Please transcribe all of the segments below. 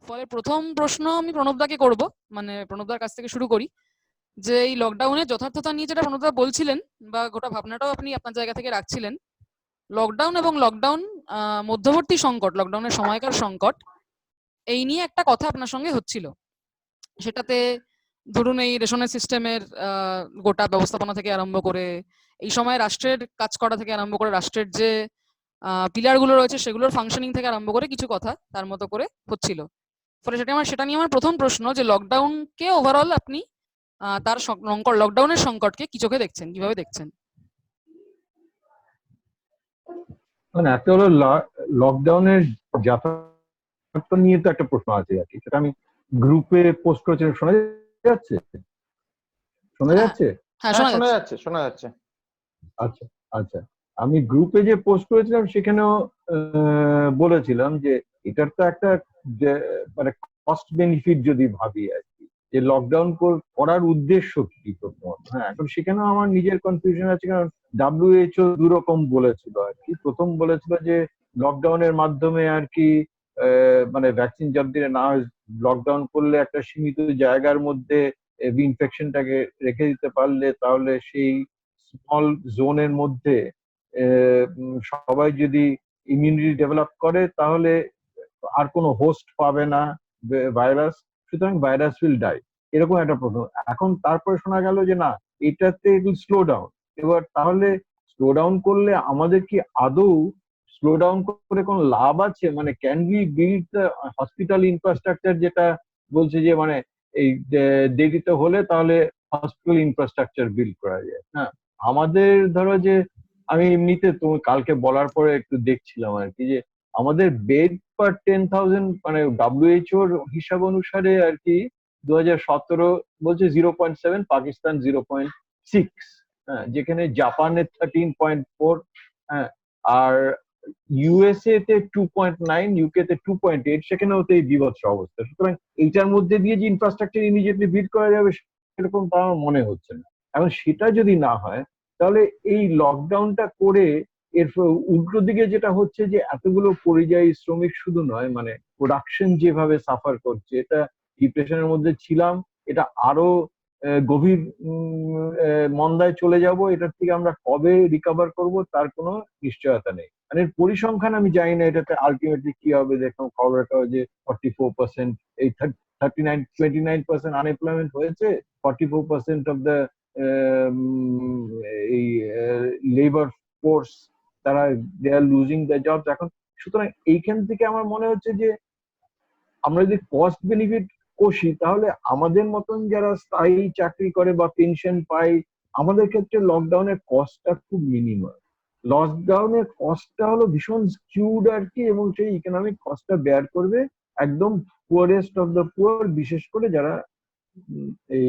ফলে প্রথম প্রশ্ন আমি প্রণবদাকে করব, মানে প্রণবদার কাছ থেকে শুরু করি, যে এই লকডাউনের যথার্থতা নিয়ে যেটা প্রণবদা বলছিলেন বা গোটা ভাবনাটাও আপনি আপনার জায়গা থেকে রাখছিলেন, লকডাউন এবং লকডাউন মধ্যবর্তী সংকট, লকডাউনের সময়কার সংকট, এই নিয়ে একটা কথা আপনার সঙ্গে হচ্ছিল। সেটাতে ধরুন এই রেশনের সিস্টেমের গোটা ব্যবস্থাপনা থেকে আরম্ভ করে এই সময় রাষ্ট্রের কাজ করা থেকে আরম্ভ করে রাষ্ট্রের যে পিলার গুলো রয়েছে সেগুলোর ফাংশনিং থেকে আরম্ভ করে কিছু কথা তার মতো করে হচ্ছিল। ফলে সেটা নিয়ে আমার প্রথম প্রশ্ন, যে লকডাউনকে ওভারঅল আপনি তার লকডাউনের সংকটকে কি চোখে দেখছেন, কিভাবে দেখছেন? মানে একটা হলো লকডাউনের যাতায়াত নিয়ে তো একটা প্রশ্ন আছে আর কি, সেটা আমি গ্রুপে পোস্ট করেছি। শোনা যাচ্ছে? শোনা হ্যাঁ, যাচ্ছে? হ্যাঁ, হ্যাঁ, শোনা শোনা যাচ্ছে। যাচ্ছে, শোনা যাচ্ছে। আচ্ছা আচ্ছা, আমি গ্রুপে যে পোস্ট করেছিলাম সেখানেও বলেছিলাম যে এটার তো একটা মানে কস্ট বেনিফিট যদি ভাবি আর কি, যে লকডাউন করার উদ্দেশ্য কি প্রথমত। হ্যাঁ, এখন সেখানেও আমার নিজের কনফিউশন আছে, কারণ WHO দুরকম বলেছিল আর কি। প্রথম বলেছিল যে লকডাউনের মাধ্যমে আর কি মানে ভ্যাকসিন যতদিনে না হয়, লকডাউন করলে একটা সীমিত জায়গার মধ্যে ইনফেকশনটাকে রেখে দিতে পারলে তাহলে সেই স্মল জোনের মধ্যে সবাই যদি ইমিউনিটি ডেভেলপ করে তাহলে আর কোনো হোস্ট পাবে না ভাইরাস, সুতরাং ভাইরাস উইল ডাই, এরকম একটা প্রশ্ন। এখন তারপরে শোনা গেল যে না, এটাতে স্লো ডাউন। এবার তাহলে স্লো ডাউন করলে আমাদের কি আদৌ স্লো ডাউন করে কোনো লাভ আছে? মানে can be build hospital infrastructure, যেটা বলছে যে মানে এই দেরিতে হলে তাহলে হসপিটাল ইনফ্রাস্ট্রাকচার বিল্ড করা যায়। হ্যাঁ, আমাদের ধরো যে আমি এমনিতে তুমি কালকে বলার পরে একটু দেখছিলাম আর কি, যে আমাদের বেড পার 10,000 মানে WHO হিসাব অনুসারে আর কি 2017 বলছে 0.7, পাকিস্তান 0.6, হ্যাঁ, যেখানে জাপানের 13.4, হ্যাঁ, আর USA তে 2.9, UK তে 2.8, সেখানেও তো এই বিভৎস অবস্থা। সুতরাং এইটার মধ্যে দিয়ে যে ইনফ্রাস্ট্রাকচার ইমিডিয়েটলি বিল্ড করা যাবে সেরকম তো আমার মনে হচ্ছে না। এখন সেটা যদি না হয় তাহলে এই লকডাউনটা করে এর উল্টো দিকে যেটা হচ্ছে যে এতগুলো পরিযায়ী শ্রমিক শুধু নয়, মানে প্রোডাকশন যেভাবে সাফার করছে, এটা ডিপ্রেশনের মধ্যে ছিলাম, এটা আরো গভীর মন্দায় চলে যাব। এটার থেকে আমরা কবে রিকভার করব তার কোনো নিশ্চয়তা নেই। মানে এর পরিসংখ্যান আমি জানি না এটাতে আলটিমেটলি কি হবে। দেখলাম খবরের কাগজে 44%, এই 29% আনএমপ্লয়মেন্ট হয়েছে, 44% অফ দ্য এই লেবার ফোর্স, তারা দে আর লুজিং দ্য জবস এখন। সুতরাং এইখান থেকে আমার মনে হচ্ছে যে আমরা যদি কস্ট বেনিফিট কষি তাহলে আমাদের মতন যারা স্থায়ী চাকরি করে বা পেনশন পাই, আমাদের ক্ষেত্রে লকডাউনের কস্টটা খুব মিনিমাম। লকডাউনের কস্টটা হলো ভীষণ স্কিউড আর কি, এবং সেই ইকোনমিক কস্টটা বেয়ার করবে একদম পুয়ারেস্ট অফ দ্য পুয়ার, বিশেষ করে যারা এই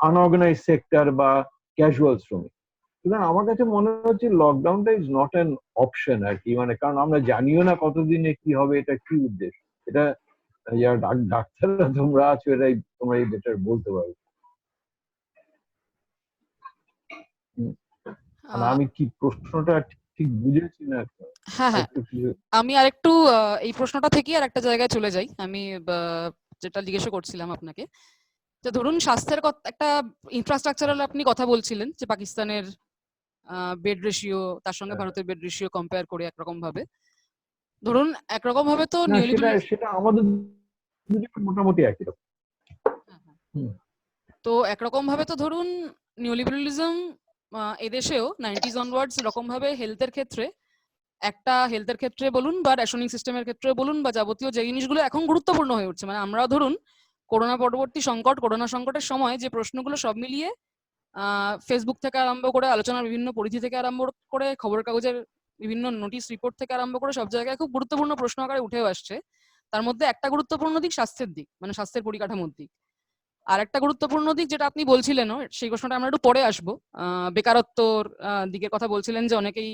আনঅর্গানাইজ সেক্টর বা ক্যাজুয়াল শ্রমিক। সুতরাং আমার কাছে মনে হচ্ছে লকডাউনটা ইজ নট অ্যান অপশন আর কি, মানে কারণ আমরা জানিও না কতদিনে কি হবে, এটা কি উদ্দেশ্য। এটা যারা ডাক্তাররা তোমরা আছো, এটাই তোমরা এই বেটার বলতে পারবে। মানে আমি কি প্রশ্নটা ঠিক বুঝেছি না? হ্যাঁ, হ্যাঁ, আমি আরেকটু এই প্রশ্নটা থেকে আর একটা জায়গায় চলে যাই। আমি যেটা জিজ্ঞেস করছিলাম আপনাকে, যে ধরুন স্বাস্থ্যের একটা ইনফ্রাস্ট্রাকচারাল আপনি কথা বলছিলেন, যে পাকিস্তানের বেড রেশিও তার সঙ্গে ভারতের বেড রেশিও কম্পেয়ার করে একরকম ভাবে, ধরুন একরকম ভাবে তো না, সেটা আমাদের মোটামুটি একই রকম। তো একরকম ভাবে তো ধরুন নিওলিবারালিজম এদেশেও 90s অনওয়ার্ডস এরকম ভাবে হেলথের ক্ষেত্রে বলুন বা রেশনিং সিস্টেমের ক্ষেত্রে বলুন বা যাবতীয় যে জিনিসগুলো এখন গুরুত্বপূর্ণ হয়ে উঠছে, মানে আমরা ধরুন করোনা পরবর্তী করোনা সংকটের সময় যে প্রশ্নগুলো সব মিলিয়ে ফেসবুক থেকে আরম্ভ করে আলোচনার বিভিন্ন পরিধি থেকে আরম্ভ করে খবরের কাগজের বিভিন্ন নোটিশ রিপোর্ট থেকে আরম্ভ করে সব জায়গায় খুব গুরুত্বপূর্ণ প্রশ্ন আকারে উঠেও আসছে। তার মধ্যে একটা গুরুত্বপূর্ণ দিক স্বাস্থ্যের দিক, মানে স্বাস্থ্যের পরিকাঠামোর দিক। আর একটা গুরুত্বপূর্ণ দিক যেটা আপনি বলছিলেন, সেই প্রশ্নটা আমরা একটু পরে আসবো, বেকারত্বর দিকের কথা বলছিলেন, যে অনেকেই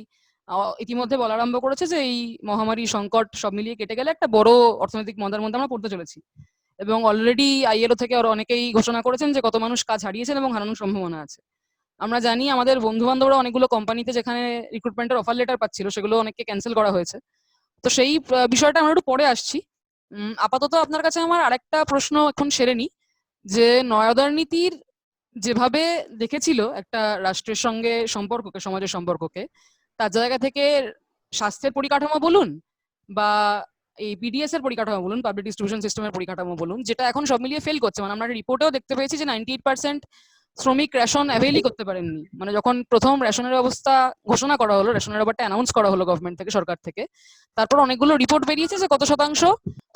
ইতিমধ্যে বলা আরম্ভ করেছে যে এই মহামারী সংকট সব মিলিয়ে কেটে গেলে একটা বড় অর্থনৈতিক মন্দার মধ্যে আমরা পড়তে চলেছি, এবং অলরেডি ILO থেকে অনেকেই ঘোষণা করেছেন যে কত মানুষ কাজ হারিয়েছেন এবং হারানোর সম্ভাবনা আছে। আমরা জানি আমাদের বন্ধু বান্ধবরা অনেকগুলো কোম্পানিতে যেখানে রিক্রুটমেন্টের অফার লেটার পাচ্ছিল সেগুলো অনেককে ক্যান্সেল করা হয়েছে। তো সেই বিষয়টা আমরা একটু পরে আসছি। আপাতত আপনার কাছে আমার আরেকটা প্রশ্ন এখন সেরে নি, যে নয়াদার নীতির যেভাবে দেখেছিল একটা রাষ্ট্রের সঙ্গে সম্পর্ককে, সমাজের সম্পর্ককে, তার জায়গা থেকে স্বাস্থ্যের পরিকাঠামো বলুন বা এই পিডিএস এর পরিকাঠামো বলুন, পাবলিক ডিস্ট্রিবিউশন সিস্টেমের পরিকাঠামো বলুন, যেটা এখন সব মিলিয়ে ফেল করছে। মানে আমরা রিপোর্টেও দেখতে পেয়েছি যে 98% শ্রমিক রেশন অ্যাভেলই করতে পারেননি। মানে যখন প্রথম রেশনের অবস্থা ঘোষণা করা হলো, রেশনের ব্যাপারটা অ্যানাউন্স করা হলো গভর্নমেন্ট থেকে, সরকার থেকে, তারপর অনেকগুলো রিপোর্ট বেরিয়েছে যে কত শতাংশ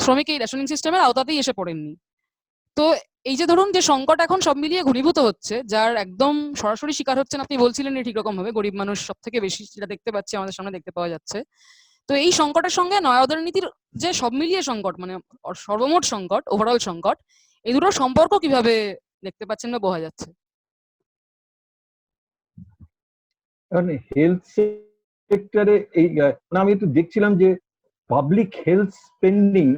শ্রমিক এই রেশনিং সিস্টেমের আওতাতেই এসে পড়েননি। তো এই যে ধরুন যে সংকট এখন সব মিলিয়ে ঘনীভূত হচ্ছে, যার একদম সরাসরি শিকার হচ্ছেন, আপনি বলছিলেন ঠিক রকম ভাবে গরিব মানুষ সব থেকে বেশি, যেটা দেখতে পাচ্ছি আমাদের সামনে দেখতে পাওয়া যাচ্ছে। তো এই সংকটের সঙ্গে নয়াদার নীতির যে সব মিলিয়ে সংকট, মানে সর্বমোট সংকট, ওভারঅল সংকট, এই দুটোর সম্পর্ক কিভাবে দেখতে পাচ্ছেন বা বোঝা যাচ্ছে? হেলথ সেক্টরে এই মানে আমি একটু দেখছিলাম যে পাবলিক হেলথ স্পেন্ডিং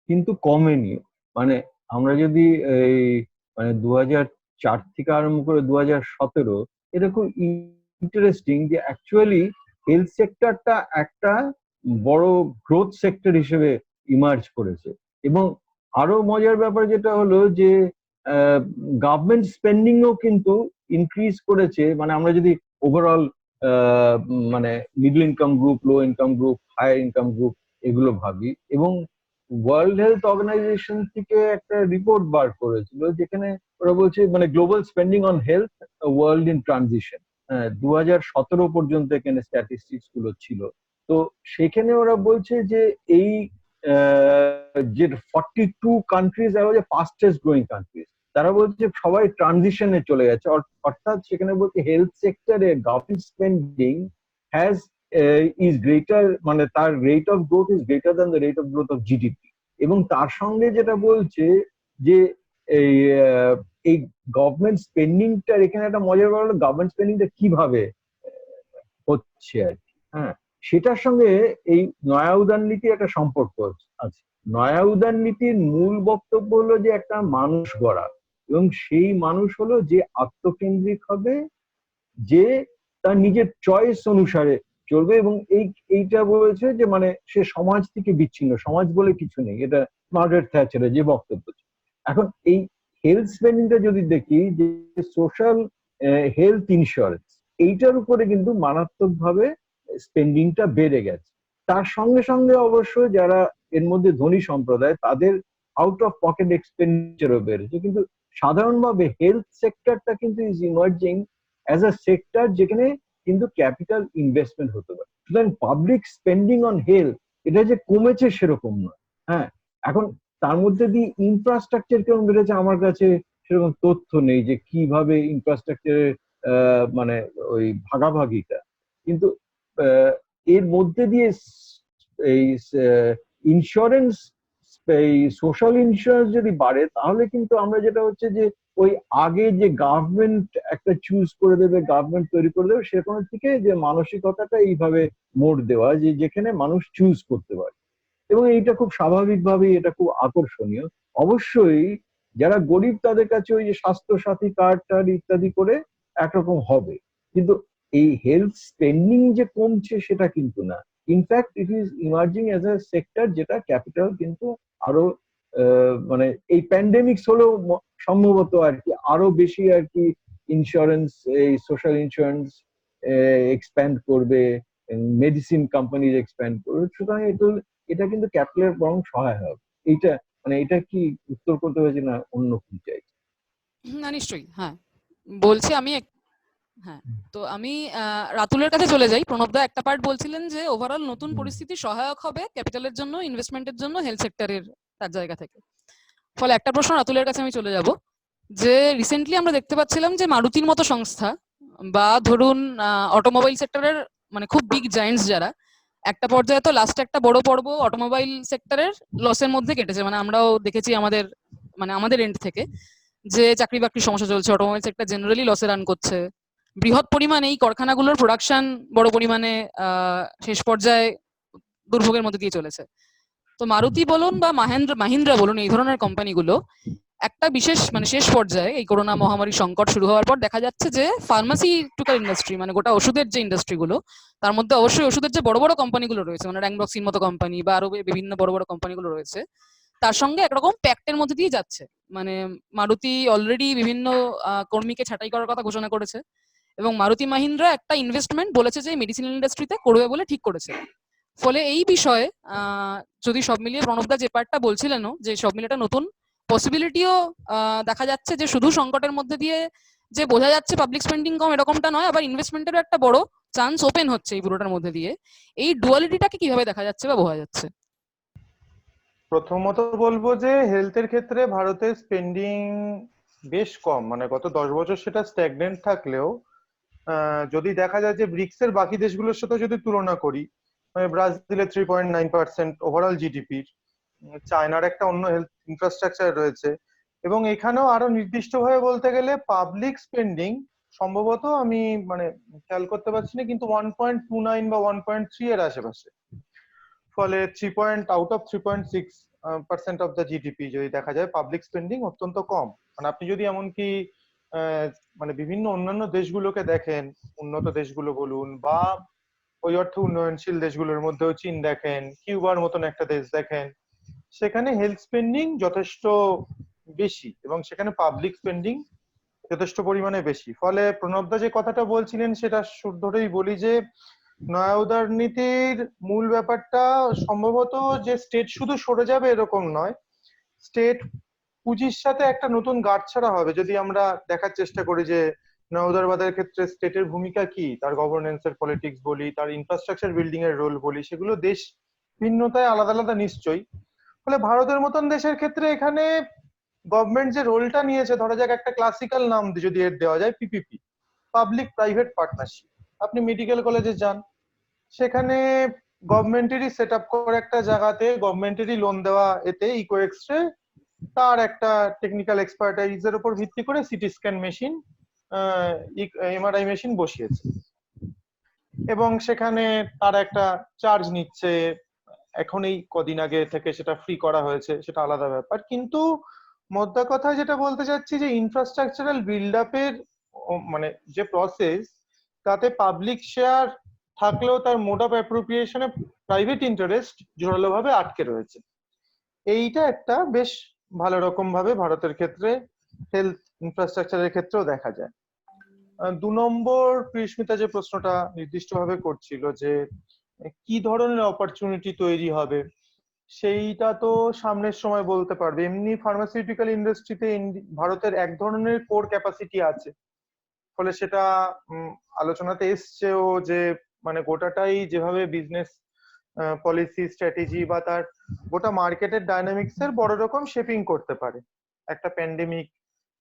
কিন্তু কমেনি। মানে আমরা যদি এই মানে 2004 থেকে আরম্ভ করে 2017, এটা খুব ইন্টারেস্টিং যে অ্যাকচুয়ালি হেলথ সেক্টরটা একটা বড় গ্রোথ সেক্টর হিসেবে ইমার্জ করেছে। এবং আরো মজার ব্যাপার যেটা হলো যে গভর্নমেন্ট স্পেন্ডিংও কিন্তু ইনক্রিজ করেছে। মানে আমরা যদি ওভারঅল মানে middle income group, low income group, higher income group এগুলো ভাবি, এবং ওয়ার্ল্ড হেলথ অর্গানাইজেশন থেকে একটা রিপোর্ট বার করেছিল যেখানে ওরা বলছে মানে global spending on health world in transition, 2017 পর্যন্ত এখানে স্ট্যাটিস্টিক্স গুলো ছিল। তো সেখানে ওরা বলছে যে এই যে 42 কান্ট্রিজ আর যে ফাস্টেস্ট গ্রোয়িং কান্ট্রিজ, তারা বলছে সবাই ট্রানজিশনে চলে গেছে। অর্থাৎ সেখানে বলছে হেলথ সেক্টরে government spending has is greater, মানে তার rate of growth is greater than the rate of growth of GDP. এবং তার সঙ্গে যেটা বলছে যে এই এই গভর্নমেন্ট স্পেন্ডিংটার এখানে একটা মজার ব্যাপার হলো গভর্নমেন্ট স্পেন্ডিংটা কিভাবে হচ্ছে আর কি। হ্যাঁ, সেটার সঙ্গে এই নয়া উদার নীতির একটা সম্পর্ক আছে। নয়া উদার নীতির মূল বক্তব্য হলো যে একটা মানুষ গড়া, এবং সেই মানুষ হলো যে আত্মকেন্দ্রিক হবে, যে তার নিজের চয়েস অনুসারে চলবে। এবং এইটা বলেছে যে মানে সে সমাজ থেকে বিচ্ছিন্ন, সমাজ বলে কিছু নেই। এটা মার্গারেট থ্যাচারের যে বক্তব্য ছিল। এখন এই হেলথ স্পেন্ডিংটা যদি দেখি যে সোশ্যাল হেলথ ইন্স্যুরেন্স, এইটার উপরে কিন্তু মারাত্মক ভাবে স্পেন্ডিংটা বেড়ে গেছে। তার সঙ্গে সঙ্গে অবশ্য যারা এর মধ্যে ধনী সম্প্রদায়, তাদের আউট অফ পকেট এক্সপেন্ডিচারও বেড়েছে। কিন্তু সাধারণভাবে হেলথ সেক্টরটা কিন্তু is emerging as a sector যেখানে কিন্তু ক্যাপিটাল ইনভেস্টমেন্ট হতে পারে। সুতরাং পাবলিক স্পেন্ডিং অন হেলথ এটা যে কমেছে সেরকম নয়। হ্যাঁ, এখন তার মধ্যে দিয়ে ইনফ্রাস্ট্রাকচার কেমন বেড়েছে আমার কাছে সেরকম তথ্য নেই যে কিভাবে ইনফ্রাস্ট্রাকচারের মানে ওই ভাগাভাগিটা। কিন্তু এর মধ্যে দিয়ে এই ইন্স্যুরেন্স, এই সোশ্যাল ইন্স্যুরেন্স যদি বাড়ে, তাহলে কিন্তু আমরা যেটা হচ্ছে যে ওই আগে যে গভর্নমেন্ট একটা চুজ করে দেবে, গভর্নমেন্ট তৈরি করে দেবে, সেরকম থেকে যে মানসিকতাটা এইভাবে মোড় দেওয়া যে যেখানে মানুষ চুজ করতে পারে। এবং এইটা খুব স্বাভাবিকভাবেই এটা খুব আকর্ষণীয়। অবশ্যই যারা গরিব তাদের কাছে ওই যে স্বাস্থ্য সাথী কার্ড টার্ড ইত্যাদি করে একরকম হবে, কিন্তু এই হেলথ স্পেন্ডিং যে কমছে সেটা কিন্তু না। In fact it is emerging as a sector যেটা ক্যাপিটাল কিন্তু আরো মানে এই প্যান্ডেমিক্স হলেও সম্ভবত আর কি আরো বেশি আর কি ইন্স্যুরেন্স, এই সোশ্যাল ইন্স্যুরেন্স এক্সপ্যান্ড করবে, মেডিসিন কোম্পানি এক্সপ্যান্ড করবে। সুতরাং এটা কিন্তু ক্যাপিটালের বরং সহায় হবে। এইটা মানে এটা কি উত্তর করতে হয়েছে না অন্য কি চাইছে? না, নিশ্চয়ই, হ্যাঁ। বলছি আমি হ্যাঁ, তো আমি রাতুলের কাছে চলে যাই। প্রণবদা একটা পার্ট বলছিলেন যে ওভারঅল নতুন পরিস্থিতি সহায়ক হবে ক্যাপিটালের জন্য, ইনভেস্টমেন্টের জন্য, হেলথ সেক্টরের তার জায়গা থেকে। ফলে একটা প্রশ্ন রাতুলের কাছে আমি চলে যাব, যে রিসেন্টলি আমরা দেখতে পাচ্ছিলাম যে মারুতির মতো সংস্থা বা ধরুন অটোমোবাইল সেক্টরের মানে খুব বিগ জায়েন্টস যারা, একটা পর্যায়ে তো লাস্টে একটা বড় পর্ব অটোমোবাইল সেক্টরের লসের মধ্যে কেটেছে। মানে আমরাও দেখেছি আমাদের মানে আমাদের এন্ড থেকে যে চাকরি বাকরির সমস্যা চলছে, অটোমোবাইল সেক্টর জেনারেলি লসে রান করছে। বৃহৎ পরিমাণে এই কারখানাগুলোর প্রোডাকশন বড় পরিমাণে শেষ পর্যায়ে দুর্ভোগের মধ্যে দিয়ে চলেছে। তো মারুতি বলুন বা মাহিন্দ্রা বলুন, এই ধরনের কোম্পানিগুলো একটা বিশেষ মানে শেষ পর্যায়ে এই করোনা মহামারী সংকট শুরু হওয়ার পর দেখা যাচ্ছে যে ফার্মাসিউটিক্যাল ইন্ডাস্ট্রি মানে গোটা ওষুধের যে ইন্ডাস্ট্রিগুলো, তার মধ্যে অবশ্যই ওষুধের যে বড় বড় কোম্পানিগুলো রয়েছে মানে র্যাঙ্কবক্সির মতো কোম্পানি বা আরো বিভিন্ন বড় বড় কোম্পানিগুলো রয়েছে, তার সঙ্গে একরকম প্যাক্টের মধ্যে দিয়ে যাচ্ছে। মানে মারুতি অলরেডি বিভিন্ন কর্মীকে ছাঁটাই করার কথা ঘোষণা করেছে এবং মারুতি মাহিন্দ্রা একটা ইনভেস্টমেন্ট বলেছে যে মেডিসিনাল ইন্ডাস্ট্রিতে করবে বলে ঠিক করেছে। ফলে এই বিষয়ে যদি সব মিলিয়ে প্রণবদা যে পার্টটা বলছিলেনও যে সব মিলিয়ে একটা নতুন পসিবিলিটিও দেখা যাচ্ছে যে শুধু সংকটের মধ্যে দিয়ে যে বোঝা যাচ্ছে পাবলিক স্পেন্ডিং কম এরকমটা নয়, আবার ইনভেস্টমেন্টেরও একটা বড় চান্স ওপেন হচ্ছে এই পুরোটার মধ্যে দিয়ে। এই ডুয়ালিটিটাকে কিভাবে দেখা যাচ্ছে বা বোঝা যাচ্ছে? প্রথমত বলবো যে হেলথের ক্ষেত্রে ভারতের স্পেন্ডিং বেশ কম, মানে গত 10 বছর সেটা স্ট্যাগনেন্ট থাকলেও যদি দেখা যায় যে ব্রিক্স এর বাকি দেশগুলোর সাথে যদি তুলনা করি, মানে ব্রাজিলের 3.9% ওভারঅল জিডিপির, চায়নার একটা অন্য হেলথ ইনফ্রাস্ট্রাকচার রয়েছে, এবং এখানেও আরো নির্দিষ্টভাবে বলতে গেলে পাবলিক স্পেন্ডিং সম্ভবত আমি মানে খেয়াল করতে পারছি না, কিন্তু 1.29 বা 1.3 এর আশেপাশে। ফলে 3.6% অফ দ্য জিডিপি যদি দেখা যায় পাবলিক স্পেন্ডিং অত্যন্ত কম। মানে আপনি যদি এমনকি মানে বিভিন্ন অন্যান্য দেশগুলোকে দেখেন, উন্নত দেশগুলো বলুন বা ওই অর্থে উন্নয়নশীল দেশগুলোর মধ্যেও চীন দেখেন, কিউবার মতন একটা দেশ দেখেন, সেখানে হেলথ স্পেন্ডিং যথেষ্ট বেশি এবং সেখানে পাবলিক স্পেন্ডিং যথেষ্ট পরিমাণে বেশি। ফলে প্রণবদা যে কথাটা বলছিলেন সেটা সুর ধরেই বলি যে নয়া উদারনীতির মূল ব্যাপারটা সম্ভবত যে স্টেট শুধু সরে যাবে এরকম নয়, স্টেট পুঁজির সাথে একটা নতুন গাঁটছড়া হবে। যদি আমরা দেখার চেষ্টা করি যে নয়া উদারবাদের ক্ষেত্রে স্টেটের ভূমিকা কি, তার গভর্নেন্সের পলিটিক্স বলি, তার ইনফ্রাস্ট্রাকচার বিল্ডিং এর রোল বলি, সেগুলো দেশ ভিন্নতায় আলাদা আলাদা নিশ্চয়ই। ফলে ভারতের মতন দেশের ক্ষেত্রে এখানে গভর্নমেন্ট যে রোলটা নিয়েছে, ধরা যাক একটা ক্লাসিক্যাল নাম যদি এর দেওয়া যায় পিপিপি, পাবলিক প্রাইভেট পার্টনারশিপ। আপনি মেডিকেল কলেজে যান, সেখানে গভর্নমেন্টেরই সেট আপ করে একটা জায়গাতে গভর্নমেন্টেরই লোন দেওয়া, এতে ইকো এক্সরে তার একটা টেকনিক্যাল এক্সপার্টাইজ এর উপর ভিত্তি করে CT scan machine, MRI machine বসিয়েছে এবং সেখানে তার একটা চার্জ নিচ্ছে। এখন এই কদিন আগে থেকে সেটা ফ্রি করা হয়েছে, সেটা আলাদা ব্যাপার। কিন্তু মোদ্দা কথা যেটা বলতে চাচ্ছি যে ইনফ্রাস্ট্রাকচারাল বিল্ড আপের মানে যে প্রসেস, তাতে পাবলিক শেয়ার থাকলেও তার মোড অফ অ্যাপ্রোপ্রিয়েশনে প্রাইভেট ইন্টারেস্ট জোরালোভাবে আটকে রয়েছে। এইটা একটা বেশ ভালো রকম ভাবে ভারতের ক্ষেত্রে হেলথ ইনফ্রাস্ট্রাকচারের ক্ষেত্রেও দেখা যায়। 2 নম্বর, কৃষ্মিতা যে প্রশ্নটা নির্দিষ্টভাবে করছিল যে কি ধরনের অপরচুনিটি তৈরি হবে, সেইটা তো সামনের সময় বলতে পারবে। এমনি ফার্মাসিউটিক্যাল ইন্ডাস্ট্রিতে ভারতের এক ধরনের কোর ক্যাপাসিটি আছে, ফলে সেটা আলোচনাতে এসছেও যে মানে গোটাটাই যেভাবে বিজনেস পলিসি স্ট্র্যাটেজি বা তার গোটা মার্কেটের ডাইনামিক্স এর বড় রকম শেপিং করতে পারে। একটা প্যান্ডেমিক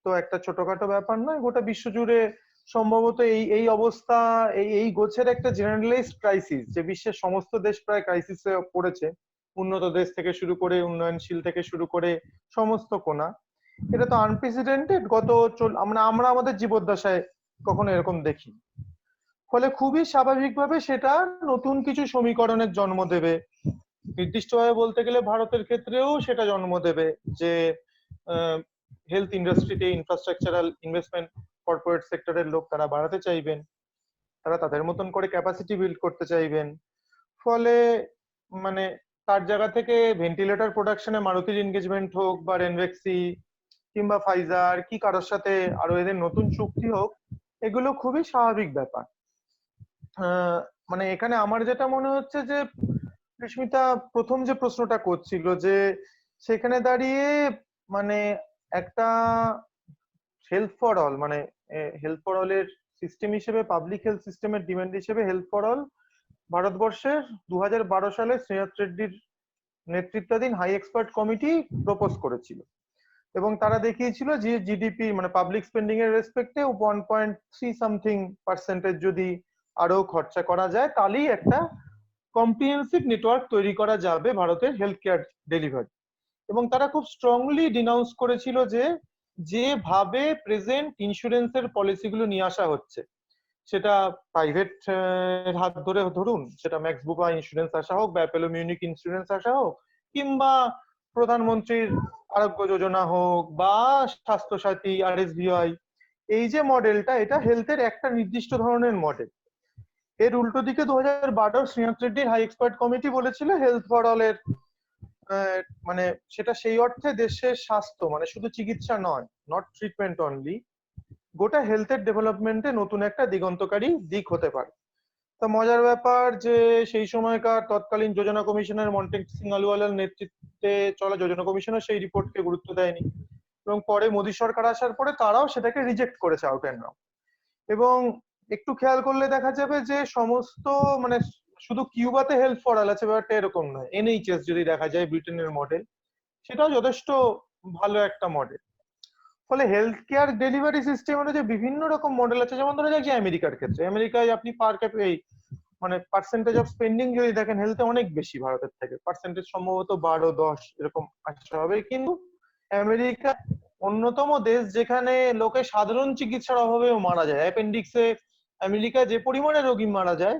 তো একটা ছোটখাটো ব্যাপার নয়, গোটা বিশ্বজুড়ে সম্ভবত এই এই অবস্থা, এই গোছের একটা জেনারেলাইজড ক্রাইসিস, যে বিশ্বের সমস্ত দেশ প্রায় ক্রাইসিসে পড়েছে, উন্নত দেশ থেকে শুরু করে উন্নয়নশীল থেকে শুরু করে সমস্ত কোণা। এটা তো আনপ্রেসিডেন্টেড, আমরা আমাদের জীবদ্দশায় কখনো এরকম দেখি। ফলে খুবই স্বাভাবিকভাবে সেটা নতুন কিছু সমীকরণের জন্ম দেবে। নির্দিষ্টভাবে বলতে গেলে ভারতের ক্ষেত্রেও সেটা জন্ম দেবে যে হেলথ ইন্ডাস্ট্রিতে ইনফ্রাস্ট্রাকচারাল ইনভেস্টমেন্ট কর্পোরেট সেক্টরের লোক তারা বাড়াতে চাইবেন, তারা তাদের মতন করে ক্যাপাসিটি বিল্ড করতে চাইবেন। ফলে মানে তার জায়গা থেকে ভেন্টিলেটর প্রোডাকশনে মারুতির এনগেজমেন্ট হোক বা রেনভেক্সি কিংবা ফাইজার কি কারোর সাথে আরো এদের নতুন চুক্তি হোক, এগুলো খুবই স্বাভাবিক ব্যাপার। মানে এখানে আমার যেটা মনে হচ্ছে যে কৃষ্মিতা প্রথম যে প্রশ্নটা করছিল যে সেখানে দাঁড়িয়ে মানে একটা হেলথ ফর অল, মানে হেলথ ফর অল এর সিস্টেম হিসেবে, পাবলিক হেলথ সিস্টেমের ডিমান্ড হিসেবে হেলথ ফর অল ভারতবর্ষের 2012 সালে শ্রীনাথ রেড্ডির নেতৃত্বাধীন হাই এক্সপার্ট কমিটি প্রপোজ করেছিল এবং তারা দেখিয়েছিল যে জিডিপি মানে পাবলিক স্পেন্ডিং এর রেসপেক্টে 1.3 সামথিং পার্সেন্টেজ যদি আরো খরচা করা যায়, তাহলেই একটা কম্প্রিহেন্সিভ নেটওয়ার্ক তৈরি করা যাবে ভারতের হেলথ কেয়ার ডেলিভারি। এবং তারা খুব স্ট্রংলি ডিনাউন্স করেছিল যে যেভাবে প্রেজেন্ট ইন্স্যুরেন্সের পলিসিগুলো নিয়ে আসা হচ্ছে, সেটা প্রাইভেট হাত ধরে ধরুন, সেটা ম্যাক্স বুপা ইন্স্যুরেন্স আসা হোক বা অ্যাপোলো মিউনিক ইন্স্যুরেন্স আসা হোক, কিংবা প্রধানমন্ত্রীর আরোগ্য যোজনা হোক বা স্বাস্থ্য সাথী, RSVI, এই যে মডেলটা, এটা হেলথের একটা নির্দিষ্ট ধরনের মডেল। এর উল্টো দিকে 2012 শ্রীনাথ রেড্ডির হাই এক্সপার্ট কমিটি বলেছিল হেলথ ফর অল এর মানে সেটা সেই অর্থে দেশের স্বাস্থ্য মানে শুধু চিকিৎসা নয়, নট ট্রিটমেন্ট অনলি, গোটা হেলথের ডেভেলপমেন্টে নতুন একটা দিগন্তকারী দিক হতে পারে। তা মজার ব্যাপার যে সেই সময়কার তৎকালীন যোজনা কমিশনের মন্টেক সিং আলুওয়ালার নেতৃত্বে চলা যোজনা কমিশনের সেই রিপোর্টকে গুরুত্ব দেয়নি, এবং পরে মোদী সরকার আসার পরে তারাও সেটাকে রিজেক্ট করেছে আউট অ্যান্ড আউট। এবং একটু খেয়াল করলে দেখা যাবে যে সমস্ত মানে শুধু কিউবাতে হেলথ ফর অল আছে ব্যাপারটা এরকম নয়। NHS যদি দেখা যায় ব্রিটেনের মডেল, সেটাও যথেষ্ট ভালো একটা মডেল। ফলে হেলথ কেয়ার ডেলিভারি সিস্টেমের যে বিভিন্ন রকম মডেল আছে, যেমন ধরা যাক যে আমেরিকার ক্ষেত্রে, আমেরিকায় আপনি পার ক্যাপিটাল মানে পার্সেন্টেজ অফ স্পেন্ডিং যদি দেখেন হেলথে অনেক বেশি ভারতের থেকে, পার্সেন্টেজ সম্ভবত 12-10 এরকম আসতে হবে। কিন্তু আমেরিকা অন্যতম দেশ যেখানে লোকে সাধারণ চিকিৎসার অভাবেও মারা যায়। অ্যাপেন্ডিক্সে আমেরিকা যে পরিমাণে রোগী মারা যায়,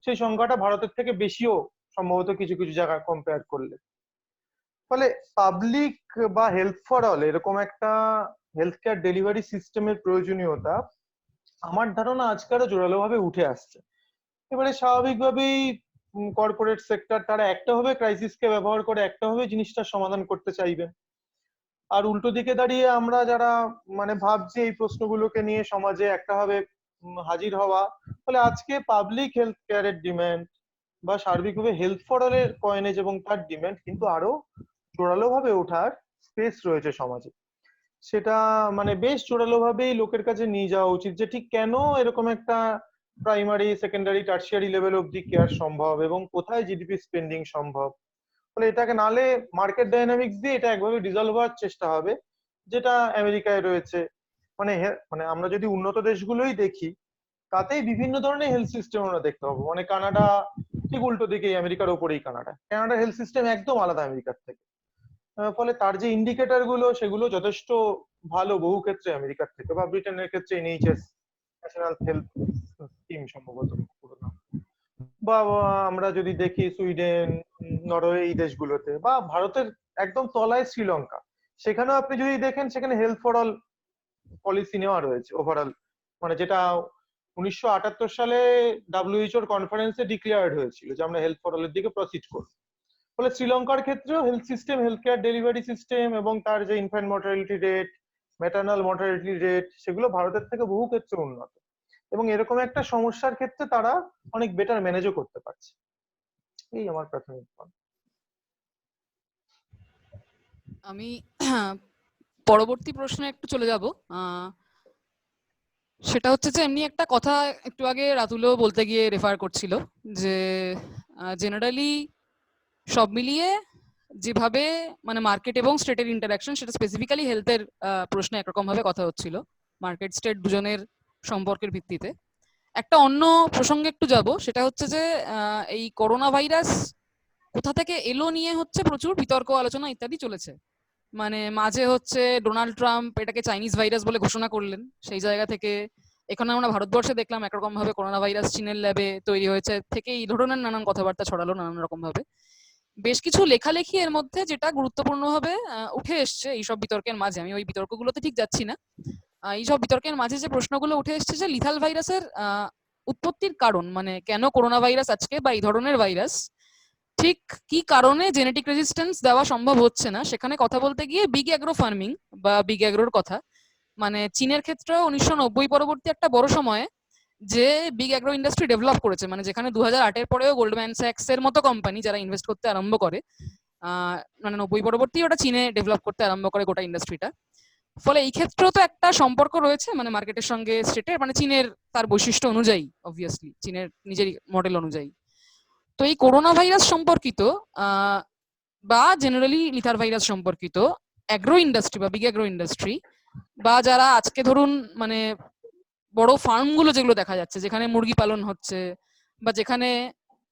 সেই সংখ্যাটা ভারতের থেকে বেশিও সম্ভবত কিছু কিছু জায়গায় কম্পেয়ার করলে। ফলে পাবলিক বা হেলথ ফর অল এরকম একটা হেলথ কেয়ার ডেলিভারি সিস্টেমের প্রয়োজনীয়তা আমার ধারণা আজকে আরো জোরালোভাবে উঠে আসছে। এবারে স্বাভাবিকভাবেই কর্পোরেট সেক্টর তারা একটা ভাবে ক্রাইসিসকে ব্যবহার করে একটা ভাবে জিনিসটার সমাধান করতে চাইবে, আর উল্টো দিকে দাঁড়িয়ে আমরা যারা মানে ভাবছি এই প্রশ্নগুলোকে নিয়ে সমাজে একটা ভাবে হাজির হওয়া, ফলে আজকে পাবলিক হেলথ কেয়ারের ডিমান্ড বা সার্বিকভাবে হেলথ ফর অল এর কয়েনেজ এবং তার ডিমান্ড কিন্তু আরো জোরালো ভাবে ওঠার স্পেস রয়েছে সমাজে। সেটা মানে বেশ জোরালো ভাবেই লোকের কাছে নিয়ে যাওয়া উচিত যে ঠিক কেন এরকম একটা প্রাইমারি, সেকেন্ডারি, টার্সিয়ারি লেভেল অব্দি কেয়ার সম্ভব এবং কোথায় জিডিপি স্পেন্ডিং সম্ভব। ফলে এটাকে নালে মার্কেট ডাইনামিক্স দিয়ে এটা একভাবে ডিজলভ হওয়ার চেষ্টা হবে, যেটা আমেরিকায় রয়েছে। মানে মানে আমরা যদি উন্নত দেশগুলোই দেখি, তাতেই বিভিন্ন ধরনের হেলথ সিস্টেম আমরা দেখতে পাবো। মানে কানাডা ঠিক উল্টো দিকেই, আমেরিকার ওপরেই কানাডার হেলথ সিস্টেম একদম আলাদা আমেরিকার থেকে। ফলে তার যে ইন্ডিকেটর গুলো সেগুলো যথেষ্ট ভালো বহু ক্ষেত্রে আমেরিকার থেকে। বা ব্রিটেনের ক্ষেত্রে NHS, ন্যাশনাল হেলথ স্কিম সম্ভবত পুরো নাম। বা আমরা যদি দেখি সুইডেন, নরওয়ে, এই দেশগুলোতে, বা ভারতের একদম তলায় শ্রীলঙ্কা, সেখানেও আপনি যদি দেখেন সেখানে হেলথ ফর অল পলিসি নেওয়া রয়েছে ওভারঅল, মানে যেটা 1978 সালে WHO কনফারেন্সে ডিক্লেয়ার্ড হয়েছিল যে আমরা হেলথ ফর অল এর দিকে প্রসিড করব। ফলে শ্রীলঙ্কার ক্ষেত্রেও health system, health care delivery system এবং তার যে infant mortality rate, maternal mortality rate, সেগুলো ভারতের থেকে বহু ক্ষেত্রে উন্নত, এবং এরকম একটা সমস্যার ক্ষেত্রে তারা অনেক বেটার ম্যানেজও করতে পারছে। এই আমার প্রাথমিক মত। আমি পরবর্তী প্রশ্নে একটু চলে যাব। সেটা হচ্ছে যে এমনি একটা কথা একটু আগে রাতুলও বলতে গিয়ে রেফার করছিল যে জেনারেলি সব মিলিয়ে যেভাবে মানে মার্কেট এবং স্টেটের ইন্টারাকশন, সেটা স্পেসিফিক্যালি হেলথের প্রশ্নে একরকম ভাবে কথা হচ্ছিল, মার্কেট স্টেট দুজনের সম্পর্কের ভিত্তিতে। একটা অন্য প্রসঙ্গে একটু যাব, সেটা হচ্ছে যে এই করোনা ভাইরাস কোথা থেকে এলো নিয়ে হচ্ছে প্রচুর বিতর্ক, আলোচনা ইত্যাদি চলেছে। মানে মাঝে হচ্ছে ডোনাল্ড ট্রাম্প এটাকে চাইনিজ ভাইরাস বলে ঘোষণা করলেন, সেই জায়গা থেকে এখানে আমরা ভারতবর্ষে দেখলাম একরকম ভাবে করোনা ভাইরাস চীনের ল্যাবে তৈরি হয়েছে থেকে এই ধরনের নানান কথাবার্তা ছড়ালো নানান রকম ভাবে। বেশ কিছু লেখালেখি এর মধ্যে যেটা গুরুত্বপূর্ণভাবে উঠে এসছে এইসব বিতর্কের মাঝে, আমি ওই বিতর্কগুলোতে ঠিক যাচ্ছি না, এইসব বিতর্কের মাঝে যে প্রশ্নগুলো উঠে এসছে যে লিথাল ভাইরাসের উৎপত্তির কারণ, মানে কেন করোনা ভাইরাস আজকে বা এই ধরনের ভাইরাস ঠিক কি কারণে জেনেটিক রেজিস্ট্যান্স দেওয়া সম্ভব হচ্ছে না, সেখানে কথা বলতে গিয়ে বিগ অ্যাগ্রো ফার্মিং বা বিগ অ্যাগ্রোর কথা, মানে চীনের ক্ষেত্রে 1990 পরবর্তী একটা বড় সময়ে যে বিগ অ্যাগ্রো ইন্ডাস্ট্রি ডেভেলপ করেছে, মানে যেখানে 2008 পরেও গোল্ডম্যান স্যাক্স এর মতো কোম্পানি যারা ইনভেস্ট করতে আরম্ভ করে, মানে 90 পরবর্তী ওটা চীনে ডেভেলপ করতে আরম্ভ করে গোটা ইন্ডাস্ট্রিটা। ফলে এই ক্ষেত্রেও তো একটা সম্পর্ক রয়েছে, মানে মার্কেটের সঙ্গে স্টেটের, মানে চীনের তার বৈশিষ্ট্য অনুযায়ী, অবভিয়াসলি চীনের নিজের মডেল অনুযায়ী। তো এই করোনা ভাইরাস সম্পর্কিত বা জেনারেলি লিথার ভাইরাস সম্পর্কিত অ্যাগ্রো ইন্ডাস্ট্রি বা বিগ অ্যাগ্রো ইন্ডাস্ট্রি, বা যারা আজকে ধরুন মানে বড় ফার্মগুলো যেগুলো দেখা যাচ্ছে যেখানে মুরগি পালন হচ্ছে, বা যেখানে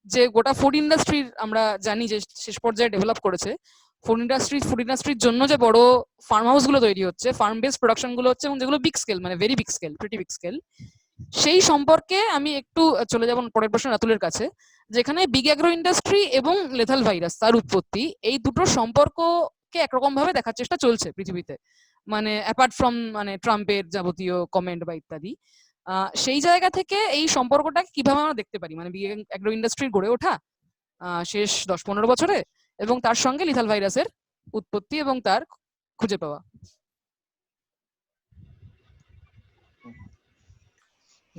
যে গোটা ফুড ইন্ডাস্ট্রির আমরা জানি যে শেষ পর্যায়ে ডেভেলপ করেছে, ফুড ইন্ডাস্ট্রির জন্য যে বড় ফার্ম হাউস গুলো তৈরি হচ্ছে, ফার্ম বেসড প্রোডাকশন গুলো হচ্ছে, এবং যেগুলো বিগ স্কেল, মানে very big scale, pretty big scale, সেই সম্পর্কে আমি একটু চলে যাব পরের প্রশ্ন রাতুলের কাছে, যেখানে বিগ অ্যাগ্রো ইন্ডাস্ট্রি এবং লেথাল ভাইরাস তার উৎপত্তি, এই দুটো সম্পর্ক কে একরকম ভাবে দেখার চেষ্টা চলছে পৃথিবীতে, মানে অ্যাপার্ট ফ্রম মানে ট্রাম্পের যাবতীয় কমেন্ট বা ইত্যাদি। সেই জায়গা থেকে এই সম্পর্কটাকে কিভাবে আমরা দেখতে পারি, মানে অ্যাগ্রো ইন্ডাস্ট্রির গড়ে ওঠা শেষ 10-15 বছরে, এবং তার সঙ্গে লিথাল ভাইরাসের উৎপত্তি এবং তার খুঁজে পাওয়া।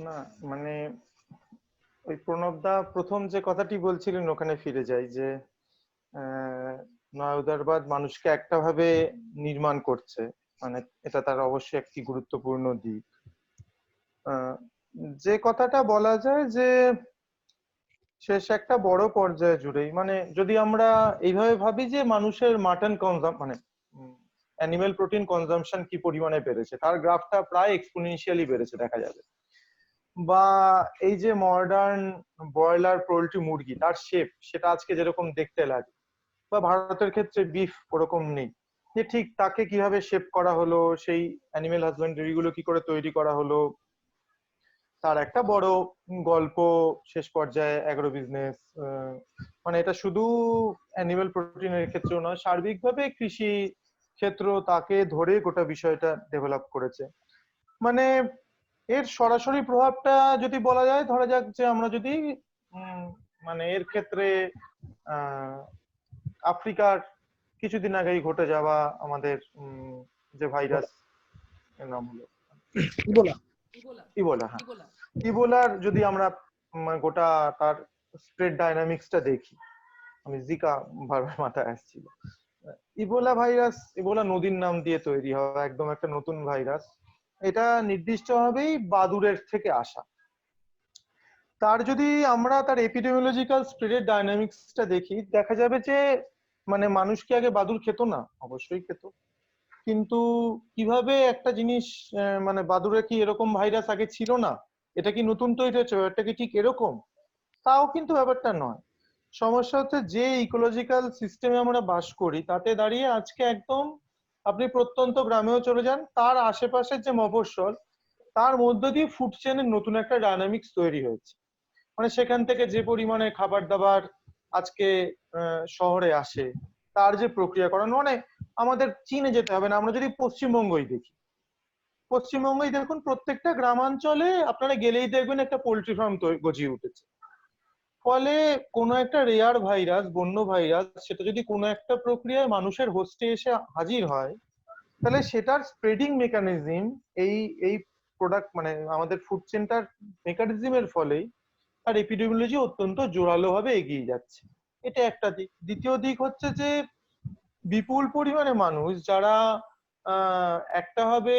না মানে ওই প্রণবদা প্রথম যে কথাটি বলছিলেন ওখানে ফিরে যাই, যে নয় উদারবাদ মানুষকে একটা ভাবে নির্মাণ করছে, মানে এটা তার অবশ্যই একটি গুরুত্বপূর্ণ দিক। যে কথাটা বলা যায় যে শেষ একটা বড় পর্যায়ে জুড়েই, মানে যদি আমরা এইভাবে ভাবি যে মানুষের মাটন মানে অ্যানিমেল প্রোটিন কনজাম্পশন কি পরিমাণে বেড়েছে, তার গ্রাফটা প্রায় এক্সপোনেনশিয়ালি বেড়েছে দেখা যাবে। বা এই যে মডার্ন ব্রয়লার পোল্ট্রি মুরগি, তার শেপ সেটা আজকে যেরকম দেখতে লাগে, বা ভারতের ক্ষেত্রে বিফ ওরকম নেই, যে ঠিক তাকে কিভাবে শেপ করা হলো, সেই অ্যানিমেল হাজবেন্ডারি গুলো কি করে তৈরি করা হলো, তার একটা বড় গল্প শেষ পর্যায়ে অ্যাগ্রো বিজনেস। মানে এটা শুধু অ্যানিমেল প্রোটিনের ক্ষেত্রেও নয়, সার্বিকভাবে কৃষি ক্ষেত্র তাকে ধরে গোটা বিষয়টা ডেভেলপ করেছে। মানে এর সরাসরি প্রভাবটা যদি বলা যায়, ধরা যাক যে আমরা যদি মানে এর ক্ষেত্রে আফ্রিকার কিছুদিন আগেই ঘটে যাওয়া আমাদের যে ভাইরাস নাম হলো ইবোলা, হ্যাঁ, ইবোলার যদি আমরা গোটা তার স্প্রেড ডাইনামিক্সটা দেখি, আমি জিকা বারবার মাথায় আসছিল। ইবোলা ভাইরাস, ইবোলা নদীর নাম দিয়ে তৈরি হওয়া একদম একটা নতুন ভাইরাস। এটা নির্দিষ্টভাবেই বাদুড়ের থেকে আসা। তার যদি আমরা তার এপিডেমিওলজিক্যাল স্প্রেড ডাইনামিক্সটা দেখি, দেখা যাবে যে মানে মানুষ কি আগে বাদুড় খেত না? অবশ্যই খেত, কিন্তু কিভাবে একটা জিনিস মানে বাদুড়ে কি এরকম ভাইরাস আগে ছিল না, এটা কি নতুন তৈরি হচ্ছে, এটা কি ঠিক এরকম, তাও কিন্তু ব্যাপারটা নয়। সমস্যা হচ্ছে যে ইকোলজিক্যাল সিস্টেমে আমরা বাস করি, তাতে দাঁড়িয়ে আজকে একদম আপনি প্রত্যন্ত গ্রামেও চলে যান, তার আশেপাশের যে মফস্বল, তার মধ্য দিয়ে ফুড চেনের নতুন একটা ডায়নামিক্স তৈরি হয়েছে। মানে সেখান থেকে যে পরিমাণে খাবার দাবার আজকে শহরে আসে, তার যে প্রক্রিয়াকরণ, মানে আমাদের চীনে যেতে হবে না, আমরা যদি পশ্চিমবঙ্গই দেখি, পশ্চিমবঙ্গই দেখুন, প্রত্যেকটা গ্রামাঞ্চলে আপনারা গেলেই দেখবেন একটা পোল্ট্রি ফার্ম গজিয়ে উঠেছে। ফলে কোনো একটা রেয়ার ভাইরাস, বন্য ভাইরাস, সেটা যদি কোনো একটা প্রক্রিয়ায় মানুষের হোস্টে এসে হাজির হয়, তাহলে সেটার স্প্রেডিং মেকানিজম এই এই প্রোডাক্ট মানে আমাদের ফুড চেনটার মেকানিজমের ফলেই তার এপিডেমিওলজি অত্যন্ত জোরালো ভাবে এগিয়ে যাচ্ছে। এটা একটা দিক। দ্বিতীয় দিক হচ্ছে যে বিপুল পরিমাণে মানুষ যারা একটা ভাবে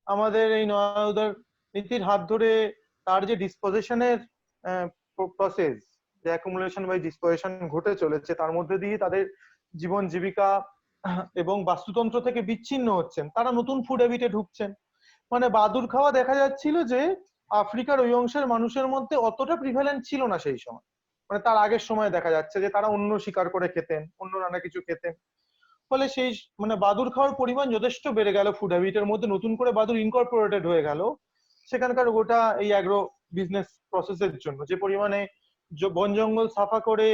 আমাদের এই নয় উদার নীতির হাত ধরে তার যে ডিসপোজিশনের প্রসেস, যে অ্যাকুমুলেশন বাই ডিসপোজিশন ঘটে চলেছে, তার মধ্যে দিয়ে তাদের জীবন জীবিকা এবং বাস্তুতন্ত্র থেকে বিচ্ছিন্ন হচ্ছেন, তারা নতুন ফুড হ্যাবিটে ঢুকছেন। মানে বাদুড় খাওয়া দেখা যাচ্ছিল যে আফ্রিকার ওই অংশের মানুষের মধ্যে অতটা প্রিভ্যালেন্ট ছিল না সেই সময়। মানে তার আগের সময় দেখা যাচ্ছে যে তারা অন্য শিকার করে খেতেন, অন্য নানা কিছু খেতেন। ফলে সেই মানে বাদুড় খাওয়ার পরিমাণ যথেষ্ট বেড়ে গেল, ফুড হ্যাবিটের মধ্যে নতুন করে বাদুড় ইনকর্পোরেটেড হয়ে গেল সেখানকার গোটা এই অ্যাগ্রো বিজনেস প্রসেসের জন্য। যে পরিমাণে বন জঙ্গল সাফা করে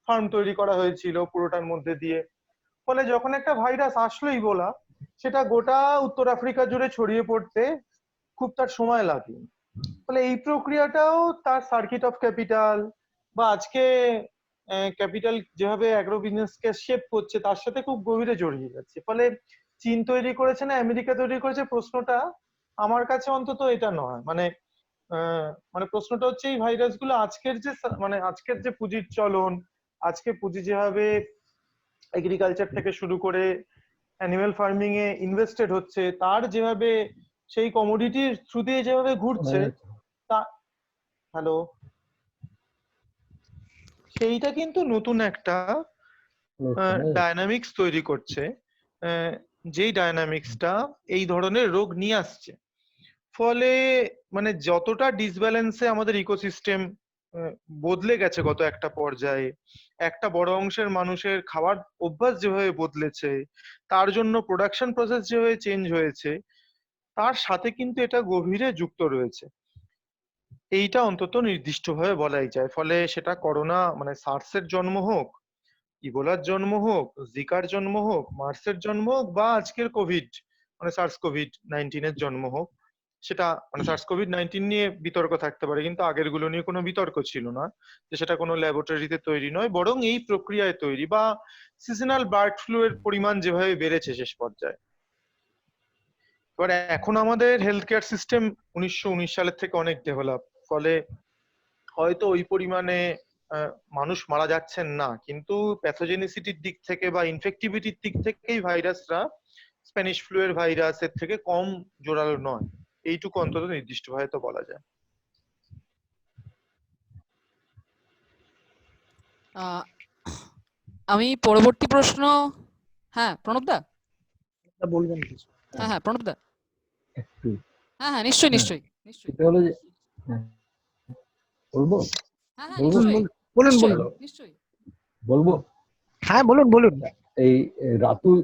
ফার্ম তৈরি করা হয়েছিল পুরোটার মধ্যে দিয়ে, ফলে যখন একটা ভাইরাস আসলো ইবোলা, সেটা গোটা উত্তর আফ্রিকা জুড়ে ছড়িয়ে পড়তে খুব তার সময় লাগে। ফলে এই প্রক্রিয়াটাও তার সার্কিট অফ ক্যাপিটাল বা আজকে ক্যাপিটাল যেভাবে অ্যাগ্রো বিজনেসকে শেপ করছে, তার সাথে খুব গভীরে জড়িয়ে যাচ্ছে। ফলে চীন তৈরি করেছে না আমেরিকা তৈরি করেছে, প্রশ্নটা আমার কাছে অন্তত এটা নয়। মানে মানে প্রশ্নটা হচ্ছে এই ভাইরাস গুলো আজকের যে মানে আজকের যে পুঁজির চলন, আজকে পুঁজি যেভাবে এগ্রিকালচার থেকে শুরু করে অ্যানিমেল ফার্মিং এ ইনভেস্টেড হচ্ছে, তার যেভাবে সেই কমোডিটির থ্রু দিয়ে যেভাবে ঘুরছে, তা হ্যালো, সেইটা কিন্তু নতুন একটা ডায়নামিক্স তৈরি করছে, যেই ডায়নামিক্সটা এই ধরনের রোগ নিয়ে আসছে। ফলে মানে যতটা ডিসব্যালেন্সে আমাদের ইকোসিস্টেম বদলে গেছে গত একটা পর্যায়ে, একটা বড় অংশের মানুষের খাওয়ার অভ্যাস যেভাবে বদলেছে, তার জন্য প্রোডাকশন প্রসেস যেভাবে চেঞ্জ হয়েছে, তার সাথে কিন্তু এটা গভীরে যুক্ত রয়েছে। এইটা অন্তত নির্দিষ্টভাবে বলাই যায়। ফলে সেটা করোনা মানে সার্স এর জন্ম হোক, ইবোলার জন্ম হোক, জিকার জন্ম হোক, মার্সের জন্ম হোক, বা আজকের কোভিড মানে SARS-CoV-19 এর জন্ম হোক, সেটা মানে SARS-CoV-19 নিয়ে বিতর্ক থাকতে পারে, কিন্তু আগের গুলো নিয়ে কোনো বিতর্ক ছিল না, যে সেটা কোনো ল্যাবরেটরিতে তৈরি নয়, বরং এই প্রক্রিয়ায় তৈরি, বা সিজনাল বার্ড ফ্লু এর পরিমাণ যেভাবে বেড়েছে শেষ পর্যায়ে। এবার এখন আমাদের হেলথ কেয়ার সিস্টেম 1919 সালের থেকে অনেক ডেভেলপ, ফলে হয়তো ওই পরিমাণে মানুষ মারা যাচ্ছেন না, কিন্তু প্যাথোজেনিসিটির দিক থেকে বা ইনফেক্টিভিটির দিক থেকেই ভাইরাসরা স্প্যানিশ ফ্লু এর ভাইরাসের থেকে কম জোরালো নয়, এইটুকু অন্তত নির্দিষ্টভাবে তো বলা যায়। আহ, আমি পরবর্তী প্রশ্ন, হ্যাঁ প্রণবদা, বলবেন কিছু? হ্যাঁ হ্যাঁ প্রণবদা, একটু হ্যাঁ হ্যাঁ নিশ্চয়ই হ্যাঁ, নিশ্চয়ই নিশ্চয়ই, সেটা হলো যে হ্যাঁ, বলবো হ্যাঁ হ্যাঁ বলবো নিশ্চয়ই বলুন নিশ্চয়ই বলুন। নিশ্চয়ই। বলবো হ্যাঁ বলুন বলুন। এই রাতুল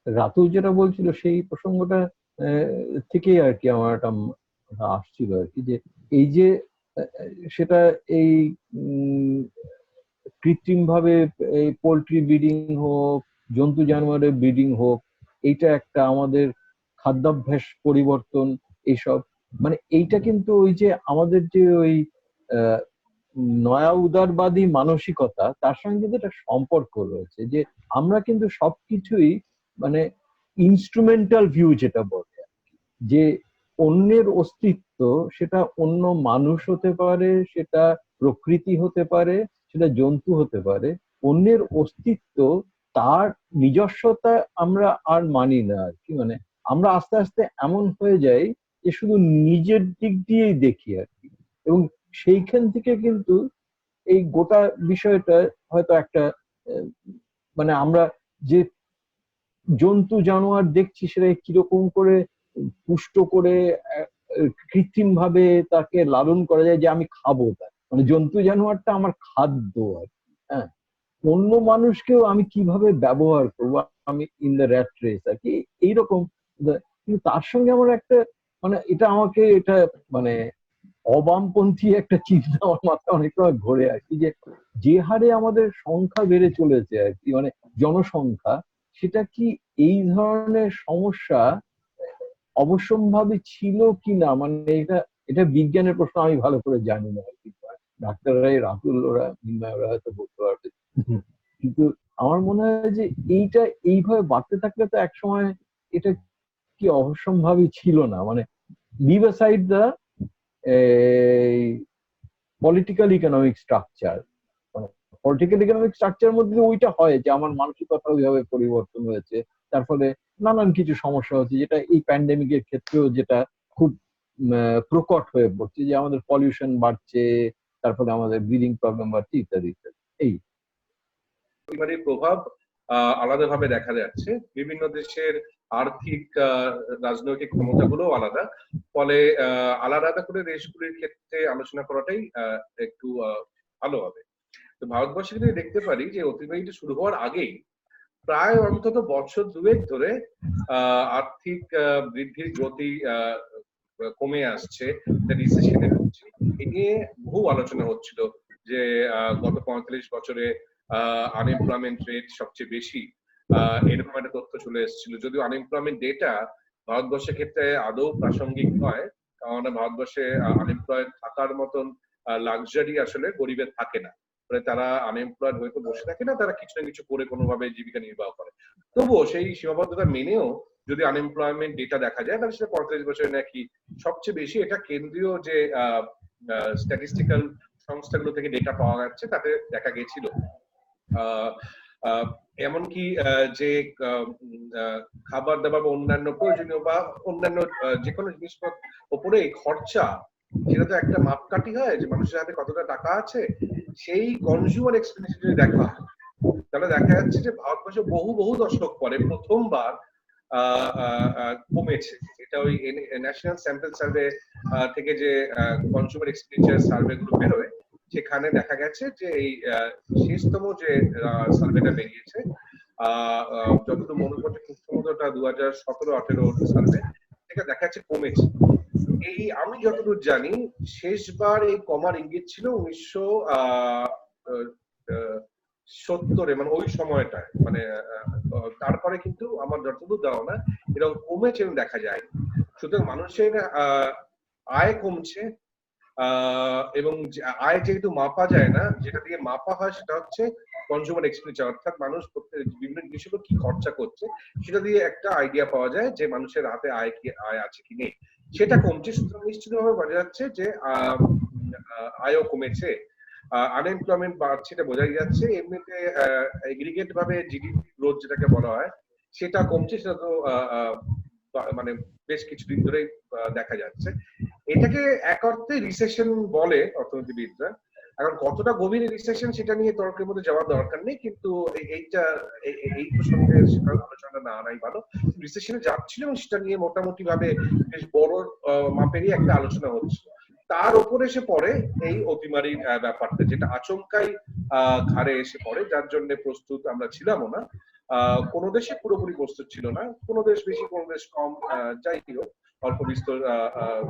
রাতুল যেটা বলছিল সেই প্রসঙ্গটা থেকেই আর কি আমার একটা আসছিল আর কি, যে এই যে সেটা এই কৃত্রিম ভাবে এই পোল্ট্রি ব্রিডিং হোক, জন্তু জানোয়ারের ব্রিডিং হোক, এইটা একটা আমাদের খাদ্যাভ্যাস পরিবর্তন, এইসব মানে এইটা কিন্তু ওই যে আমাদের যে ওই আহ, নয়া উদারবাদী মানসিকতা, তার সঙ্গে কিন্তু একটা সম্পর্ক রয়েছে, যে আমরা কিন্তু সবকিছুই মানে ইনস্ট্রুমেন্টাল ভিউ যেটা বলে, যে অন্যের অস্তিত্ব, সেটা অন্য মানুষ হতে পারে, সেটা প্রকৃতি হতে পারে, সেটা জন্তু হতে পারে, অন্যের অস্তিত্ব, তার নিজস্বতা আমরা আর মানি না আর কি। মানে আমরা আস্তে আস্তে এমন হয়ে যাই যে শুধু নিজের দিক দিয়েই দেখি আর কি, এবং সেইখান থেকে কিন্তু এই গোটা বিষয়টা হয়তো একটা মানে আমরা যে জন্তু জানোয়ার দেখছি সেটা কিরকম করে পুষ্ট করে কৃত্রিম ভাবে তাকে লালন করা যায় যে আমি খাবো, তা মানে জন্তু জানোয়ারটা আমার খাদ্য আর কি। হ্যাঁ, অন্য মানুষকেও আমি কিভাবে ব্যবহার করবো, আমি ইন দ্য র্যাট রেস আর কি, এইরকম। কিন্তু তার সঙ্গে আমার একটা মানে এটা মানে অবামপন্থী একটা চিন্তা আমার মাথায় অনেক সময় ঘোরে আর কি, যে যে হারে আমাদের সংখ্যা বেড়ে চলেছে আর কি, মানে জনসংখ্যা, সেটা কি এই ধরনের সমস্যা অবশ্যম্ভাবী ছিল কি না, মানে এটা এটা বিজ্ঞানের প্রশ্ন, আমি ভালো করে জানি না আর কি। ডাক্তাররাই, রাহুল ওরা, মিন্ময় ওরা হয়তো বলতে পারবে। কিন্তু আমার মনে হয় যে এইটা এইভাবে বাড়তে থাকলে তো একসময় এটা কি অবশ্যম্ভাবী ছিল না, মানে leave aside the political economic structure, মানে পলিটিক্যাল ইকোনমিক স্ট্রাকচারের মধ্যে ওইটা হয় যে আমার মানসিকতা ওইভাবে পরিবর্তন হয়েছে, তার ফলে নানান কিছু সমস্যা হচ্ছে, যেটা এই প্যান্ডেমিকের ক্ষেত্রেও যেটা খুব প্রকট হয়ে পড়ছে, যে আমাদের পলিউশন বাড়ছে, তার ফলে আমাদের ব্রিদিং প্রবলেম বাড়ছে, ইত্যাদি ইত্যাদি। এই পরিবারের প্রভাব আলাদাভাবে দেখা যাচ্ছে। বিভিন্ন দেশের আর্থিক রাজনৈতিক ক্ষমতাগুলো আলাদা, ফলে আলাদা করে দেশগুলির ক্ষেত্রে আলোচনা করাটাই একটু ভালো হবে। তো ভারতবর্ষে যদি দেখতে পারি যে অতিবাহিত শুরু হওয়ার আগেই প্রায় অন্তত বছর দুয়েক ধরে আর্থিক বৃদ্ধির গতি কমে আসছে, রিসেশনে হচ্ছে, এ নিয়ে বহু আলোচনা হচ্ছিল যে গত 45 বছরে আনএমপ্লয়মেন্ট রেট সবচেয়ে বেশি, এরকম একটা তথ্য চলে এসেছিল। যদিও আনএমপ্লয়মেন্ট ডেটা ভারতবর্ষের ক্ষেত্রে আদৌ প্রাসঙ্গিক নয়, কারণ ভারতবর্ষে আনএমপ্লয়েড থাকার মতন লাক্সারি আসলে গরিবের থাকে না, তারা আনএমপ্লয়েড হয়তো বসে থাকে না, তারা কিছু না কিছু করে কোনোভাবে জীবিকা নির্বাহ করে। তবুও সেই সীমাবদ্ধতা মেনেও যদি আনএমপ্লয়মেন্ট ডেটা দেখা যায়, তাহলে সেটা 45 বছরে নাকি সবচেয়ে বেশি। এটা কেন্দ্রীয় যে স্ট্যাটিস্টিক্যাল সংস্থাগুলো থেকে ডেটা পাওয়া যাচ্ছে তাতে দেখা গেছিল। এমনকি যে খাবার দাবার বা অন্যান্য প্রয়োজনীয় বা অন্যান্য যে কোনো জিনিসপত্র ওপরে খরচা, সেটা তো একটা মাপকাঠি হয় যে মানুষের হাতে কতটা টাকা আছে, সেই কনজিউমার এক্সপেন্ডিচার যদি দেখা হয়, তাহলে দেখা যাচ্ছে যে ভারতবর্ষে বহু বহু দশক পরে প্রথমবার কমেছে। এটা ওই ন্যাশনাল স্যাম্পল সার্ভে থেকে যে কনজিউমার এক্সপেন্ডিচার সার্ভে গুলো বেরোয়, সেখানে দেখা গেছে যে এই শেষতম যে সার্ভেটা বেরিয়েছে, যতদূর মনে পড়ছে খুব সম্ভবত 2017-18 সার্ভে, এটা দেখা যাচ্ছে কমেছে। এই আমি যতদূর জানি শেষবার এই কমার ইঙ্গিত ছিল 70-এ মানে ওই সময়টায় মানে তারপরে কিন্তু আমার যতদূর ধারণা এরকম কমেছে দেখা যায়। সুতরাং মানুষের আয় কমছে, এবং আয় যেহেতু মাপা যায় না, যেটা দিয়ে মাপা হয় সেটা হচ্ছে কনজিউমার এক্সপেন্ডিচার, অর্থাৎ মানুষ বিভিন্ন জিনিসের উপর কি খরচা করছে সেটা দিয়ে একটা আইডিয়া পাওয়া যায় যে মানুষের হাতে আয় আছে কি নেই। সেটা কমছে, সুতরাং নিশ্চিতভাবে বোঝা যাচ্ছে যে আয়ও কমেছে, আনএমপ্লয়মেন্ট বাড়ছে, এটা বোঝাই যাচ্ছে। এমনিতে এগ্রিগেট ভাবে জিডিপি গ্রোথ যেটাকে বলা হয় সেটা কমছে, সেটা তো মানে বেশ কিছুদিন ধরেই দেখা যাচ্ছে। এটাকে এক অর্থে রিসেশন বলে অর্থনীতিবিদরা। এখন কতটা গভীর রিসেশন সেটা নিয়ে তর্কের মধ্যে যাওয়ার দরকার নেই, কিন্তু এইটা এই প্রসঙ্গে আলোচনা না আনাই ভালো। রিসেশনে যাচ্ছিল এবং সেটা নিয়ে মোটামুটি ভাবে বেশ বড় মাপেরই একটা আলোচনা হচ্ছে। তার উপরে এসে পড়ে এই অতিমারির ব্যাপারটা, যেটা আচমকাই ঘাড়ে এসে পড়ে, যার জন্য প্রস্তুত আমরা ছিলামও না। কোনো দেশে পুরোপুরি প্রস্তুত ছিল না, কোনো দেশ বেশি কোনো দেশ কম, যাই হোক অল্প বিস্তর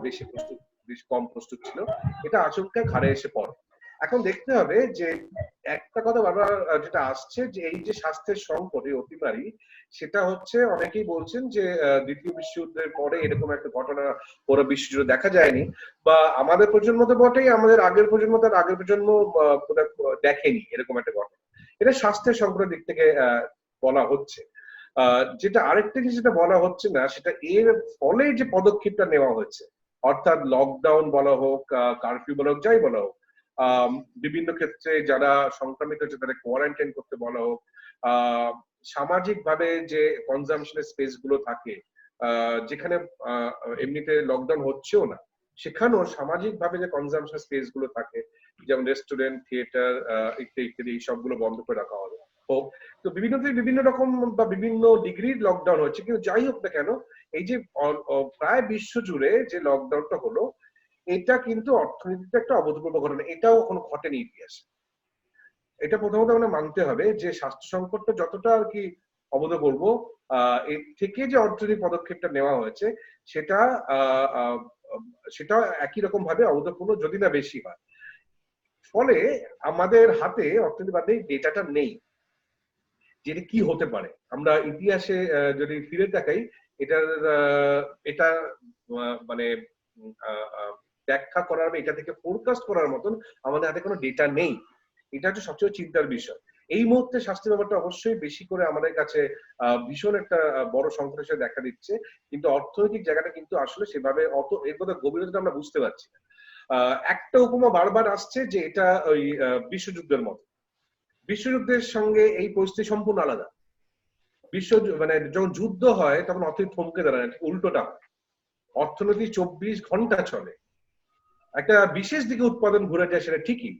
বেশি প্রস্তুত বেশি কম প্রস্তুত ছিল। এটা আচমকা ঘাড়ে এসে পড়ে। এখন দেখতে হবে যে একটা কথা বারবার যেটা আসছে যে এই যে স্বাস্থ্যের সংকট, এই অতিমারি, সেটা হচ্ছে অনেকেই বলছেন যে দ্বিতীয় বিশ্বযুদ্ধের পরে এরকম একটা ঘটনা পুরো বিশ্বজুড়ে দেখা যায়নি, বা আমাদের প্রজন্ম তো বটেই, আমাদের আগের প্রজন্ম তার আগের প্রজন্ম দেখেনি এরকম একটা ঘটনা। এটা স্বাস্থ্যের সংকটের দিক থেকে বলা হচ্ছে। যেটা আরেকটা জিনিস যেটা বলা হচ্ছে না, সেটা এর ফলে যে পদক্ষেপটা নেওয়া হয়েছে, অর্থাৎ লকডাউন বলা হোক, কারফিউ বলা হোক, যাই বলা হোক, বিভিন্ন ক্ষেত্রে যারা সংক্রমিত হচ্ছে তাদের কোয়ারেন্টাইন করতে বলা হোক, সামাজিক ভাবে যে কনজামশনের স্পেস গুলো থাকে, যেখানে এমনিতে লকডাউন হচ্ছেও না, সেখানেও সামাজিক ভাবে যে কনজামশন স্পেস গুলো থাকে, যেমন রেস্টুরেন্ট, থিয়েটার ইত্যাদি, এই সবগুলো বন্ধ করে রাখা হবে হোক। তো বিভিন্ন রকম বা বিভিন্ন ডিগ্রির লকডাউন হচ্ছে, কিন্তু যাই হোক না কেন, এই যে প্রায় বিশ্ব জুড়ে যে লকডাউনটা হলো, এটা কিন্তু অর্থনীতিতে একটা অভূতপূর্ব ঘটনা, এটাও কখনো ঘটেনি ইতিহাসে। এটা প্রথমত আমরা মানতে হবে যে স্বাস্থ্য সংকটটা যতটা আর কি অভূতপূর্ব, এর থেকে যে অর্থনৈতিক পদক্ষেপটা নেওয়া হয়েছে সেটা সেটা একই রকম ভাবে অভূতপূর্ব, যদি না বেশি হয়। ফলে আমাদের হাতে অর্থনীতিবাদী ডেটাটা নেই যেটা কি হতে পারে। আমরা ইতিহাসে যদি ফিরে তাকাই, এটা মানে ব্যাখ্যা করার বা এটা থেকে ফোরকাস্ট করার মতন আমাদের হাতে কোনো ডেটা নেই। এটা হচ্ছে সবচেয়ে চিন্তার বিষয়। এই মুহূর্তে স্বাস্থ্য ব্যাপারটা অবশ্যই বেশি করে আমাদের কাছে ভীষণ একটা বড় সংকট হিসেবে দেখা দিচ্ছে, কিন্তু অর্থনৈতিক জায়গাটা কিন্তু আসলে সেভাবে অত এর কথা গভীরতা আমরা বুঝতে পারছি না। একটা উপমা বারবার আসছে যে এটা ওই বিশ্বযুদ্ধের মতো। বিশ্বযুদ্ধের সঙ্গে এই পরিস্থিতি সম্পূর্ণ আলাদা। মানে যখন যুদ্ধ হয় তখন অর্থনীতি থমকে দাঁড়ায়, উল্টোটা হয়। অর্থনীতি 24 ঘন্টা চলে। একটা বিশেষ দিকে উৎপাদন ঘুরে যায়, সেটা ঠিকই,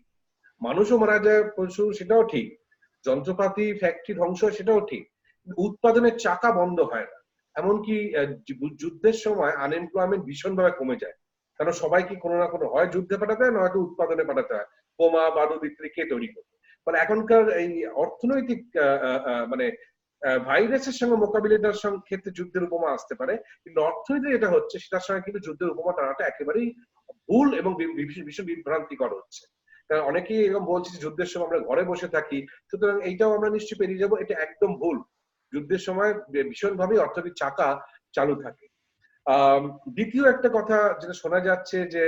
মানুষও মারা যায় প্রচুর, সেটাও ঠিক, যন্ত্রপাতি ফ্যাক্টরি ধ্বংস হয়, সেটাও ঠিক, উৎপাদনের চাকা বন্ধ হয় না। এমনকি যুদ্ধের সময় আনএমপ্লয়মেন্ট ভীষণভাবে কমে যায়, কারণ সবাইকে কোনো না কোনো হয় যুদ্ধে পাঠাতে হয়, নয়তো উৎপাদনে পাঠাতে হয়, বোমা বারুদ ইত্যাদি কে তৈরি করবে। মানে এখনকার এই অর্থনৈতিক মানে ভাইরাসের সঙ্গে মোকাবিলার ক্ষেত্রে যুদ্ধের উপমা আসতে পারে, কিন্তু অর্থনীতি যেটা হচ্ছে সেটার সঙ্গে কিন্তু যুদ্ধের উপমা টানাটা একেবারেই ভুল এবং ভীষণ বিভ্রান্তিকর হচ্ছে। কারণ অনেকেই এরকম বলছে যে যুদ্ধের সময় আমরা ঘরে বসে থাকি, সুতরাং এইটাও আমরা নিশ্চয়ই পেরিয়ে যাবো, এটা একদম ভুল। যুদ্ধের সময় ভীষণভাবে অর্থনৈতিক চাকা চালু থাকে। দ্বিতীয় একটা কথা যেটা শোনা যাচ্ছে যে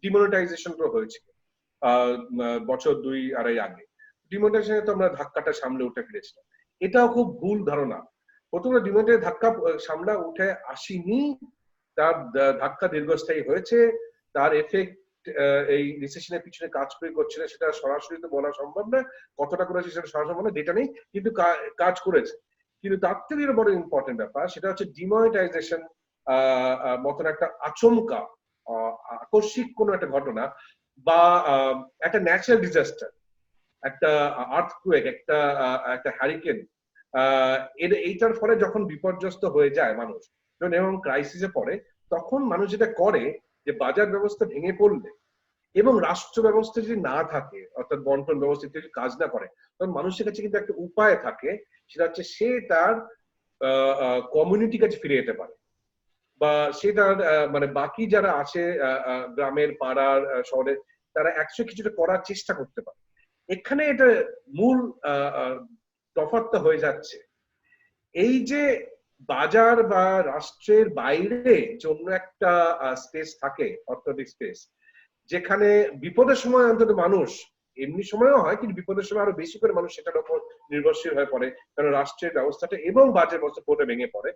ডিমনিটাইজেশন হয়েছিল বছর 2-2.5 আগে। ডিমনিটাইজেশনে তো আমরা ধাক্কাটা সামলে উঠে ফিরেছিলাম, এটাও খুব ভুল ধারণা। প্রথমে ডিমনিটাইজেশন ধাক্কা সামলা উঠে আসেনি, তার ধাক্কা দীর্ঘস্থায়ী হয়েছে, তার এফেক্ট এই রিসেশনের পিছনে কাজ করছে না, সেটা সরাসরি তো বলা সম্ভব না, কতটা করেছে সেটা সরাসরি সম্ভব না, ডেটা নেই, কিন্তু কাজ করেছে। কিন্তু তার থেকে বড় ইম্পর্টেন্ট ব্যাপার সেটা হচ্ছে ডিমনিটাইজেশন মতন একটা আচমকা আকস্মিক কোনো একটা ঘটনা বা একটা ন্যাচারাল ডিজাস্টার, একটা আর্থকুয়েক, একটা হ্যারিকেন, এইটার ফলে যখন বিপর্যস্ত হয়ে যায় মানুষ, যখন এবং ক্রাইসিসে পড়ে, তখন মানুষ যেটা করে যে বাজার ব্যবস্থা ভেঙে পড়লে এবং রাষ্ট্র ব্যবস্থা যদি না থাকে, অর্থাৎ বন্টন ব্যবস্থা যদি কাজ না করে, তখন মানুষের কাছে কিন্তু একটা উপায় থাকে, সেটা হচ্ছে সে তার কমিউনিটির কাছে ফিরে যেতে পারে, বা সে তার মানে বাকি যারা আছে গ্রামের, পাড়ার, শহরে, তারা একশো কিছুটা করার চেষ্টা করতে পারে। এখানে এটা মূল তফাৎটা হয়ে যাচ্ছে। এই যে বাজার বা রাষ্ট্রের বাইরে জন্য একটা স্পেস থাকে, অর্থনৈতিক স্পেস, যেখানে বিপদের সময় অন্তত মানুষ, এমনি সময়ও হয় কিন্তু বিপদের সময় আরো বেশি করে মানুষ সেটার উপর নির্ভরশীল হয়ে পড়ে, কারণ রাষ্ট্রের ব্যবস্থাটা এবং বাজেট ব্যবস্থা পুরোটা ভেঙে পড়ে।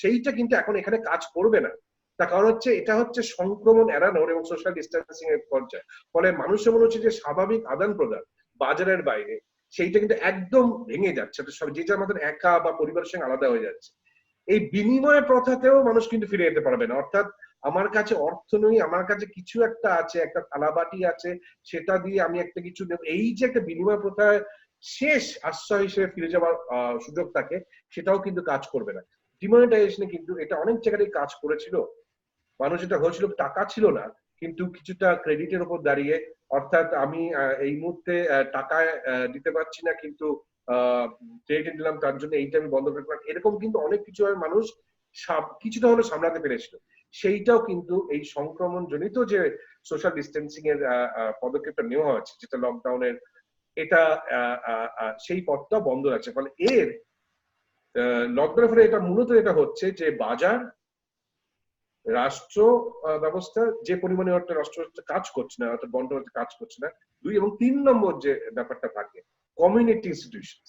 সেইটা কিন্তু এখন এখানে কাজ করবে না। তার কারণ হচ্ছে এটা হচ্ছে সংক্রমণ এড়ানোর এবং সোশ্যাল ডিস্টেন্সিং এর পর্যায়ে। ফলে মানুষের মনে হচ্ছে যে স্বাভাবিক আদান প্রদান বাজারের বাইরে সেইটা কিন্তু একদম ভেঙে যাচ্ছে, যে যার মতন একা বা পরিবারের সঙ্গে আলাদা হয়ে যাচ্ছে। এই বিনিময় প্রথাতেও মানুষ কিন্তু ফিরে যেতে পারবে না। অর্থাৎ আমার কাছে অর্থ নেই, আমার কাছে কিছু একটা আছে, একটা থালাবাটি আছে, সেটা দিয়ে আমি একটা কিছু দেব, এই যে একটা বিনিময় প্রথায় শেষ আশ্রয় হিসেবে ফিরে যাওয়ার সুযোগ থাকে, সেটাও কিন্তু কাজ করবে না। ডিমনিটাইজেশনে কিন্তু এটা অনেক জায়গায় কাজ করেছিল। মানুষ এটা হয়েছিল, টাকা ছিল না কিন্তু কিছুটা ক্রেডিটের উপর দাঁড়িয়ে, অর্থাৎ আমি এই মুহূর্তে টাকা দিতে পারছি না কিন্তু ক্রেডিট দিলাম, তার জন্য এইটা আমি বন্ধ করে রাখলাম, এরকম কিন্তু অনেক কিছু মানুষ কিছুটা হলে সামলাতে পেরেছিল। সেইটাও কিন্তু এই সংক্রমণ জনিত যে সোশ্যাল ডিস্টেন্সিং এর পদক্ষেপটা নেওয়া হয়েছে, যেটা লকডাউনের, এটা সেই পথটা বন্ধ রাখছে। ফলে এর লকডাউনের ফলে এটা মূলত এটা হচ্ছে যে বাজার, রাষ্ট্র ব্যবস্থা যে পরিমাণে একটা রাষ্ট্র কাজ করছে না, অর্থাৎ বন্টন কাজ করছে না, 2 এবং 3 নম্বর যে ব্যাপারটা থাকে কমিউনিটি ইনস্টিটিউশন,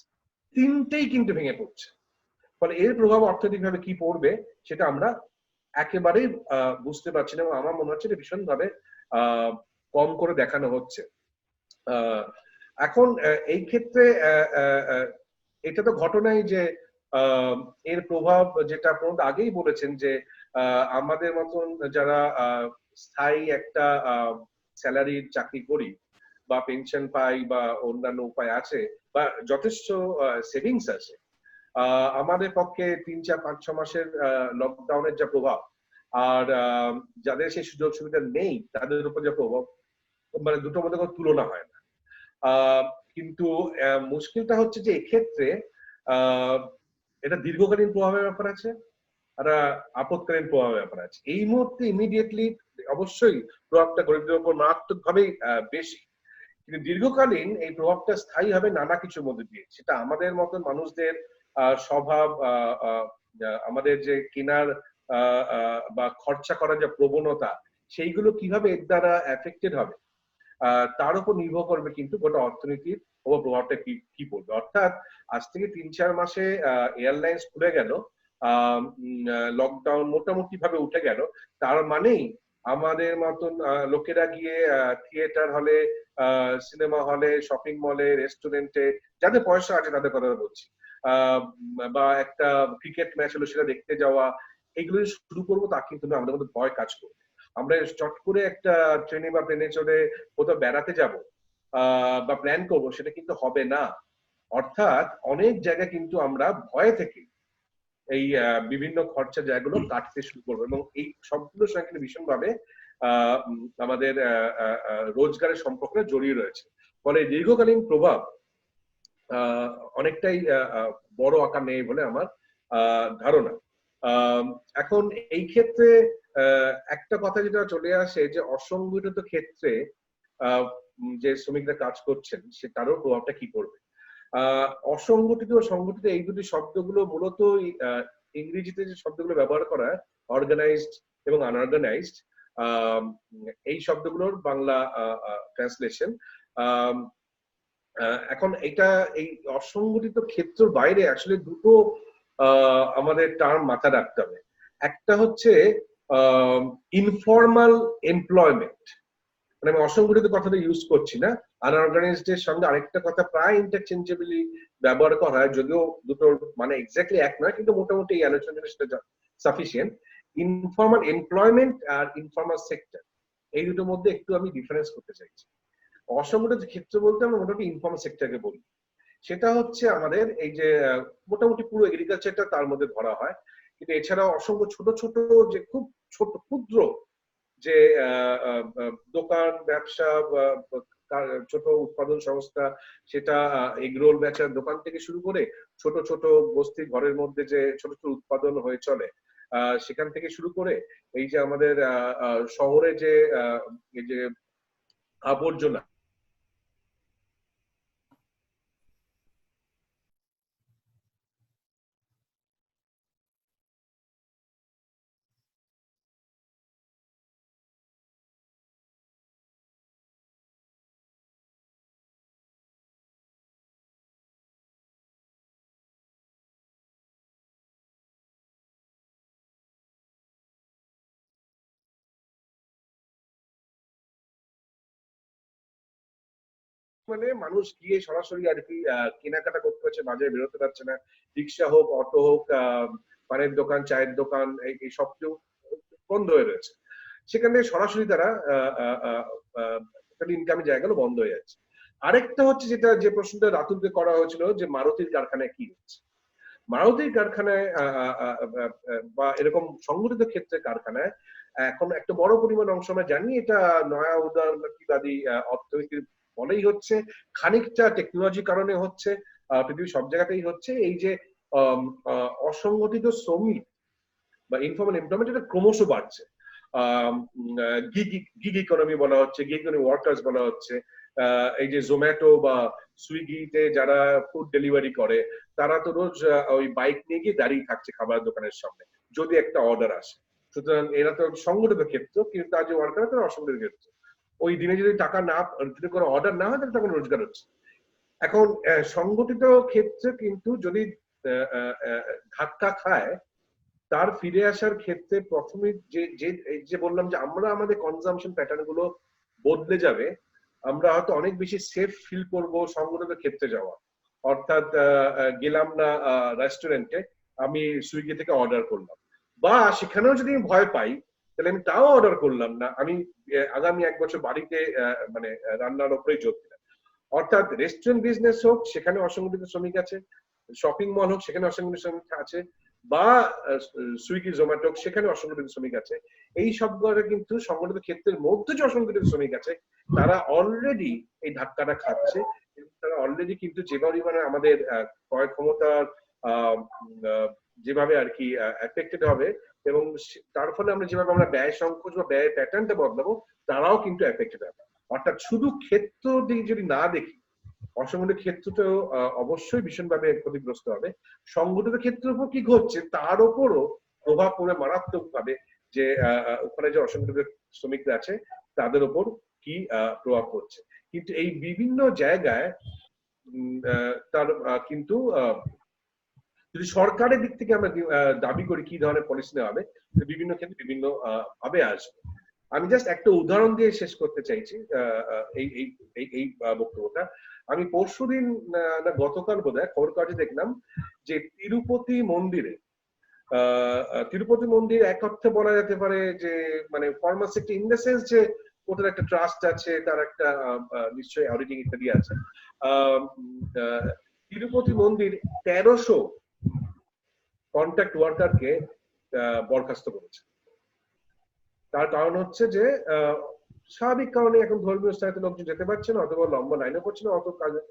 তিনটেই কিন্তু ভেঙে পড়ছে। ফলে এর প্রভাব অর্থনৈতিকভাবে কি পড়বে সেটা আমরা একেবারেই বুঝতে পারছি না, এবং আমার মনে হচ্ছে যে ভীষণভাবে কম করে দেখানো হচ্ছে। এখন এই ক্ষেত্রে এটা তো ঘটনাই যে এর প্রভাব, যেটা আপনারা আগেই বলেছেন যে আমাদের মতন যারা স্থায়ী একটা স্যালারির চাকরি করি বা পেনশন পাই বা অন্যান্য উপায় আছে বা যথেষ্ট সেভিংস আছে, আমাদের পক্ষে 3, 4, 5, 6 মাসের লকডাউনের যা প্রভাব, আর যাদের সেই সুযোগ সুবিধা নেই তাদের উপর যা প্রভাব, মানে দুটোর মধ্যে কোনো তুলনা হয় না। কিন্তু মুশকিলটা হচ্ছে যে এক্ষেত্রে এটা দীর্ঘকালীন প্রভাবের ব্যাপার আছে, আর আপদকালীন প্রভাবের ব্যাপার আছে। এই মুহূর্তে ইমিডিয়েটলি অবশ্যই প্রভাবটা গরিবদের উপর মারাত্মক ভাবেই বেশি, কিন্তু দীর্ঘকালীন এই প্রভাবটা স্থায়ী হবে নানা কিছুর মধ্যে দিয়ে। সেটা আমাদের মতন মানুষদের স্বভাব, আমাদের যে কেনার বা খরচা করার যে প্রবণতা, সেইগুলো কিভাবে এর দ্বারা এফেক্টেড হবে তার উপর নির্ভর করবে কিন্তু গোটা অর্থনীতির উপর প্রভাবটা কি পড়বে। অর্থাৎ আজ থেকে 3-4 মাসে এয়ারলাইন্স খুলে গেল, লকডাউন মোটামুটি ভাবে উঠে গেল, তার মানেই আমাদের মতন লোকেরা গিয়ে থিয়েটার হলে, সিনেমা হলে, শপিং মলে, রেস্টুরেন্টে, যাদের পয়সা আছে তাদের কথা বলছি, বা একটা ক্রিকেট ম্যাচ হলো সেটা দেখতে যাওয়া, এগুলো শুরু করবো তা কিন্তু আমাদের মধ্যে ভয় কাজ করবে। আমরা চট করে একটা ট্রেনে বা প্লেনে চড়ে কোথাও বেড়াতে যাব বা প্ল্যান করবো, সেটা কিন্তু হবে না। অর্থাৎ অনেক জায়গা কিন্তু আমরা ভয় থেকে এই বিভিন্ন খরচা জায়গাগুলো কাটতে শুরু করবো, এবং এই সবগুলোর সঙ্গে কিন্তু ভীষণভাবে আমাদের রোজগারের সম্পর্কটা জড়িয়ে রয়েছে। ফলে দীর্ঘকালীন প্রভাব অনেকটাই বড় আকার নেই বলে আমার ধারণা। এখন এই ক্ষেত্রে একটা কথা যেটা চলে আসে যে অসংগঠিত ক্ষেত্রে যে শ্রমিকরা কাজ করছেন সে তারও প্রভাবটা কি পড়বে। অসংগঠিত ও সংগঠিত এই দুটি শব্দগুলো মূলত ইংরেজিতে যে শব্দগুলো ব্যবহার করা হয়, অর্গানাইজড এবং আনঅর্গানাইজড, এই শব্দগুলোর বাংলা ট্রান্সলেশন। এখন এটা এই অসংগঠিত ক্ষেত্রের বাইরে আসলে দুটো আমাদের টার্ম মাথায় রাখতে হবে। একটা হচ্ছে ইনফর্মাল এমপ্লয়মেন্ট, মানে আমি অসংগঠিত কথাটা ইউজ করছি না, আনঅর্গানাইজড এর সঙ্গে আরেকটা কথা প্রায় ইন্টারচেঞ্জেবলি ব্যবহার করা হয়, যদিও দুটোর মানে এক্স্যাক্টলি এক নয়, কিন্তু মোটামুটি এই আলোচনা সেটা সাফিসিয়েন্ট। ইনফর্মাল এমপ্লয়মেন্ট আর ইনফর্মাল সেক্টর, এই দুটোর মধ্যে একটু আমি ডিফারেন্স করতে চাইছি। অসংগঠিত ক্ষেত্র বলতে আমরা মোটামুটি ইনফর্মাল সেক্টরকে বলি। সেটা হচ্ছে আমাদের এই যে মোটামুটি পুরো এগ্রিকালচারটা তার মধ্যে ধরা হয়, কিন্তু এছাড়াও অসংখ্য ছোট ছোট যে খুব ছোট ক্ষুদ্র যে দোকান ব্যবসা, ছোট উৎপাদন সংস্থা, সেটা এগরোল বেচার দোকান থেকে শুরু করে ছোট ছোট বস্তি ঘরের মধ্যে যে ছোট ছোট উৎপাদন হয়ে চলে, সেখান থেকে শুরু করে এই যে আমাদের শহরে যে এই যে আবর্জনা, মানে মানুষ গিয়ে সরাসরি আর কি কেনাকাটা করতে পারছে, বাজারে বেরোতে পারছে না। রিক্সা হোক, অটো হোক, পানের দোকান, চায়ের দোকান, এই সব কিছু বন্ধ হয়ে রয়েছে। সেখানে সরাসরি তারা ইনকামের জায়গাগুলো বন্ধ হয়ে যাচ্ছে। আরেকটা হচ্ছে যেটা, যে প্রশ্নটা রাতুলকে করা হয়েছিল যে মারুতির কারখানায় কি হচ্ছে। মারুতির কারখানায় বা এরকম সংগঠিত ক্ষেত্রে কারখানায় এখন একটা বড় পরিমাণ অংশ আমরা জানি এটা নয়া উদারনৈতিকবাদী অর্থনীতির ফলেই হচ্ছে, খানিকটা টেকনোলজি কারণে হচ্ছে, পৃথিবীর সব জায়গাতেই হচ্ছে। এই যে অসংগঠিত শ্রমিক বা ইনফর্মাল এমপ্লয়মেন্ট এটা ক্রমশ বাড়ছে। গিগ ইকোনমি বলা হচ্ছে, গিগ ইকোনমি ওয়ার্কার্স বলা হচ্ছে। এই যে জোম্যাটো বা সুইগিতে যারা ফুড ডেলিভারি করে তারা তো রোজ ওই বাইক নিয়ে গিয়ে দাঁড়িয়ে থাকছে খাবার দোকানের সামনে যদি একটা অর্ডার আসে। সুতরাং এরা তো সংগঠিত ক্ষেত্র, কিন্তু তার যে ওয়ার্কার তারা অসংগঠিত ক্ষেত্র। ওই দিনে যদি টাকা না, যদি কোনো অর্ডার না হয় তাহলে তখন রোজগার হচ্ছে। এখন সংগঠিত ক্ষেত্রে কিন্তু যদি ধাক্কা খায়, তার ফিরে আসার ক্ষেত্রে প্রথমে যে বললাম যে আমরা আমাদের কনজাম্পশন প্যাটার্ন গুলো বদলে যাবে। আমরা হয়তো অনেক বেশি সেফ ফিল করবো সংগঠিত ক্ষেত্রে যাওয়া। অর্থাৎ গেলাম না রেস্টুরেন্টে, আমি সুইগি থেকে অর্ডার করলাম, বা সেখানেও যদি আমি ভয় পাই তাহলে আমি তাও অর্ডার করলাম না, আমি আগামী 1 বছর বাড়িতে মানে রান্নার উপরেই জোর দিলাম। অর্থাৎ রেস্টুরেন্ট বিজনেস হোক, সেখানে অসংগঠিত শ্রমিক আছে, শপিং মল হোক, সেখানে অসংগঠিত শ্রমিক আছে, বা সুইগি জোম্যাটো সেখানে অসংগঠিত শ্রমিক আছে। এই সবগুলো কিন্তু সংগঠিত ক্ষেত্রের মধ্যে যে অসংগঠিত শ্রমিক আছে তারা অলরেডি এই ধাক্কাটা খাচ্ছে। তারা অলরেডি কিন্তু যে পরিমাণে আমাদের ক্রয় ক্ষমতার যেভাবে আর কি এফেক্টেড হবে, এবং তার ফলে আমরা যেভাবে আমরা ব্যয় সংকোচ বা ব্যয় প্যাটার্নটা বদলাবো, তারাও কিন্তু এফেক্টেড হবে। অর্থাৎ শুধু ক্ষেত্র দিকে যদি না দেখি, অসংগঠিত ক্ষেত্রটাও অবশ্যই ভীষণভাবে ক্ষতিগ্রস্ত হবে। সংগঠিত ক্ষেত্রের উপর কি ঘটছে তার উপরও প্রভাব পড়বে মারাত্মক ভাবে, যে ওখানে যে অসংগঠিত শ্রমিকরা আছে তাদের উপর কি প্রভাব পড়ছে। কিন্তু এই বিভিন্ন জায়গায় তার কিন্তু যদি সরকারের দিক থেকে আমরা দাবি করি কি ধরনের পলিসি নেওয়া হবে, বিভিন্ন ক্ষেত্রে বিভিন্ন ভাবে আসবে। আমি জাস্ট একটা উদাহরণ দিয়ে শেষ করতে চাইছি এই বক্তব্যটা। আমি পরশুদিন না গতকাল বোধহয় খবর কাগজে দেখলাম যে তিরুপতি মন্দির এক অর্থে বলা যেতে পারে যে মানে ফার্মাসিটি ইন দ্য সেন্স যে ওটার একটা ট্রাস্ট আছে, তার একটা নিশ্চয়ই অডিটিং ইত্যাদি আছে। তিরুপতি মন্দির 1300 কন্ট্রাক্ট ওয়ার্কারকে বরখাস্ত করেছে। তার কারণ হচ্ছে যে স্বাভাবিক কারণে এখন ধর্মীয় স্থানে লোকজন যেতে পারছে না, অথবা লম্বা লাইনে পড়ছে না, অত কাজে।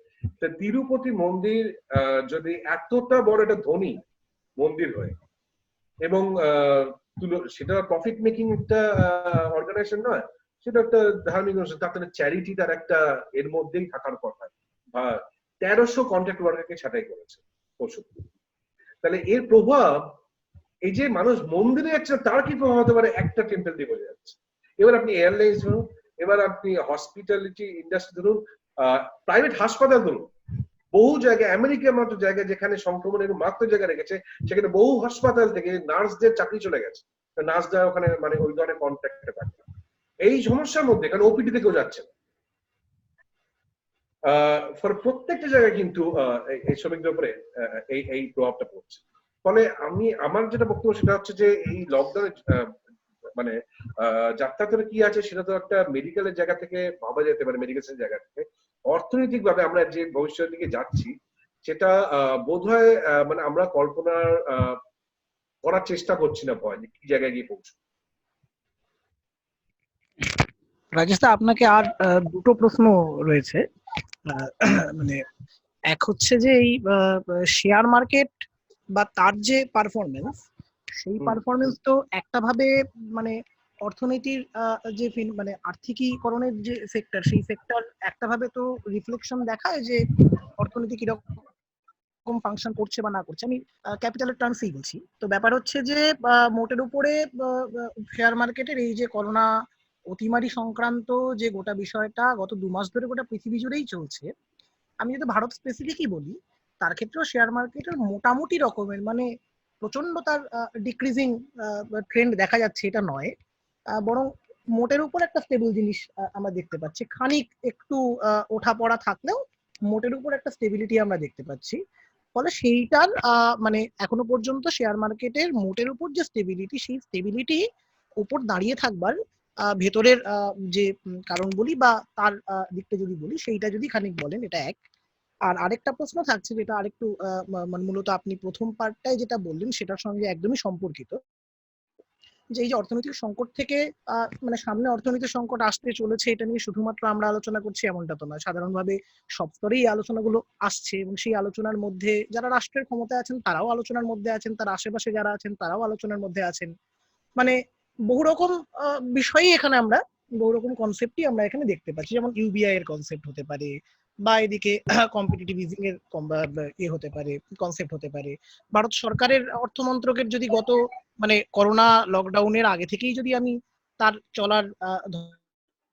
তিরুপতি মন্দির যদি এতটা বড় একটা ধনী মন্দির হয়, এবং সেটা প্রফিট মেকিং একটা অর্গানাইজেশন নয়, সেটা একটা ধার্মিক অনুষ্ঠান, তার চ্যারিটি তার একটা এর মধ্যেই থাকার কথা। 1300 কন্ট্রাক্ট ওয়ার্কারকে ছাঁটাই করেছে পরশু। তাহলে এর প্রভাব, এই যে মানুষ মন্দিরে যাচ্ছে তার কি প্রভাব হতে পারে একটা টেম্পল দিয়ে বোঝা যাচ্ছে। এবার আপনি এয়ারলাইন্স ধরুন, এবার আপনি হসপিটালিটি ইন্ডাস্ট্রি ধরুন, প্রাইভেট হাসপাতাল ধরুন, বহু জায়গায়, আমেরিকার মতো জায়গায় যেখানে সংক্রমণের মাত্র জায়গা রেখেছে, সেখানে বহু হাসপাতাল থেকে নার্সদের চাকরি চলে গেছে। নার্সরা ওখানে মানে ওই ধরনের কন্ট্রাক্টে পাচ্ছে। এই সমস্যার মধ্যে কারণ ওপিডি থেকেও যাচ্ছে না, প্রত্যেকটা জায়গায় কিন্তু এই শ্রমিকদের উপরে এই প্রভাবটা পড়ছে। ফলে আমার যেটা বক্তব্য সেটা হচ্ছে যে এই লকডাউনে মানে যাত্রাতে কি আছে সেটা তো একটা মেডিকেলের জায়গা থেকে ভাবা যেতে পারে, মেডিকেলের জায়গা থেকে। অর্থনৈতিক ভাবে আমরা যে ভবিষ্যতের দিকে যাচ্ছি সেটা বোধহয় মানে আমরা কল্পনা করার চেষ্টা করছি না, ভয় যে কি জায়গায় গিয়ে পৌঁছবো। রাজেশ দা, আপনাকে আর দুটো প্রশ্ন রয়েছে। মানে এক হচ্ছে যে এই শেয়ার মার্কেট বা তার যে পারফরমেন্স, সেই পারফরমেন্স তো একটা ভাবে মানে অর্থনীতির যে মানে আর্থিকীকরণের যে সেক্টর, সেই সেক্টর একটা ভাবে তো রিফ্লেকশন দেখায় যে অর্থনীতি কিরকম ফাংশন করছে বা না করছে। আমি ক্যাপিটালের টার্মসেই বলছি। তো ব্যাপার হচ্ছে যে মোটের উপরে শেয়ার মার্কেটের এই যে করোনা অতিমারি সংক্রান্ত যে গোটা বিষয়টা গত 2 মাস ধরে গোটা পৃথিবী জুড়েই চলছে, আমি যদি ভারত স্পেসিফিকই বলি, তার ক্ষেত্রেও শেয়ার মার্কেটের মোটামুটি রকমের মানে প্রচন্ড তার ডিক্রিজিং ট্রেন্ড দেখা যাচ্ছে এটা নয়, বরং মোটের উপর একটা স্টেবল জিনিস আমরা দেখতে পাচ্ছি। খানিক একটু ওঠা পড়া থাকলেও মোটের উপর একটা স্টেবিলিটি আমরা দেখতে পাচ্ছি। ফলে সেইটার মানে এখনো পর্যন্ত শেয়ার মার্কেটের মোটের উপর যে স্টেবিলিটি, সেই স্টেবিলিটি উপর দাঁড়িয়ে থাকবার ভেতরের যে কারণ বলি বা তার দিকটা যদি বলি, সেইটা যদি খানিক বলেন, এটা এক। আর আরেকটা প্রশ্ন থাকছে যেটা আরেকটু মানে মূলত আপনি প্রথম পার্টটায় যেটা বললেন সেটার সঙ্গে একদমই সম্পর্কিত, যে এই যে অর্থনৈতিক সংকট থেকে মানে সামনে অর্থনৈতিক সংকট আসতে চলেছে, এটা নিয়ে শুধুমাত্র আমরা আলোচনা করছি এমনটা তো নয়। সাধারণভাবে সব স্তরেই এই আলোচনাগুলো আসছে এবং সেই আলোচনার মধ্যে যারা রাষ্ট্রের ক্ষমতায় আছেন তারাও আলোচনার মধ্যে আছেন, তার আশেপাশে যারা আছেন তারাও আলোচনার মধ্যে আছেন। মানে বহু রকম বিষয়ই এখানে আমরা, বহু রকম কনসেপ্টই আমরা এখানে দেখতে পাচ্ছি। যেমন ইউবিআই এর কনসেপ্ট হতে পারে, বা এদিকে কম্পিটিটিভ ইজিং এর হতে পারে, কনসেপ্ট হতে পারে। ভারত সরকারের অর্থমন্ত্রকের যদি গত মানে করোনা লকডাউনের আগে থেকেই যদি আমি তার চলার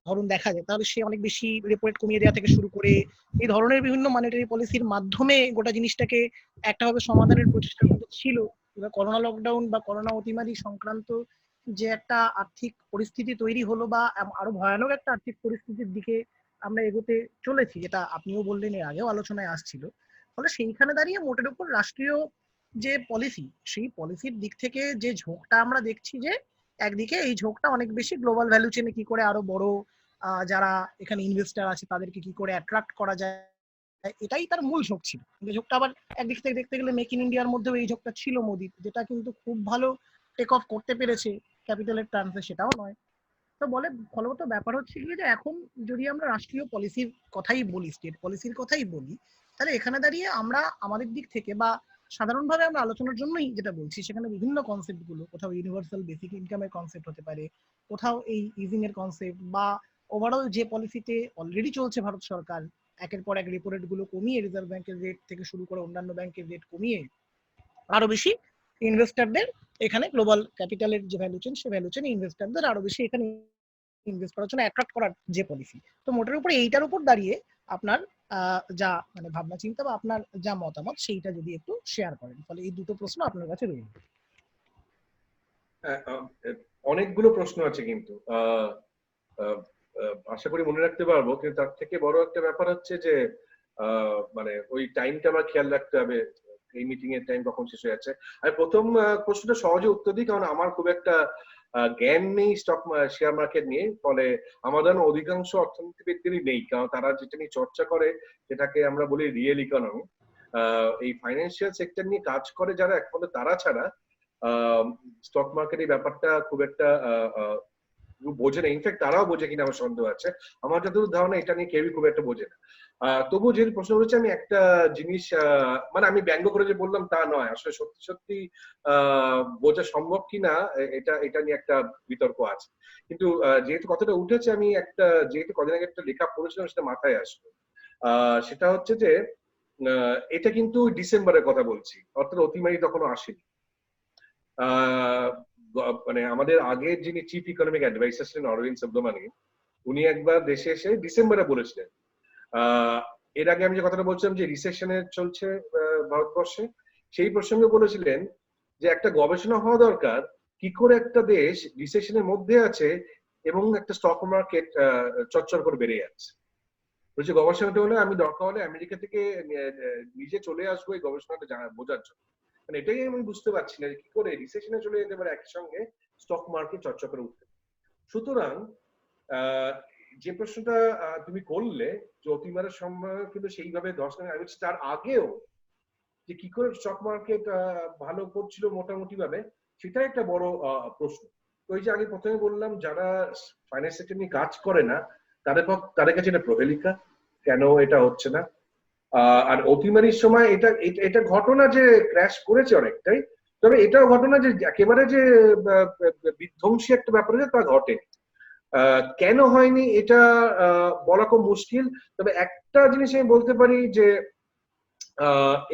ধরুন দেখা যায়, তাহলে সে অনেক বেশি রেপো রেট কমিয়ে দেওয়া থেকে শুরু করে এই ধরনের বিভিন্ন মনিটারি পলিসির মাধ্যমে গোটা জিনিসটাকে একটাভাবে সমাধানের প্রচেষ্টা কিন্তু ছিল। এবার করোনা লকডাউন বা করোনা অতিমারি সংক্রান্ত যে একটা আর্থিক পরিস্থিতি তৈরি হলো, বা আরো ভয়ানক একটা আর্থিক পরিস্থিতির দিকে আমরা এগোতে চলেছি, যেটা আপনিও বললেন, এর আগেও আলোচনায় আসছিল। ফলে সেইখানে দাঁড়িয়ে মোটের উপর রাষ্ট্রীয় যে পলিসি, সেই পলিসির দিক থেকে যে ঝোঁকটা আমরা দেখছি, যে একদিকে এই ঝোঁকটা অনেক বেশি গ্লোবাল ভ্যালু চেনে কি করে আরো বড় যারা এখানে ইনভেস্টার আছে তাদেরকে কি করে অ্যাট্রাক্ট করা যায়, এটাই তার মূল ঝোঁক ছিল। এই ঝোঁকটা আবার একদিক থেকে দেখতে গেলে মেক ইন ইন্ডিয়ার মধ্যেও এই ঝোঁকটা ছিল মোদির, যেটা কিন্তু খুব ভালো টেক অফ করতে পেরেছে ক্যাপিটালের টার্মসে, সেটাও নয়। তো বলে ফলত ব্যাপার হচ্ছে কি, যে এখন যদি আমরা রাষ্ট্রীয় পলিসির কথাই বলি, স্টেট পলিসির কথাই বলি, তাহলে এখানে দাঁড়িয়ে আমরা আমাদের দিক থেকে বা সাধারণভাবে আমরা আলোচনার জন্যই যেটা বলছি, সেখানে বিভিন্ন কনসেপ্ট গুলো, কোথাও ইউনিভার্সাল বেসিক ইনকামের কনসেপ্ট হতে পারে, কোথাও এই ইজিং এর কনসেপ্ট, বা ওভারঅল যে পলিসিতে অলরেডি চলছে ভারত সরকার, একের পর এক রেপো রেট গুলো কমিয়ে রিজার্ভ ব্যাংকের রেট থেকে শুরু করে অন্যান্য ব্যাংকের রেট কমিয়ে আরো বেশি ইনভেস্টারদের এখানে গ্লোবাল ক্যাপিটালের যে ভ্যালু চেন, সেই ভ্যালু চেন ইনভেস্টারদের আরো বেশি এখানে ইনভেস্ট করার জন্য অ্যাট্রাক্ট করার যে পলিসি। তো মোটের উপরে এইটার উপর দাঁড়িয়ে আপনার যা মানে ভাবনা চিন্তা বা আপনার যা মতামত, সেইটা যদি একটু শেয়ার করেন। ফলে এই দুটো প্রশ্ন আপনার কাছে রইল। অনেকগুলো প্রশ্ন আছে, কিন্তু আশা করি মনে রাখতে পারবো। কিন্তু তার থেকে বড় একটা ব্যাপার হচ্ছে যে মানে ওই টাইমটা আমার খেয়াল রাখতে হবে, এই মিটিং এর টাইম কখন শেষ হয়ে যাচ্ছে। আমি প্রথম প্রশ্নটা সহজে উত্তর দিই, কারণ আমার খুব একটা জ্ঞান নেই স্টক শেয়ার মার্কেট নিয়ে। ফলে আমাদের অধিকাংশ অর্থনীতিবিদদেরই নেই, কারণ তারা যেটা নিয়ে চর্চা করে যেটাকে আমরা বলি রিয়েল ইকোনমি, এই ফাইন্যান্সিয়াল সেক্টর নিয়ে কাজ করে যারা, একমাত্র তারা ছাড়া স্টক মার্কেট এই ব্যাপারটা খুব একটা বোঝে না। ইনফ্যাক্ট তারাও বোঝে কিনা আমার সন্দেহ আছে। আমার যতদূর ধারণা এটা নিয়ে কেউই খুব একটা বোঝে না। তবুও যে প্রশ্ন হচ্ছে, আমি একটা জিনিস মানে আমি ব্যঙ্গ করে যে বললাম তা নয়, আসলে সত্যি সত্যি বোঝা সম্ভব কিনা এটা নিয়ে একটা বিতর্ক আছে। কিন্তু যেহেতু কথাটা উঠেছে, আমি একটা যেহেতু কদিন আগে একটা লেখা পড়েছিলাম, সেটা মাথায় আসলো। সেটা হচ্ছে যে এটা কিন্তু ডিসেম্বরের কথা বলছি, অর্থাৎ অতিমারি তখনও আসেনি। মানে আমাদের আগের যিনি চিফ ইকোনমিক অ্যাডভাইসার ছিলেন অরবিন্দ সুব্রমণি, উনি একবার দেশে এসে ডিসেম্বরে বলেছিলেন, এর আগে আমি যে কথাটা বলছিলাম যে রিসেশনে চলছে ভারতবর্ষে, সেই প্রসঙ্গে বলেছিলেন যে একটা গবেষণা হওয়া দরকার, কি করে একটা দেশ রিসেশনের মধ্যে আছে এবং একটা স্টক মার্কেট চচ্চর করে বেড়ে যাচ্ছে। বলছি গবেষণাটা হলে আমি দরকার হলে আমেরিকা থেকে নিজে চলে আসবো এই গবেষণাটা বোঝার জন্য। মানে এটাই আমি বুঝতে পারছি না কি করে রিসেশনে চলে যেতে পারে একই সঙ্গে স্টক মার্কেট চর্চা করে উঠতে। সুতরাং যে প্রশ্নটা তুমি করলে যে অতিমারের সময় কিন্তু সেইভাবে 10 আমি তার আগেও যে কি করে স্টক মার্কেট ভালো করছিল মোটামুটি ভাবে, সেটা একটা বড় প্রশ্ন। তো ওই যে আমি প্রথমে বললাম, যারা ফাইন্যান্স সেক্টর নিয়ে কাজ করে না তাদের কাছে এটা প্রহেলিকা, কেন এটা হচ্ছে না। আর অতিমারির সময় এটা ঘটনা যে ক্র্যাশ করেছে অনেকটাই, তবে এটাও ঘটনা যে একেবারে যে বিধ্বংসী একটা ব্যাপার তা ঘটে। কেন হয়নি এটা বলা খুব মুশকিল। তবে একটা জিনিস আমি বলতে পারি যে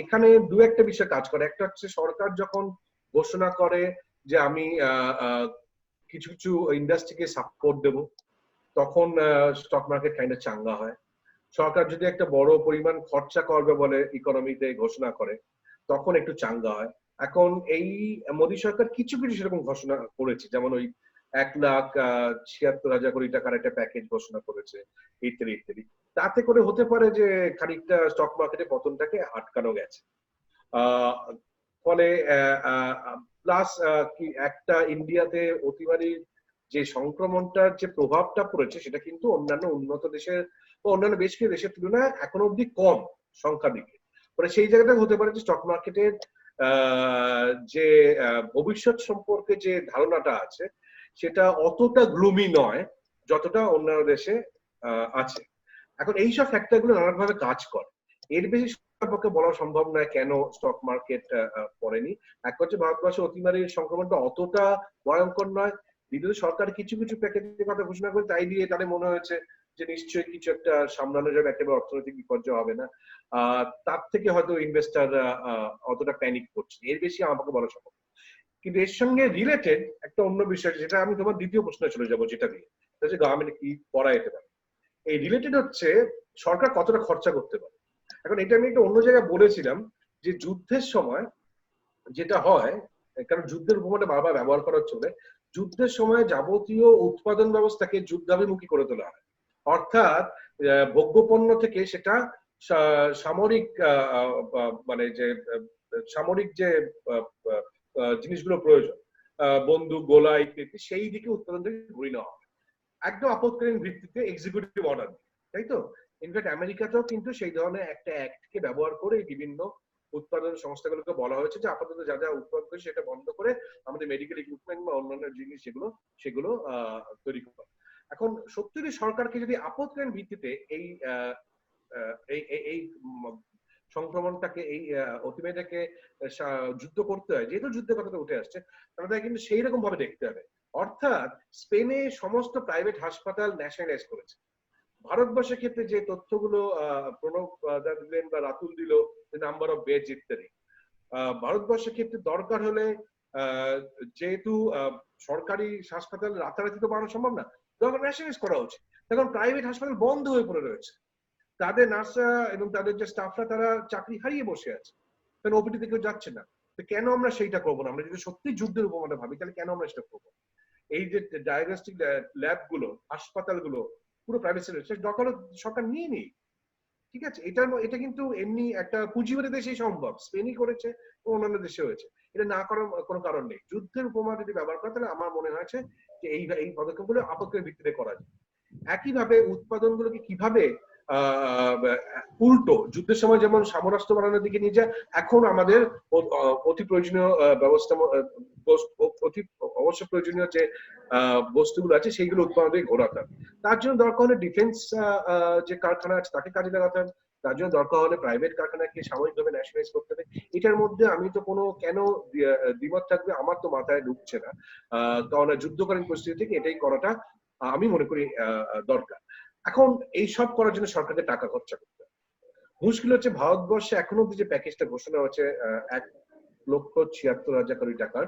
এখানে দু একটা বিষয় কাজ করে। একটা হচ্ছে সরকার যখন ঘোষণা করে যে আমি কিছু কিছু ইন্ডাস্ট্রিকে সাপোর্ট দেব, তখন স্টক মার্কেট কাইন্ডে চাঙ্গা হয়। সরকার যদি একটা বড় পরিমাণ খরচা করবে বলে ইকোনমিতে ঘোষণা করে, তখন একটু চাঙ্গা হয়। এখন এই মোদী সরকার কিছু কিছু সেরকম ঘোষণা করেছে, যেমন ওই 1,76,000 কোটি টাকার একটা প্যাকেজ ঘোষণা করেছে, ইত্যাদি ইত্যাদি। তাতে করে হতে পারে যে খানিকটা স্টক মার্কেটে পতনটাকে আটকানো গেছে। ফলে প্লাস কি একটা ইন্ডিয়াতে অতিমারির যে সংক্রমণটার যে প্রভাবটা পড়েছে সেটা কিন্তু অন্যান্য উন্নত দেশের বা অন্যান্য বেশ কিছু দেশের তুলনায় এখনো অব্দি কম সংখ্যা দিকে। মানে সেই জায়গাটা হতে পারে যে স্টক মার্কেটের যে ভবিষ্যৎ সম্পর্কে যে ধারণাটা আছে সেটা অতটা গ্লুমি নয় যতটা অন্যান্য দেশে আছে। এখন এইসব ফ্যাক্টর গুলো নানাভাবে কাজ করে, এর বেশি পক্ষে বলা সম্ভব নয় কেন স্টক মার্কেট পড়েনি। এক হচ্ছে ভারতবর্ষে অতিমারির সংক্রমণটা অতটা ভয়ঙ্কর নয়, দ্বিতীয়ত সরকার কিছু কিছু প্যাকেজের কথা ঘোষণা করে তাই দিয়ে তাদের মনে হয়েছে যে নিশ্চয়ই কিছু একটা সামলানো যাবে, একেবারে অর্থনৈতিক বিপর্যয় হবে না, তার থেকে হয়তো ইনভেস্টার অতটা প্যানিক করছে, এর বেশি আমাকে বলা সম্ভব। কিন্তু এর সঙ্গে রিলেটেড একটা অন্য বিষয়, যেটা আমি তোমার দ্বিতীয় প্রশ্নে চলে যাবো, যেটা দিয়ে গভর্নমেন্ট কি করা যেতে পারে। এই রিলেটেড হচ্ছে সরকার কতটা খরচা করতে পারে। এখন এটা আমি একটা অন্য জায়গায় বলেছিলাম যে যুদ্ধের সময় যেটা হয়, কারণ যুদ্ধের উপমাটা বারবার ব্যবহার করা চলে, যুদ্ধের সময় যাবতীয় উৎপাদন ব্যবস্থাকে যুদ্ধাভিমুখী করে তোলা হয়। অর্থাৎ ভোগ্যপণ্য থেকে সেটা সামরিক মানে যে সামরিক যে জিনিসগুলো প্রয়োজন, বন্দুক, গোলা ইত্যাদি, সেই দিকে উৎপাদন থেকে ঘুরিয়ে নেওয়া হয় একদম আপৎকালীন ভিত্তিতে এক্সিকিউটিভ অর্ডার, তাই তো? ইনফ্যাক্ট আমেরিকাতেও কিন্তু সেই ধরনের একটা অ্যাক্টকে ব্যবহার করে বিভিন্ন উৎপাদন সংস্থাগুলোকে বলা হয়েছে যে আপাতত যা যা উৎপাদন করে সেটা বন্ধ করে আমাদের মেডিকেল ইকুইপমেন্ট বা অন্যান্য জিনিস সেগুলো তৈরি করা। এখন সত্যি সরকারকে যদি আপৎকালীন ভিত্তিতে এই এই সংক্রমণটাকে, এই অতিমারিটাকে যুদ্ধ করতে হয়, যেহেতু যুদ্ধের কথাটা উঠে আসছে, তাহলে কিন্তু সেই রকম ভাবে দেখতে হবে। অর্থাৎ স্পেনে সমস্ত প্রাইভেট হাসপাতাল ন্যাশনালাইজ করেছে। ভারতবর্ষের ক্ষেত্রে যে তথ্যগুলো প্রণব দিলেন বা রাতুল দিল, নাম্বার অফ বেড ইত্যাদি, ভারতবর্ষের ক্ষেত্রে দরকার হলে যেহেতু সরকারি হাসপাতাল রাতারাতি তো বানানো সম্ভব না, দরকার ন্যাশনালাইজ করা উচিত। তখন প্রাইভেট হাসপাতাল বন্ধ হয়ে পড়ে রয়েছে, তাদের নার্সরা এবং তাদের যে স্টাফরা তারা চাকরি হারিয়ে বসে আছে, কারণ ওপিডি থেকে যাচ্ছে না। তো কেন আমরা সেইটা করবো না? আমরা যদি সত্যি যুদ্ধের উপমাটা ভাবি তাহলে কেন আমরা সেটা করবো? এই যে ডায়াগনস্টিক ল্যাব গুলো, হাসপাতাল গুলো পুরো প্রাইভেট সেক্টর দরকার সরকার নিয়ে নেই, ঠিক আছে? এটা কিন্তু এমনি একটা পুঁজিবাদী দেশেই সম্ভব, স্পেনই করেছে, অন্যান্য দেশে হয়েছে, এটা না করার কোনো কারণ নেই। যুদ্ধের উপমা যদি ব্যবহার করে তাহলে আমার মনে হয়েছে যে এই পদক্ষেপগুলো আপত্তির ভিত্তিতে করা যায়। একইভাবে উৎপাদনগুলোকে কিভাবে উল্টো যুদ্ধের সময় যেমন সামরাস্ত্র বানানোর দিকে নিয়ে যায়, এখন আমাদের অতি প্রয়োজনীয় ব্যবস্থা, অতি অবশ্য প্রয়োজনীয় যে বস্তুগুলো আছে সেইগুলো উৎপাদন দিকে ঘোরাতে হবে। তার জন্য দরকার হলে ডিফেন্স যে কারখানা আছে তাকে কাজে লাগাতে হবে, তার জন্য দরকার হলে প্রাইভেট কারখানাকে সাময়িকভাবে ন্যাশনালাইজ করতে হবে। এটার মধ্যে আমি তো কোনো কেন দ্বিমত থাকবে আমার তো মাথায় ঢুকছে না, কারণ যুদ্ধকালীন পরিস্থিতি থেকে এটাই করাটা আমি মনে করি দরকার। এখন এই সব করার জন্য সরকারকে টাকা খরচা করতে হবে। মুশকিল হচ্ছে ভারতবর্ষে এখনো অব্দি যে প্যাকেজটা ঘোষণা হচ্ছে 1,76,000 কোটি টাকার,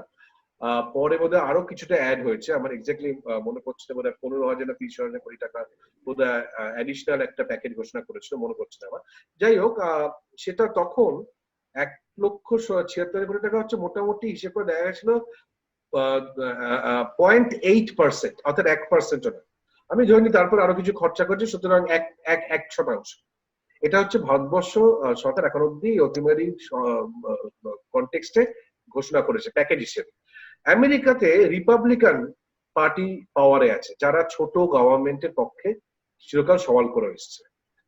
পরে বোধহয় আরো কিছুটা অ্যাড হয়েছে, আমার এক্স্যাক্টলি মনে পড়ছে না, বোধহয় 15,000 না 30,000 কোটি টাকা বোধহয় অ্যাডিশনাল একটা প্যাকেজ ঘোষণা করেছিল, মনে পড়ছে না আমার। যাই হোক, সেটা তখন 1,76,000 কোটি টাকা হচ্ছে মোটামুটি হিসেব করে দেখা গেছিল 0.8%, অর্থাৎ 1%। আমি ধরে নিই তারপর আরো কিছু খরচা করছে, সুতরাং 1%। এটা হচ্ছে ভারতবর্ষ সরকার এখন অব্দি অতিমারি কনটেক্সটে ঘোষণা করেছে প্যাকেজ হিসেবে। আমেরিকাতে রিপাবলিকান পার্টি পাওয়ারে আছে, যারা ছোট গভর্নমেন্টের পক্ষে চিরকাল সওয়াল করে এসেছে।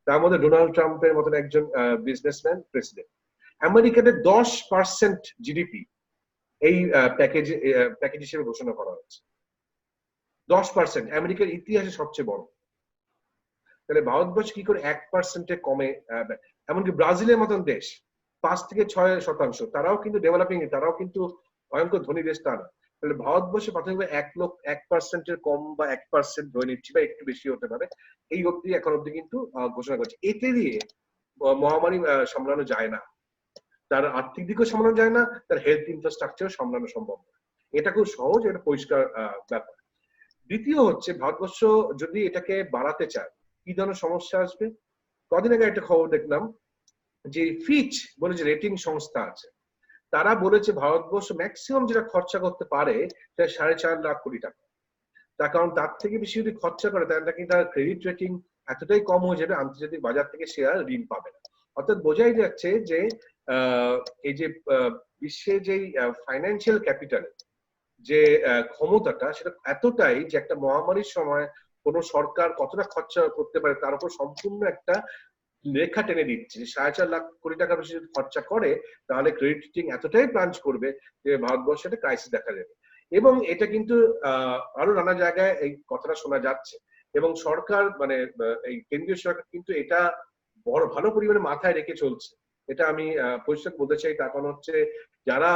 তার মধ্যে ডোনাল্ড ট্রাম্পের মতন একজন বিজনেসম্যান প্রেসিডেন্ট। আমেরিকাতে 10% জিডিপি এই প্যাকেজ হিসেবে ঘোষণা করা হয়েছে। 10% আমেরিকার ইতিহাসে সবচেয়ে বড়। তাহলে ভারতবর্ষ কি করে 1%-এ কমে? এমনকি ব্রাজিলের মতন দেশ 5 থেকে 6%, তারাও কিন্তু ডেভেলপিং, তারাও কিন্তু ভয়ঙ্কর ধনী দেশ তা না। তাহলে ভারতবর্ষে প্রাথমিকভাবে 1% কম বা 1% ধরে নিচ্ছি বা একটু বেশি হতে পারে, এই অবধি এখন অব্দি কিন্তু ঘোষণা করছে। এতে দিয়ে মহামারী সামলানো যায় না, তার আর্থিক দিকও সামলানো যায় না, তার হেলথ ইনফ্রাস্ট্রাকচার সামলানো সম্ভব না। এটা খুব সহজ, এটা পরিষ্কার ব্যাপার। দ্বিতীয় হচ্ছে ভারতবর্ষ যদি এটাকে বাড়াতে চায় কি ধরনের সমস্যা আসবে? কদিন আগে একটা খবর দেখলাম যে ফিচ বলে যে রেটিং সংস্থা আছে, তারা বলেছে ভারতবর্ষ ম্যাক্সিমাম যেটা খরচা করতে পারে সেটা 4.5 লাখ কোটি টাকা। তার কারণ তার থেকে বেশি যদি খরচা করে তাহলে কিন্তু তার ক্রেডিট রেটিং এতটাই কম হয়ে যাবে, আন্তর্জাতিক বাজার থেকে সে আর ঋণ পাবে না। অর্থাৎ বোঝাই যাচ্ছে যে এই যে বিশ্বে যেই ফাইন্যান্সিয়াল ক্যাপিটাল যে ক্ষমতাটা, সেটা এতটাই যে একটা মহামারীর সময় কোন সরকার কতটা খরচা করতে পারে তার উপর সম্পূর্ণ একটা লেখা টেনে দিচ্ছে। 4.5 লাখ কোটি টাকা বেশি যদি খরচা করে তাহলে ক্রেডিট রেটিং এতটাই প্লাঞ্জ করবে যে ভারতবর্ষে একটা ক্রাইসিস দেখা যাবে। এবং এটা কিন্তু আরো নানা জায়গায় এই কথাটা শোনা যাচ্ছে, এবং সরকার মানে এই কেন্দ্রীয় সরকার কিন্তু এটা বড় ভালো পরিমাণে মাথায় রেখে চলছে। এটা আমি পরিষ্কার বলতে চাই। তার কারণ হচ্ছে যারা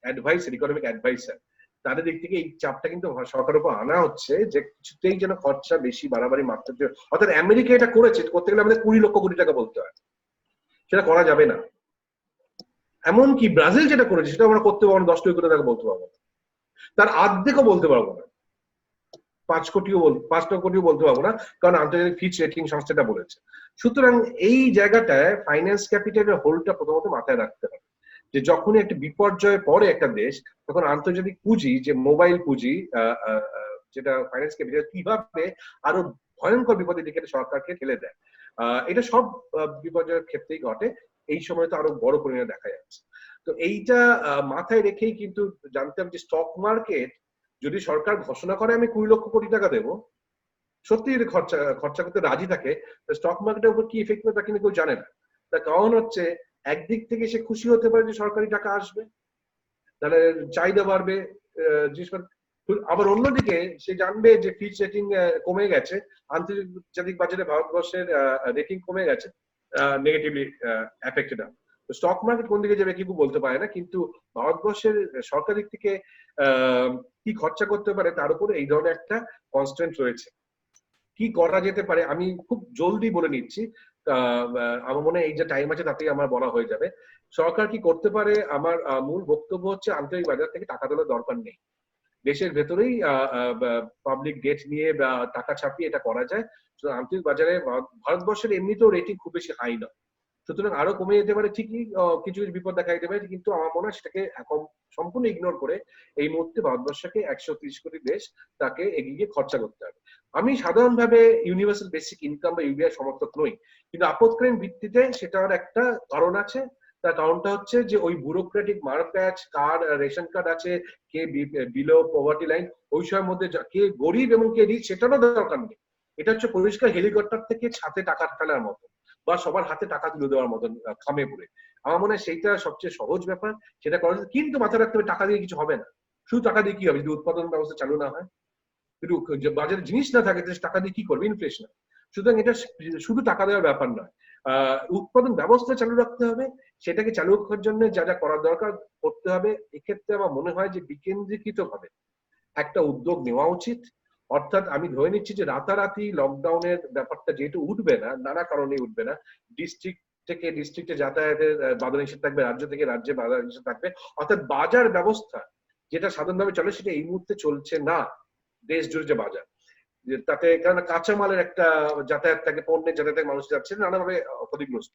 অ্যাডভাইসার, ইকোনমিক অ্যাডভাইসার, তাদের দিক থেকে এই চাপটা কিন্তু সরকারের উপর আনা হচ্ছে যে কিছুতেই যেন খরচা বেশি বাড়াবাড়ি মাত্রা। অর্থাৎ আমেরিকা এটা করেছে, করতে গেলে আমাদের 20 লক্ষ কোটি টাকা বলতে হয়, সেটা করা যাবে না। এমনকি ব্রাজিল যেটা করেছে সেটা আমরা করতে পারবো না, 10 কোটি টাকা বলতে পারবো না, তার অর্ধেকও বলতে পারবো না, 5 কোটিও বলতে পারবো না, কারণ আন্তর্জাতিক ফিচ রেটিং সংস্থাটা বলেছে। সুতরাং এই জায়গাটায় ফাইন্যান্স ক্যাপিটালের হোলটা প্রথমত মাথায় রাখতে হবে যে যখনই একটা বিপর্যয়ে পড়ে একটা দেশ, তখন আন্তর্জাতিক পুঁজি, যে মোবাইল পুঁজি যেটা ফাইন্যান্স ক্যাপিটাল, কিভাবে আরো ভয়ঙ্কর বিপদের দিকে সরকারকে ঠেলে দেয়। এটা সব বিপর্যয়ের ক্ষেত্রেই ঘটে, এই সময় তো আরো বড় পরিমাণে দেখা যাচ্ছে। তো এইটা মাথায় রেখেই কিন্তু জানতে হবে যে স্টক মার্কেট যদি সরকার ঘোষণা করে আমি 20 লক্ষ কোটি টাকা দেবো, সত্যি যদি খরচা করতে রাজি থাকে, স্টক মার্কেটের উপর কি এফেক্ট হবে তা কিন্তু কেউ জানে না। তার কারণ হচ্ছে একদিক থেকে সে খুশি হতে পারে যে সরকারি টাকা আসবে, তাহলে চাহিদা বাড়বে জিনিসপত্র, আবার অন্যদিকে সে জানবে যে ফিচ রেটিং কমে গেছে, আন্তর্জাতিক বাজারে ভারতবর্ষের রেটিং কমে গেছে, নেগেটিভলি এফেক্টেড হবে। তো স্টক মার্কেট কোন দিকে যাবে কেউ বলতে পারে না, কিন্তু ভারতবর্ষের সরকার দিক থেকে কি খরচা করতে পারে তার উপরে এই ধরনের একটা কনস্ট্যান্ট রয়েছে। কি করা যেতে পারে আমি খুব জলদি বলে নিচ্ছি, আমার মনে হয় এই যে টাইম আছে তাতেই আমার বলা হয়ে যাবে। সরকার কি করতে পারে, আমার মূল বক্তব্য হচ্ছে আন্তর্জাতিক বাজার থেকে টাকা তোলার দরকার নেই, দেশের ভেতরেই পাবলিক ডেট নিয়ে বা টাকা ছাপিয়ে এটা করা যায়। আন্তর্জাতিক বাজারে ভারতবর্ষের এমনিতেও রেটিং খুব বেশি হাই নয়, সুতরাং আরো কমে যেতে পারে ঠিকই, কিছু কিছু বিপদ দেখা যেতে পারে, কিন্তু আমার মনে হয় সেটাকে সম্পূর্ণ ইগনোর করে এই মুহূর্তে ভারতবর্ষকে 130 কোটি দেশ তাকে এগিয়ে গিয়ে খরচা করতে হবে। আমি সাধারণভাবে ইউনিভার্সাল বেসিক ইনকাম বা ইউবিআই সমর্থক নই, কিন্তু আপৎকালীন ভিত্তিতে সেটার একটা কারণ আছে। তার কারণটা হচ্ছে যে ওই ব্যুরোক্রেটিক মারপ্যাচ, কার রেশন কার্ড আছে, কে বিলো পভার্টি লাইন, ওই সময়ের মধ্যে কে গরিব এবং কে রিচ সেটারও দরকার নেই। এটা হচ্ছে পরিষ্কার হেলিকপ্টার থেকে ছাদে টাকা ফেলার মতো বা সবার হাতে টাকা তুলে দেওয়ার মতন খামে পড়ে। আমার মনে হয় সেইটা সবচেয়ে সহজ ব্যাপার, সেটা করা যায়। কিন্তু মাথায় রাখতে হবে টাকা দিয়ে কিছু হবে না। শুধু টাকা দিয়ে কি হবে যদি উৎপাদন ব্যবস্থা চালু না হয়, কিন্তু বাজারে জিনিস না থাকে টাকা দিয়ে কি করবে, ইনফ্লেশন। সুতরাং এটা শুধু টাকা দেওয়ার ব্যাপার নয়, উৎপাদন ব্যবস্থা চালু রাখতে হবে, সেটাকে চালু রাখার জন্য যা যা করার দরকার করতে হবে। এক্ষেত্রে আমার মনে হয় যে বিকেন্দ্রীকৃত ভাবে একটা উদ্যোগ নেওয়া উচিত। অর্থাৎ আমি ধরে নিচ্ছি যে রাতারাতি লকডাউনের ব্যাপারটা যেহেতু উঠবে না, নানা কারণে উঠবে না, ডিস্ট্রিক্ট থেকে ডিস্ট্রিক্টে যাতায়াতের বাধা নিষেধ থাকবে, রাজ্য থেকে রাজ্যে বাধা নিষেধ থাকবে, অর্থাৎ বাজার ব্যবস্থা যেটা সাধারণভাবে চলে সেটা এই মুহূর্তে চলছে না দেশ জুড়ে যে বাজার, তাতে কারণ কাঁচামালের একটা যাতায়াত থাকে, পণ্যের যাতায়াত থাকে, মানুষ যাচ্ছে নানাভাবে ক্ষতিগ্রস্ত।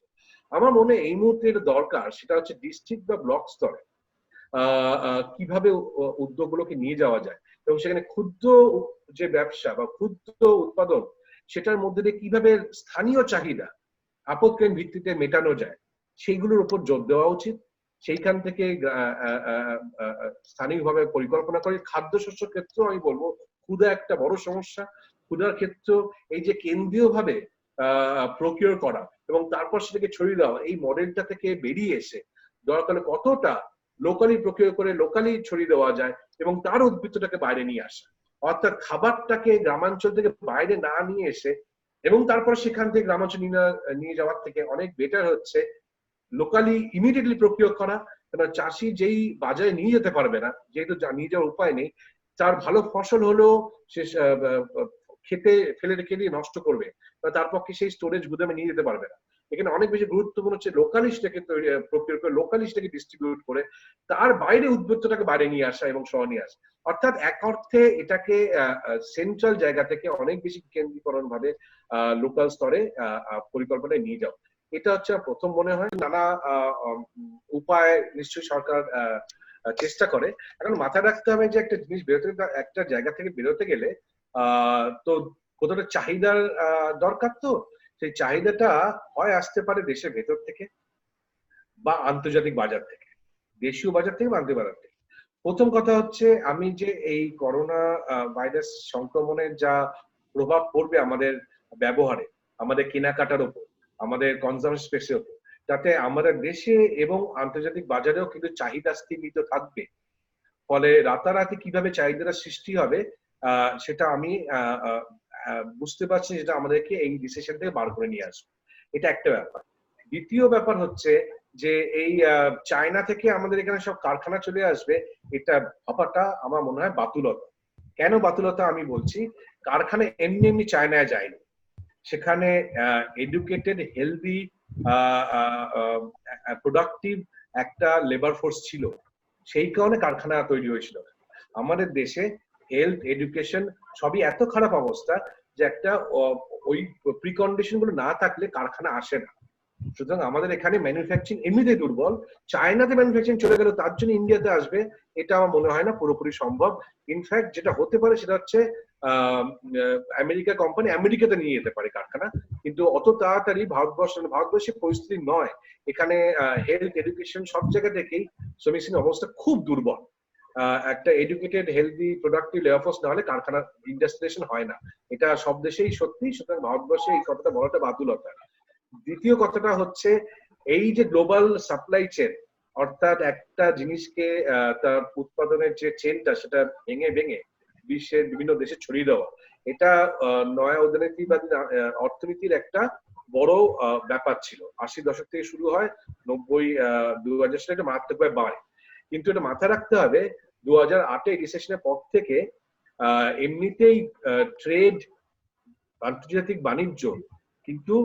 আমার মনে এই মুহূর্তে এটা দরকার, সেটা হচ্ছে ডিস্ট্রিক্ট বা ব্লক স্তরে কিভাবে উদ্যোগগুলোকে নিয়ে যাওয়া যায় এবং সেখানে ক্ষুদ্র যে ব্যবসা বা ক্ষুদ্র উৎপাদন সেটার মধ্যে দিয়ে কিভাবে স্থানীয় চাহিদা আপৎকালীন ভিত্তিতে মেটানো যায় সেইগুলোর উপর জোর দেওয়া উচিত। সেইখান থেকে স্থানীয়ভাবে পরিকল্পনা করে খাদ্যশস্য ক্ষেত্রেও আমি বলবো ক্ষুধা একটা বড় সমস্যা। ক্ষুধার ক্ষেত্র এই যে কেন্দ্রীয় ভাবে প্রকিওর করা এবং তারপর সেটাকে ছড়িয়ে দেওয়া, এই মডেলটা থেকে বেরিয়ে এসে দরকার কতটা লোকালি প্রক্রিয়া করে লোকালি ছড়িয়ে দেওয়া যায় এবং তার উদ্বৃত্তটাকে বাইরে নিয়ে আসা, অর্থাৎ খাবারটাকে গ্রামাঞ্চল থেকে বাইরে না নিয়ে এসে এবং তারপর সেখান থেকে গ্রামাঞ্চল নিয়ে যাওয়ার থেকে অনেক বেটার হচ্ছে লোকালি ইমিডিয়েটলি প্রক্রিয়া করা। কারণ চাষি যেই বাজারে নিয়ে যেতে পারবে না, যেহেতু নিয়ে যাওয়ার উপায় নেই, তার ভালো ফসল হলেও সে খেতে ফেলে রেখে দিয়ে নষ্ট করবে, তার পক্ষে সেই স্টোরেজ গুদামে নিয়ে যেতে পারবে না। এখানে অনেক বেশি গুরুত্বপূর্ণ হচ্ছে লোকালিস্টটাকে প্রক্রিয়া করে লোকালিস্টটাকে ডিস্ট্রিবিউট করে তার বাইরে উদ্বৃত্তটাকে বাইরে নিয়ে আসা এবং সহ নিয়ে আসা, অর্থাৎ এক অর্থে এটাকে সেন্ট্রাল জায়গা থেকে অনেক বেশি কেন্দ্রীকরণ ভাবে লোকাল স্তরে পরিকল্পনায় নিয়ে যাও। এটা হচ্ছে প্রথম মনে হয়। নানা উপায় নিশ্চয়ই সরকার চেষ্টা করে। এখন মাথায় রাখতে হবে যে একটা জিনিস বেরোতে, একটা জায়গা থেকে বেরোতে গেলে তো কোথাও চাহিদার দরকার, তো সেই চাহিদাটা হয় আসতে পারে দেশের ভেতর থেকে বা আন্তর্জাতিক বাজার থেকে, দেশীয় বাজার থেকে বা আন্তর্জাতিক বাজার থেকে। প্রথম কথা হচ্ছে, আমি যে এই করোনা ভাইরাস সংক্রমণের যা প্রভাব পড়বে আমাদের ব্যবহারে, আমাদের কেনাকাটার উপর, আমাদের কনজাম্পশন স্পেসের উপর, তাতে আমাদের দেশে এবং আন্তর্জাতিক বাজারেও কিন্তু চাহিদা স্থিমিত থাকবে। ফলে রাতারাতি কিভাবে চাহিদাটা সৃষ্টি হবে সেটা আমি বুঝতে পারছি, যেটা আমাদেরকে এই রিসেশন থেকে বার করে নিয়ে আসবে। এটা একটা ব্যাপার। দ্বিতীয় ব্যাপার হচ্ছে যে এই চায়না থেকে আমাদের এখানে সব কারখানা চলে আসবে, এটা ভাবাটা আমার মনে হয় বাতুলতা। কেন বাতুলতা আমি বলছি, কারখানা এমনি এমনি চায়নায় যায়নি, সেখানে এডুকেটেড, হেলদি, প্রোডাক্টিভ একটা লেবার ফোর্স ছিল, সেই কারণে কারখানা তৈরি হয়েছিল। আমাদের দেশে হেলথ, এডুকেশন সবই এত খারাপ অবস্থা যে একটা ওই প্রিকন্ডিশন গুলো না থাকলে কারখানা আসে না। সুতরাং আমাদের এখানে ম্যানুফ্যাকচারিং এমনিতেই দুর্বল, চায়নাতে ম্যানুফ্যাকচারিং চলে গেল তার জন্য ইন্ডিয়াতে আসবে, এটা আমার মনে হয় না পুরোপুরি সম্ভব। ইনফ্যাক্ট যেটা হতে পারে সেটা হচ্ছে আমেরিকা কোম্পানি আমেরিকাতে নিয়ে যেতে পারে কারখানা, কিন্তু অত তাড়াতাড়ি ভারতবর্ষের পরিস্থিতি নয়। এখানে হেলথ, এডুকেশন সব জায়গা থেকেই শ্রমিক শ্রেণীর অবস্থা খুব দুর্বল। একটা educated, healthy, productive labour force না হলে কারখানা ইন্ডাস্ট্রিয়েশন হয় না, এটা সব দেশেই সত্যি। সুতরাং ভারতবর্ষে এই কথাটা বলাটা বাতুলতা। দ্বিতীয় কথাটা হচ্ছে, এই যে গ্লোবাল সাপ্লাই চেন, অর্থাৎ একটা জিনিসকে তার উৎপাদনের যে চেনটা সেটা ভেঙে ভেঙে বিশ্বের বিভিন্ন দেশে ছড়িয়ে দেওয়া, এটা নয়া উদারনীতিবাদী অর্থনীতির একটা বড় ব্যাপার ছিল। 80 দশক থেকে শুরু হয়, 2000 সালে এটা মারাত্মকভাবে বাড়ে। কিন্তু এটা মাথায় রাখতে হবে, 2008 রিসেশনের পর থেকে এমনিতেই ট্রেড, আন্তর্জাতিক বাণিজ্য কিন্তু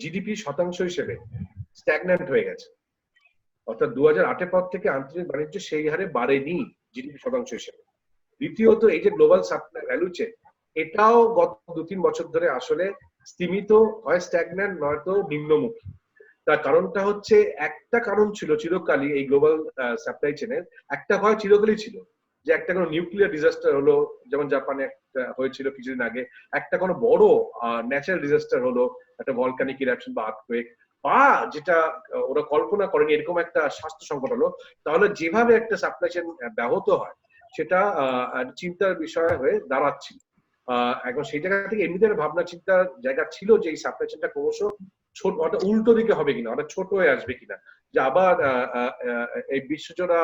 জিডিপি শতাংশ হিসেবে স্ট্যাগন্যান্ট হয়ে গেছে। অর্থাৎ 2008 পর থেকে আন্তর্জাতিক বাণিজ্য সেই হারে বাড়েনি জিডিপি শতাংশ হিসেবে। দ্বিতীয়ত, এই যে গ্লোবাল সাপ্লাই ভ্যালু চেন, এটাও গত 2-3 বছর ধরে আসলে স্তীমিত, হয় স্ট্যাগন্যান্ট নয়তো নিম্নমুখী। তার কারণটা হচ্ছে, একটা কারণ ছিল চিরকালই এই গ্লোবাল সাপ্লাই চেনের, একটা ভয় চিরকালই ছিল যে একটা কোনো নিউক্লিয়ার ডিজাস্টার হলো, যেমন জাপানে একটা হয়েছিল কিছুদিন আগে, একটা কোনো বড় ন্যাচারাল ডিজাস্টার হলো, একটা ভলকানিক ইরাপশন বা আর্থকুয়েক, বা যেটা ওরা কল্পনা করেনি এরকম একটা স্বাস্থ্য সংকট হলো, তাহলে যেভাবে একটা সাপ্লাই চেন ব্যাহত হয় সেটা চিন্তার বিষয় হয়ে দাঁড়াচ্ছিল। এখন সেই জায়গা থেকে এমনিতে ভাবনা চিন্তার জায়গা ছিল যে এই সাপ্লাই চেনটা ক্রমশ ছোট, অর্থাৎ উল্টো দিকে হবে কিনা, অর্থাৎ ছোট হয়ে আসবে কিনা, যে আবার এই বিশ্বজোড়া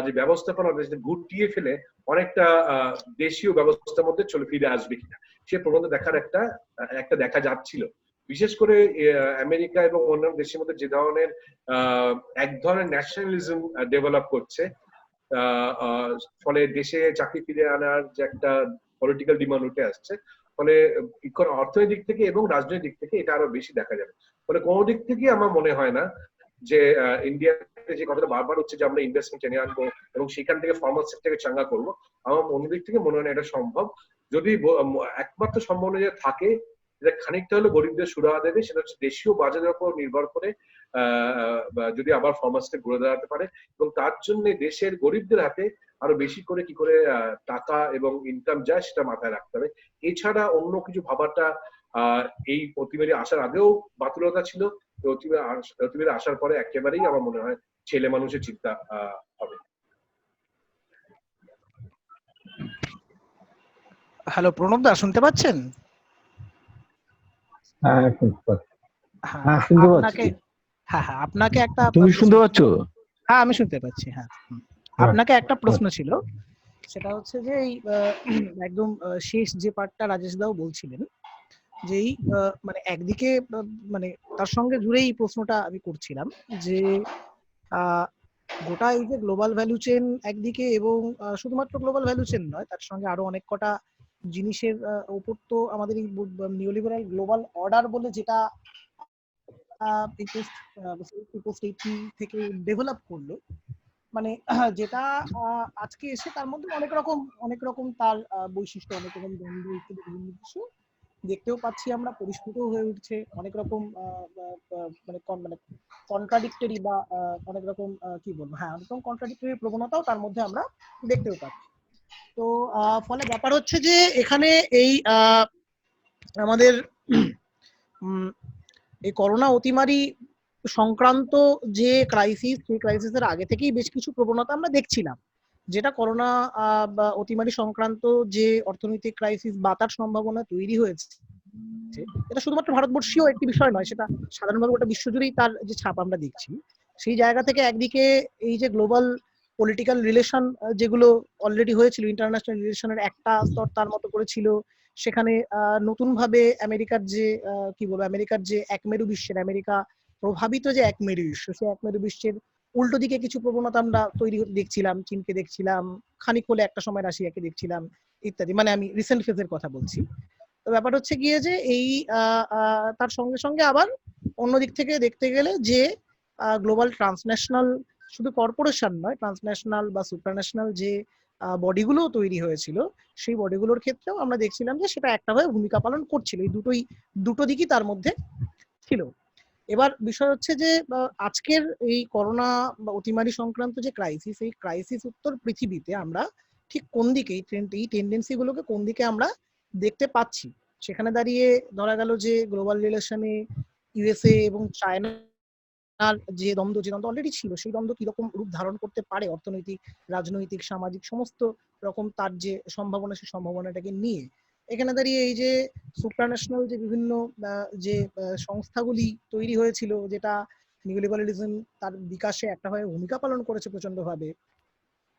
যে ব্যবস্থাপনা গুটিয়ে ফেলে অনেকটা দেশীয় ব্যবস্থার মধ্যে ফিরে আসবে কিনা, সে প্রবণতা দেখার একটা দেখা যাচ্ছিল। বিশেষ করে আমেরিকা এবং অন্যান্য দেশের মধ্যে যে ধরনের এক ধরনের ন্যাশনালিজম ডেভেলপ করছে, ফলে দেশে চাকরি ফিরে আনার যে একটা পলিটিক্যাল ডিমান্ড উঠে আসছে, ফলে অর্থনৈতিক দিক থেকে এবং রাজনৈতিক দিক থেকে এটা আরো বেশি দেখা যাবে। ফলে কোনো দিক থেকে আমার মনে হয় না যে ইন্ডিয়াতে যে কথাটা বারবার হচ্ছে যে আমরা ইনভেস্টমেন্ট টেনে আনবো এবং সেখান থেকে ফর্মাল সেক্টরকে চাঙ্গা করবো, আমার অন্যদিক থেকে মনে হয় না এটা সম্ভব। যদি একমাত্র সম্ভাবনা থাকে যেটা খানিকটা হলো গরিবদের সুরাহা দেবে, সেটা হচ্ছে দেশীয় বাজারের উপর নির্ভর করে যদি আবার ফর্মাল সেক্টর ঘুরে দাঁড়াতে পারে, এবং তার জন্য দেশের গরিবদের হাতে আরো বেশি করে কি করে টাকা এবং ইনকাম যায় সেটা মাথায় রাখতে হবে। এছাড়া অন্য কিছু ভাবাটা এই অতিমারি আসার আগেও বাতুলতা ছিল, অতিমারি আসার পরে একেবারেই আমার মনে হয় ছেলে মানুষের চিন্তা হবে। হ্যালো প্রণব দা, শুনতে পাচ্ছেন? হ্যাঁ শুনতে পাচ্ছি। হ্যাঁ, আপনাকে একটা, তুমি শুনতে পাচ্ছ? হ্যাঁ আমি শুনতে পাচ্ছি। হ্যাঁ, আপনাকে একটা প্রশ্ন ছিল, সেটা হচ্ছে যে এই একদম শেষ যে পার্টটা রাজেশ দাও বলছিলেন, যে এই মানে একদিকে মানে তার সঙ্গে জুড়ে এই প্রশ্নটা আমি করছিলাম যে গোটা এই যে গ্লোবাল ভ্যালু চেন একদিকে, এবং শুধুমাত্র গ্লোবাল ভ্যালু চেন নয়, তার সঙ্গে আরো অনেক কটা জিনিসের উপর তো আমাদের এই নিউলিবারাল গ্লোবাল অর্ডার বলে যেটা থেকে ডেভেলপ করলো, মানে যেটা আজকে এসে তার মধ্যে অনেক রকম তার বৈশিষ্ট্য, অনেক রকম দ্বন্দ্ব ইত্যাদি বিভিন্ন কিছু দেখতেও পাচ্ছি আমরা, পরিস্ফুটও হয়ে উঠছে, অনেক রকম মানে কন্ট্রাডিক্টরি বা অনেক রকম কি বলবো, হ্যাঁ অনেক রকম কন্ট্রাডিক্টরি প্রবণতাও তার মধ্যে আমরা দেখতেও পাচ্ছি। তো ফলে ব্যাপার হচ্ছে যে এখানে এই আমাদের এই করোনা অতিমারি সংক্রান্ত যে ক্রাইসিস, সেই ক্রাইসিসের আগে থেকেই বেশ কিছু প্রবণতা আমরা দেখছিলাম, যেটা করোনা বা অতিমারি সংক্রান্ত যে অর্থনৈতিক ক্রাইসিস বা তার সম্ভাবনা তৈরি হয়েছে, এটা শুধুমাত্র ভারতবর্ষীয় একটি বিষয় নয়, সেটা সাধারণভাবে গোটা বিশ্বজুড়েই তার যে ছাপ আমরা দেখছি। সেই জায়গা থেকে একদিকে এই যে গ্লোবাল পলিটিক্যাল রিলেশন যেগুলো অলরেডি হয়েছিল, ইন্টারন্যাশনাল রিলেশনের একটা স্তর তার মতো করেছিল, সেখানে নতুন ভাবে আমেরিকার যে কি বলবো, আমেরিকার যে একমেরু বিশ্বের, আমেরিকা প্রভাবিত যে একমেরু বিশ্ব, সেই একমেরু বিশ্বের উল্টো দিকে কিছু প্রবণতা আমরা তৈরি হতে দেখছিলাম। চীনকে দেখছিলাম, খানিক হলে একটা সময় রাশিয়াকে দেখছিলাম, ইত্যাদি। মানে আমি রিসেন্ট ফেজের কথা বলছি। তো ব্যাপার হচ্ছে গিয়ে যে এই তার সঙ্গে সঙ্গে আবার অন্য দিক থেকে দেখতে গেলে যে গ্লোবাল ট্রান্সন্যাশনাল, শুধু কর্পোরেশন নয়, ট্রান্সন্যাশনাল বা সুপ্রান্যাশনাল যে বডিগুলো তৈরি হয়েছিল, সেই বডিগুলোর ক্ষেত্রেও আমরা দেখছিলাম যে সেটা একটা হয়ে ভূমিকা পালন করছিল। এই দুটো দিকই তার মধ্যে ছিল। এবার বিষয় হচ্ছে যে আজকের এই করোনা বা অতিমারি সংক্রান্ত যে ক্রাইসিস, এই ক্রাইসিস উত্তর পৃথিবীতে আমরা ঠিক কোন দিকে এই টেন্ডেন্সি গুলোকে কোন দিকে আমরা দেখতে পাচ্ছি, সেখানে দাঁড়িয়ে ধরা গেল যে গ্লোবাল রিলেশনে ইউএসএ এবং চায়নার যে দ্বন্দ্ব অলরেডি ছিল, সেই দ্বন্দ্ব কিরকম রূপ ধারণ করতে পারে অর্থনৈতিক, রাজনৈতিক, সামাজিক সমস্ত রকম তার যে সম্ভাবনা, সেই সম্ভাবনাটাকে নিয়ে এখানে দাঁড়িয়ে এই যে সুপ্রান্যাশনাল যে বিভিন্ন যে সংস্থাগুলি তৈরি হয়েছিল, যেটা নিউলিবারালিজম তার বিকাশে একটা হয়ে ভূমিকা পালন করেছে প্রচন্ড ভাবে,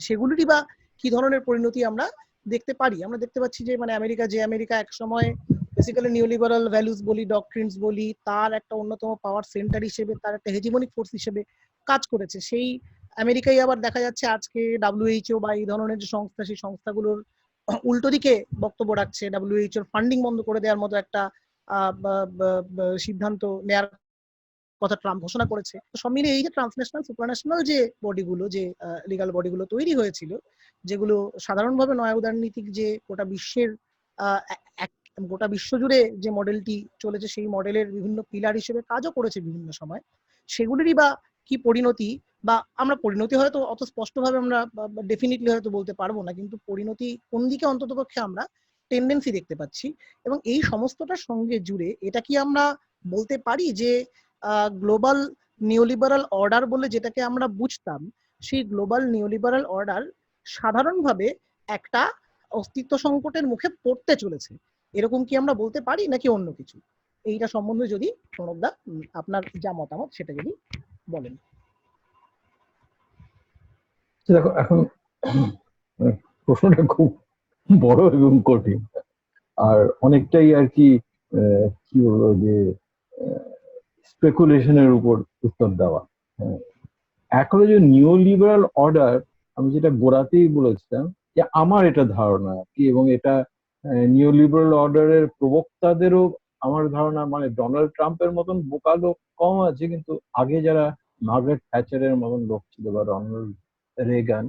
সেগুলিরই বা কি ধরনের পরিণতি আমরা দেখতে পারি। আমরা দেখতে পাচ্ছি যে মানে আমেরিকা এক সময় বেসিক্যালি নিউলিবারাল ভ্যালুস বলি, ডক্ট্রিনস বলি, তার একটা অন্যতম পাওয়ার সেন্টার হিসেবে, তার একটা হেজিমনিক ফোর্স হিসেবে কাজ করেছে। সেই আমেরিকাই আবার দেখা যাচ্ছে আজকে WHO বা এই ধরনের যে সংস্থা, সেই সংস্থাগুলোর উল্টো দিকে বক্তব্য রাখছে। WHO ফান্ডিং বন্ধ করে দেওয়ার মতো একটা সিদ্ধান্ত নেয়ার কথা ট্রাম্প ঘোষণা করেছে। তো সব মিলিয়ে এই যে ট্রান্সন্যাশনাল, সুপ্রান্যাশনাল যে বডিগুলো, যে লিগাল বডিগুলো তৈরি হয়েছিল, যেগুলো সাধারণভাবে নয় উদারনীতিক যে গোটা বিশ্বের গোটা বিশ্ব জুড়ে যে মডেলটি চলেছে, সেই মডেলের বিভিন্ন পিলার হিসেবে কাজও করেছে বিভিন্ন সময়, সেগুলিরই বা কি পরিণতি, বা আমরা পরিণতি হয়তো অত স্পষ্টভাবে আমরা ডেফিনিটলি হয়তো বলতে পারবো না, কিন্তু পরিণতি কোন দিকে অন্ততপক্ষে আমরা টেন্ডেন্সি দেখতে পাচ্ছি। এবং এই সমস্তটার সঙ্গে জুড়ে এটা কি আমরা বলতে পারি যে গ্লোবাল নিওলিবারাল অর্ডার বলে যেটাকে আমরা বুঝতাম, সেই গ্লোবাল নিওলিবারাল অর্ডার সাধারণভাবে একটা অস্তিত্ব সংকটের মুখে পড়তে চলেছে, এরকম কি আমরা বলতে পারি, নাকি অন্য কিছু? এইটা সম্বন্ধে যদি প্রণবদা আপনার যা মতামত সেটা যদি বলেন। দেখো, এখন প্রশ্নটা খুব বড় এবং কঠিন, আর অনেকটাই আর কি কি বলবো যে স্পেকুলেশনের উপর উত্তর দেওয়া। এক হলো যে নিও লিবারাল অর্ডার, আমি যেটা গোড়াতেই বলেছিলাম যে আমার এটা ধারণা কি, এবং এটা নিও লিবারাল অর্ডারের প্রবক্তাদেরও আমার ধারণা, মানে ডোনাল্ড ট্রাম্পের মতন বোকা লোক কম আছে, কিন্তু আগে যারা মার্গারেট থ্যাচারের মতন লোক ছিল বা রোনাল্ড রেগান,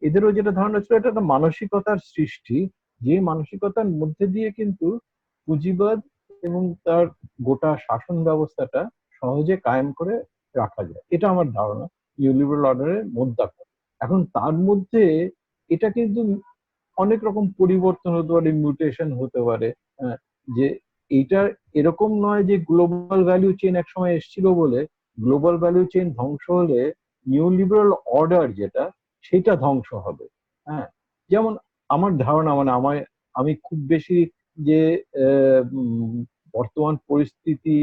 এদেরও যেটা ধারণা ছিল, এটা একটা মানসিকতার সৃষ্টি, যে মানসিকতার মধ্যে দিয়ে কিন্তু পুঁজিবাদ এবং তার গোটা শাসন ব্যবস্থাটা সহজে কায়েম করে রাখা যায়। এটা আমার ধারণা নিউলিবারাল অর্ডারের মধ্যে। এখন তার মধ্যে এটা কিন্তু অনেক রকম পরিবর্তন হতে পারে, মিউটেশন হতে পারে, যে এইটা এরকম নয় যে গ্লোবাল ভ্যালু চেইন একসময় এসেছিল বলে গ্লোবাল ভ্যালু চেইন ধ্বংস হলে নিউলিবারাল অর্ডার যেটা, সেটা ধ্বংস হবে। হ্যাঁ, যেমন আমার ধারণা, মানে আমি খুব বেশি যে বর্তমান পরিস্থিতি,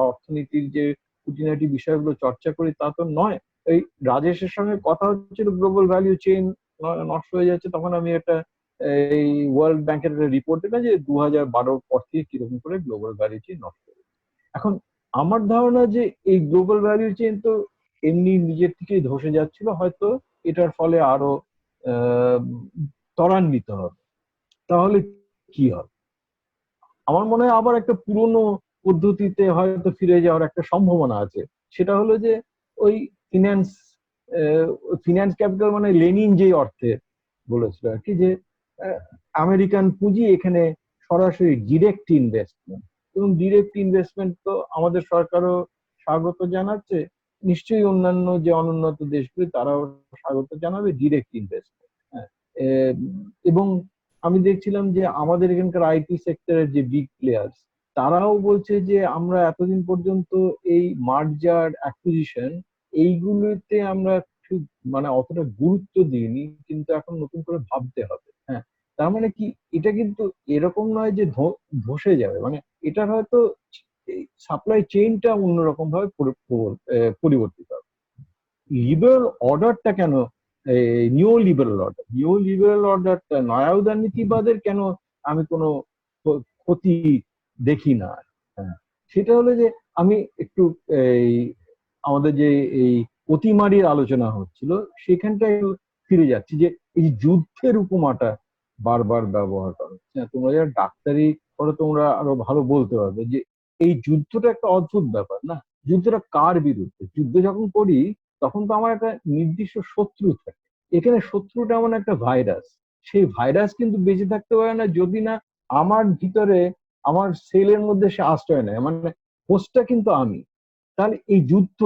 অর্থনীতির যে খুঁটিনাটি বিষয়গুলো চর্চা করি তা তো নয়। এই রাজেশের সঙ্গে কথা হচ্ছিল গ্লোবাল ভ্যালু চেইন নষ্ট হয়ে যাচ্ছে, তখন আমি একটা এই ওয়ার্ল্ড ব্যাংকের একটা রিপোর্ট দেখলাম যে 2012 পর থেকে কিরকম করে গ্লোবাল ভ্যালু চেইন নষ্ট হয়েছে। এখন আমার ধারণা যে এই গ্লোবাল ভ্যালু চেইন তো এমনি নিজের থেকেই ধসে যাচ্ছিল, হয়তো এটার ফলে আরো ত্বরান্বিত হবে। তাহলে কি হবে? আমার মনে হয় আবার একটা পুরনো পদ্ধতিতে হয়তো ফিরে যাওয়ার একটা সম্ভাবনা আছে। সেটা হলো যে ওই ফিনান্স ক্যাপিটাল, মানে লেনিন যে অর্থে বলেছিল আর কি, যে আমেরিকান পুঁজি এখানে সরাসরি ডিরেক্ট ইনভেস্টমেন্ট, এবং ডিরেক্ট ইনভেস্টমেন্ট তো আমাদের সরকারও স্বাগত জানাচ্ছে, নিশ্চয়ই অন্যান্য যে অনুন্নত দেশগুলি তারাও স্বাগত জানাবে ডিরেক্ট ইনভেস্টমেন্ট। এবং আমি দেখছিলাম যে আমাদের এখানকার আইটি সেক্টরের যে বিগ প্লেয়ার্স তারাও বলছে যে আমরা এতদিন পর্যন্ত এই মার্জার অ্যাকুইজিশন এইগুলোতে আমরা ঠিক মানে অতটা গুরুত্ব দিইনি, কিন্তু এখন নতুন করে ভাবতে হবে। হ্যাঁ, তার মানে কি, এটা কিন্তু এরকম নয় যে ধসে যাবে, মানে এটার হয়তো সাপ্লাই চেইনটা অন্যরকম ভাবে পরিবর্তিত হবে। লিবারেল অর্ডারটা কেন, নিও লিবারেল অর্ডারটা, নয়া উদারনীতিবাদের কেন আমি কোনো ক্ষতি দেখি না। হ্যাঁ, সেটা হলো যে আমি একটু এই আমাদের যে এই অতিমারির আলোচনা হচ্ছিল সেখানটায় একটু ফিরে যাচ্ছি, যে এই যুদ্ধের উপমাটা বারবার ব্যবহার করা হচ্ছে। তোমরা যারা ডাক্তারি করো তোমরা আরো ভালো বলতে পারবে যে এই যুদ্ধটা একটা অদ্ভুত ব্যাপার না। যুদ্ধটা কার বিরুদ্ধে? যুদ্ধ যখন করি তখন তো আমার একটা নির্দিষ্ট শত্রু থাকে। এখানে শত্রুটা এমন একটা ভাইরাস, সেই ভাইরাস কিন্তু বেঁচে থাকতে পারে না যদি না আমার ভিতরে, আমার সেলের মধ্যে সে আশ্রয় নেয়, মানে হোস্টটা কিন্তু আমি। তাহলে এই যুদ্ধ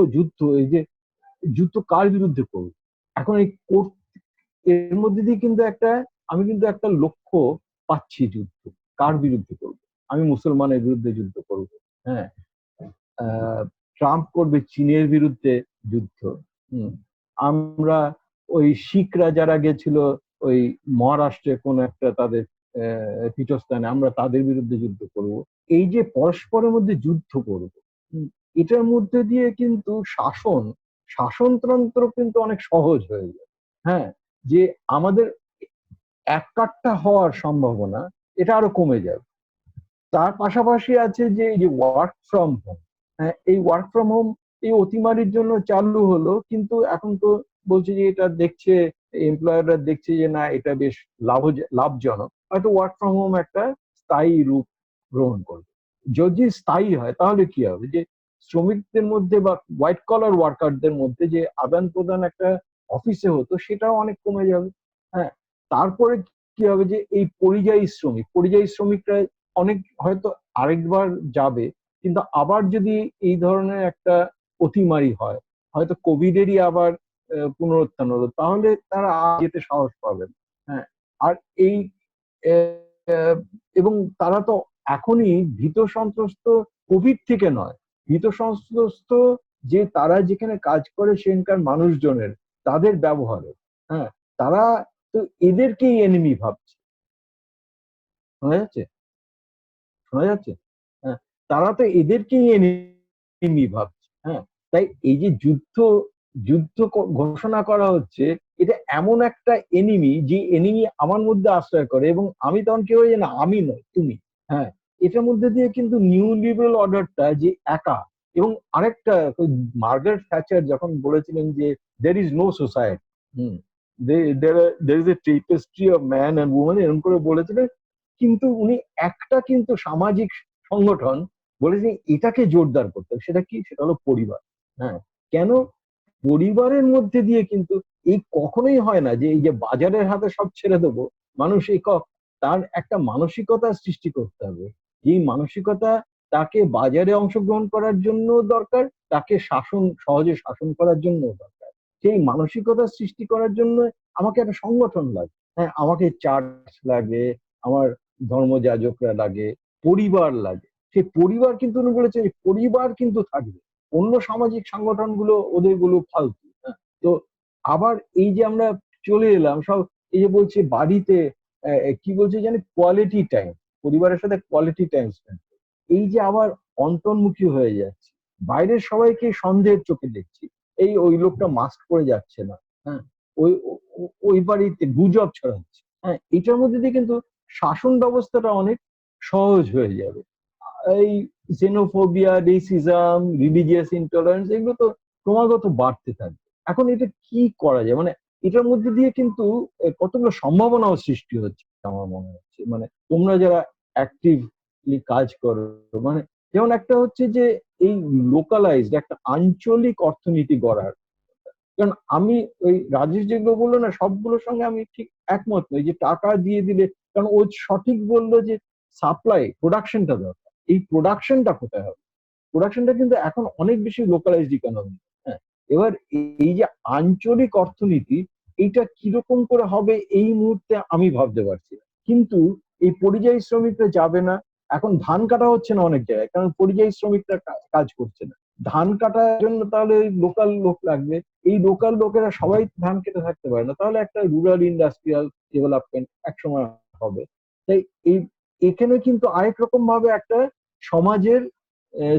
এই যে যুদ্ধ কার বিরুদ্ধে করবো? এখন এই এর মধ্যে দিয়ে কিন্তু আমি কিন্তু একটা লক্ষ্য পাচ্ছি, যুদ্ধ কার বিরুদ্ধে করবো। আমি মুসলমানের বিরুদ্ধে যুদ্ধ করবো, হ্যাঁ, ট্রাম্প করবে চীনের বিরুদ্ধে যুদ্ধ। আমরা ওই শিখরা যারা গেছিল ওই মহারাষ্ট্রে কোন একটা তাদের পীঠস্থানে, আমরা তাদের বিরুদ্ধে যুদ্ধ করব। এই যে পরস্পরের মধ্যে যুদ্ধ করব, এটার মধ্যে দিয়ে কিন্তু শাসনতন্ত্র কিন্তু অনেক সহজ হয়ে যায়। হ্যাঁ, যে আমাদের এককাট্টা হওয়ার সম্ভাবনা এটা আরো কমে যাবে। তার পাশাপাশি আছে যে এই যে ওয়ার্ক ফ্রম হোম, হ্যাঁ, এই ওয়ার্ক ফ্রম হোম এই অতিমারির জন্য চালু হলো, কিন্তু এখন তো বলছে যে এটা দেখছে এমপ্লয়াররা দেখছে যে না এটা বেশ লাভজনক, হয়তো ওয়ার্ক ফ্রম হোম একটা স্থায়ী রূপ গ্রহণ করবে। যদি স্থায়ী হয় তাহলে কি হবে, যে শ্রমিকদের মধ্যে বা হোয়াইট কলার ওয়ার্কারদের মধ্যে যে আদান প্রদান একটা অফিসে হতো সেটাও অনেক কমে যাবে। হ্যাঁ, তারপরে কি হবে, যে এই পরিযায়ী শ্রমিকরা অনেক হয়তো আরেকবার যাবে, কিন্তু আবার যদি এই ধরনের একটা অতিমারি হয়, হয়তো কোভিডেরই আবার পুনরুত্থান হলো, তাহলে তারা যেতে সাহস পাবেন। হ্যাঁ, আর এই এবং তারা তো এখনই ভীত সন্ত্রস্ত কোভিড থেকে নয়, ভীত সন্ত্রস্ত যে তারা যেখানে কাজ করে সেখানকার মানুষজনের তাদের ব্যবহারে। হ্যাঁ, তারা তো এদেরকেই এনিমি ভাবছে। শোনা যাচ্ছে? শোনা যাচ্ছে? হ্যাঁ, তারা তো এদেরকেই এনিমি ভাবছে। হ্যাঁ, তাই এই যে যুদ্ধ ঘোষণা করা হচ্ছে, এটা এমন একটা এনিমি যে এনিমি আমার মধ্যে আশ্রয় করে, এবং আমি তখন কি হয়ে যায় না, আমি নয় তুমি। হ্যাঁ, এটার মধ্যে দিয়ে কিন্তু নিউ লিবারেল অর্ডারটা যে একা। এবং আরেকটা, মার্গারেট থ্যাচার যখন বলেছিলেন যে there is no society, there is a tapestry of man and women, এরকম করে বলেছিলেন, কিন্তু উনি একটা কিন্তু সামাজিক সংগঠন বলেছেন এটাকে জোরদার করতে হবে। সেটা কি? সেটা হলো পরিবার। হ্যাঁ, কেন? পরিবারের মধ্যে দিয়ে কিন্তু এই কখনোই হয় না যে এই যে বাজারের হাতে সব ছেড়ে দেবো, মানুষ তার একটা মানসিকতা সৃষ্টি করতে হবে। এই মানসিকতা তাকে বাজারে অংশগ্রহণ করার জন্য দরকার, তাকে সহজে শাসন করার জন্য দরকার। সেই মানসিকতা সৃষ্টি করার জন্য আমাকে একটা সংগঠন লাগে। হ্যাঁ, আমাকে চার্চ লাগে, আমার ধর্মযাজকরা লাগে, পরিবার লাগে। সেই পরিবার কিন্তু উনি বলেছেন পরিবার কিন্তু থাকবে, অন্য সামাজিক সংগঠনগুলো ওদেরগুলো ফালতু। হ্যাঁ, তো আবার এই যে আমরা চলে এলাম সব, এই যে বলছে বাড়িতে কি বলছে জানি, কোয়ালিটি টাইম, পরিবারের সাথে কোয়ালিটি টাইম স্পেন্ড, এই যে আবার অন্তর্মুখী হয়ে যাচ্ছে, বাইরের সবাইকে সন্দেহের চোখে দেখছি, ওই লোকটা মাস্ক পরে যাচ্ছে না, হ্যাঁ, ওই ওই বাড়িতে গুজব ছড়াচ্ছে। হ্যাঁ, এটার মধ্যে দিয়ে কিন্তু শাসন ব্যবস্থাটা অনেক সহজ হয়ে যাবে। এই xenophobia, রেসিজম, রিলিজিয়াস ইনটলারেন্স, এগুলো তো ক্রমাগত বাড়তে থাকবে। এখন এটা কি করা যায়, মানে এটার মধ্যে দিয়ে কিন্তু কতগুলো সম্ভাবনাও সৃষ্টি হচ্ছে আমার মনে হচ্ছে। মানে তোমরা যারা অ্যাক্টিভলি কাজ করো, মানে যেমন একটা হচ্ছে যে এই লোকালাইজড একটা আঞ্চলিক অর্থনীতি গড়ার। কারণ আমি ওই রাজেশ যেগুলো বললো না সবগুলোর সঙ্গে আমি ঠিক একমত নই, যে টাকা দিয়ে দিলে, কারণ ও সঠিক বললো যে সাপ্লাই প্রোডাকশনটা দরকার, এই প্রোডাকশনটা কোথায় হবে? প্রোডাকশনটা কিন্তু এখন অনেক বেশি লোকালাইজড ইকোনমি। হ্যাঁ, এবার এই যে আঞ্চলিক অর্থনীতি, এইটা কিরকম করে হবে এই মুহূর্তে আমি ভাবতে পারছি না। কিন্তু এই পরিযায়ী শ্রমিকরা যাবে না। এখন ধান কাটা হচ্ছে না অনেক জায়গায়, কারণ পরিযায়ী শ্রমিকরা কাজ করছে না। ধান কাটার জন্য তাহলে লোকাল লোক লাগবে, এই লোকাল লোকেরা সবাই ধান কেটে থাকতে পারে না, তাহলে একটা রুরাল ইন্ডাস্ট্রিয়াল ডেভেলপমেন্ট একসময় হবে। তাই এই এখানে কিন্তু আরেক রকম ভাবে একটা সমাজের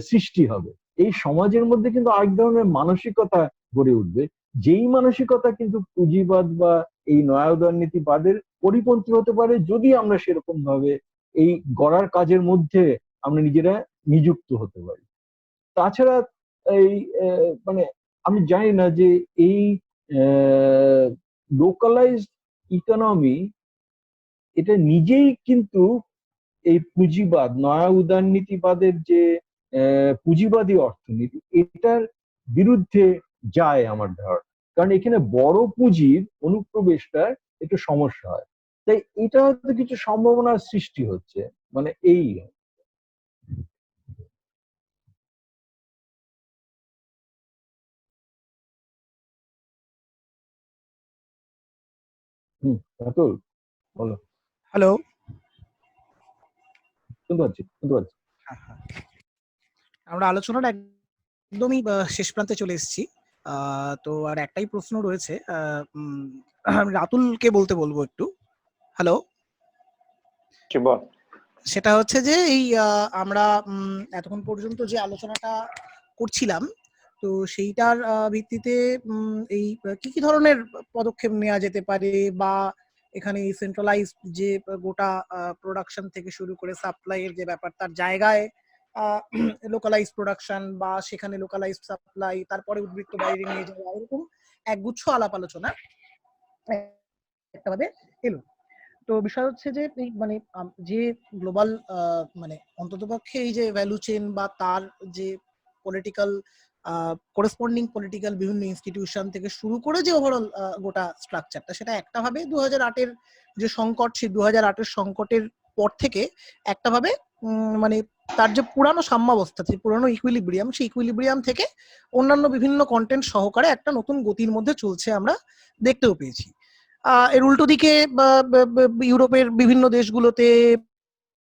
সৃষ্টি হবে। এই সমাজের মধ্যে কিন্তু আরেক ধরনের মানসিকতা গড়ে উঠবে, যেই মানসিকতা কিন্তু পুঁজিবাদ বা এই নয়া উদারনীতিবাদের পরিপন্থী হতে পারে, যদি আমরা সেরকম ভাবে এই গড়ার কাজের মধ্যে আমরা নিজেরা নিযুক্ত হতে পারি। তাছাড়া এই মানে আমি জানি না যে এই লোকালাইজড ইকোনমি এটা নিজেই কিন্তু এই পুঁজিবাদ, নয়া উদারনীতিবাদের যে পুঁজিবাদী অর্থনীতি, এটার বিরুদ্ধে যায় আমার ধারণা। কারণ এখানে বড় পুঁজির অনুপ্রবেশটার একটু সমস্যা হয়, তাই এটা হয়তো কিছু সম্ভাবনার সৃষ্টি হচ্ছে, মানে এই। রাতুল বলো। হ্যালো। শুনতে পাচ্ছি, শুনতে পাচ্ছি। আমরা আলোচনার একদমই শেষ প্রান্তে চলে এসেছি। তো আর একটাই প্রশ্ন রয়েছে, আমি রাতুলকে বলতে বলবো একটু। হ্যালো। সেটা হচ্ছে যে এই আমরা এতক্ষণ পর্যন্ত যে আলোচনাটা করছিলাম, তো সেইটার ভিত্তিতে এই কি কি ধরনের পদক্ষেপ নেওয়া যেতে পারে, বা এখানে সেন্ট্রালাইজ যে গোটা প্রোডাকশন থেকে শুরু করে সাপ্লাই এর যে ব্যাপার, তার জায়গায় লোকালাইজ প্রোডাকশন বা সেখানে লোকালাইজ সাপ্লাই, তারপরে উদ্বৃত্ত বাইরে নিয়ে যাওয়া, এরকম একগুচ্ছ আলাপ আলোচনা একটা ভাবে এলো। তো বিষয় হচ্ছে যে এই মানে যে গ্লোবাল মানে অন্ততপক্ষে এই যে ভ্যালু চেইন বা তার যে পলিটিক্যাল করেসপন্ডিং পলিটিক্যাল বিভিন্ন ইনস্টিটিউশন থেকে শুরু করে যে ওভারঅল গোটা স্ট্রাকচারটা, সেটা একটা ভাবে 2008-এর যে সংকট, সেই 2008-এর সংকটের পর থেকে একটা ভাবে মানে তার যে পুরানো সাম্যাবস্থা, যে পুরানো ইকুইলিব্রিয়াম, সেই ইকুইলিব্রিয়াম থেকে অন্যান্য বিভিন্ন কন্টেন্ট সহকারে একটা নতুন গতির মধ্যে চলছে, আমরা দেখতেও পেয়েছি। এর উল্টো দিকে ইউরোপের বিভিন্ন দেশগুলোতে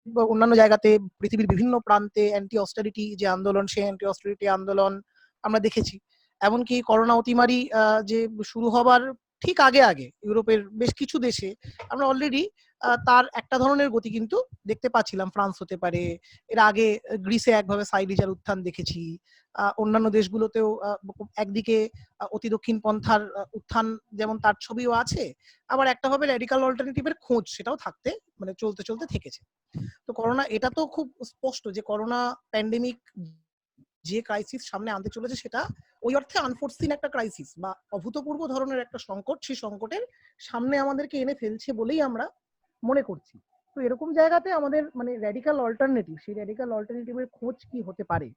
বা অন্যান্য জায়গাতে, পৃথিবীর বিভিন্ন প্রান্তে অ্যান্টি অস্টেরিটি যে আন্দোলন, সেই অ্যান্টি অস্টেরিটি আন্দোলন আমরা দেখেছি। এমনকি করোনা অতিমারি যে শুরু হবার ঠিক আগে আগে ইউরোপের বেশ কিছু দেশে আমরা অলরেডি তার একটা ধরনের গতি কিন্তু দেখতে পাচ্ছিলাম। ফ্রান্স হতে পারে, এর আগে গ্রিসে একভাবে সাইরিজার উত্থান দেখেছি, অন্যান্য দেশগুলোতেও একদিকে অতি দক্ষিণ পন্থার উত্থান, যেমন তার ছবিও আছে, আবার একটা ভাবে র্যাডিক্যাল অল্টারনেটিভের খোঁজ সেটাও থাকতে মানে চলতে চলতে থেকেছে। তো করোনা, এটা তো খুব স্পষ্ট যে করোনা প্যান্ডেমিক যে ক্রাইসিস সামনে আনতে চলেছে, সেটা ওই অর্থে আনফোর্সিন একটা ক্রাইসিস বা অভূতপূর্ব ধরনের একটা সংকট, সেই সংকটের সামনে আমাদেরকে এনে ফেলছে বলেই আমরা মনে করছি। তো এরকম জায়গাতে আমাদের মানে র্যাডিক্যাল অল্টারনেটিভ, সেই র্যাডিক্যাল অল্টারনেটিভের খোঁজ কি হতে পারে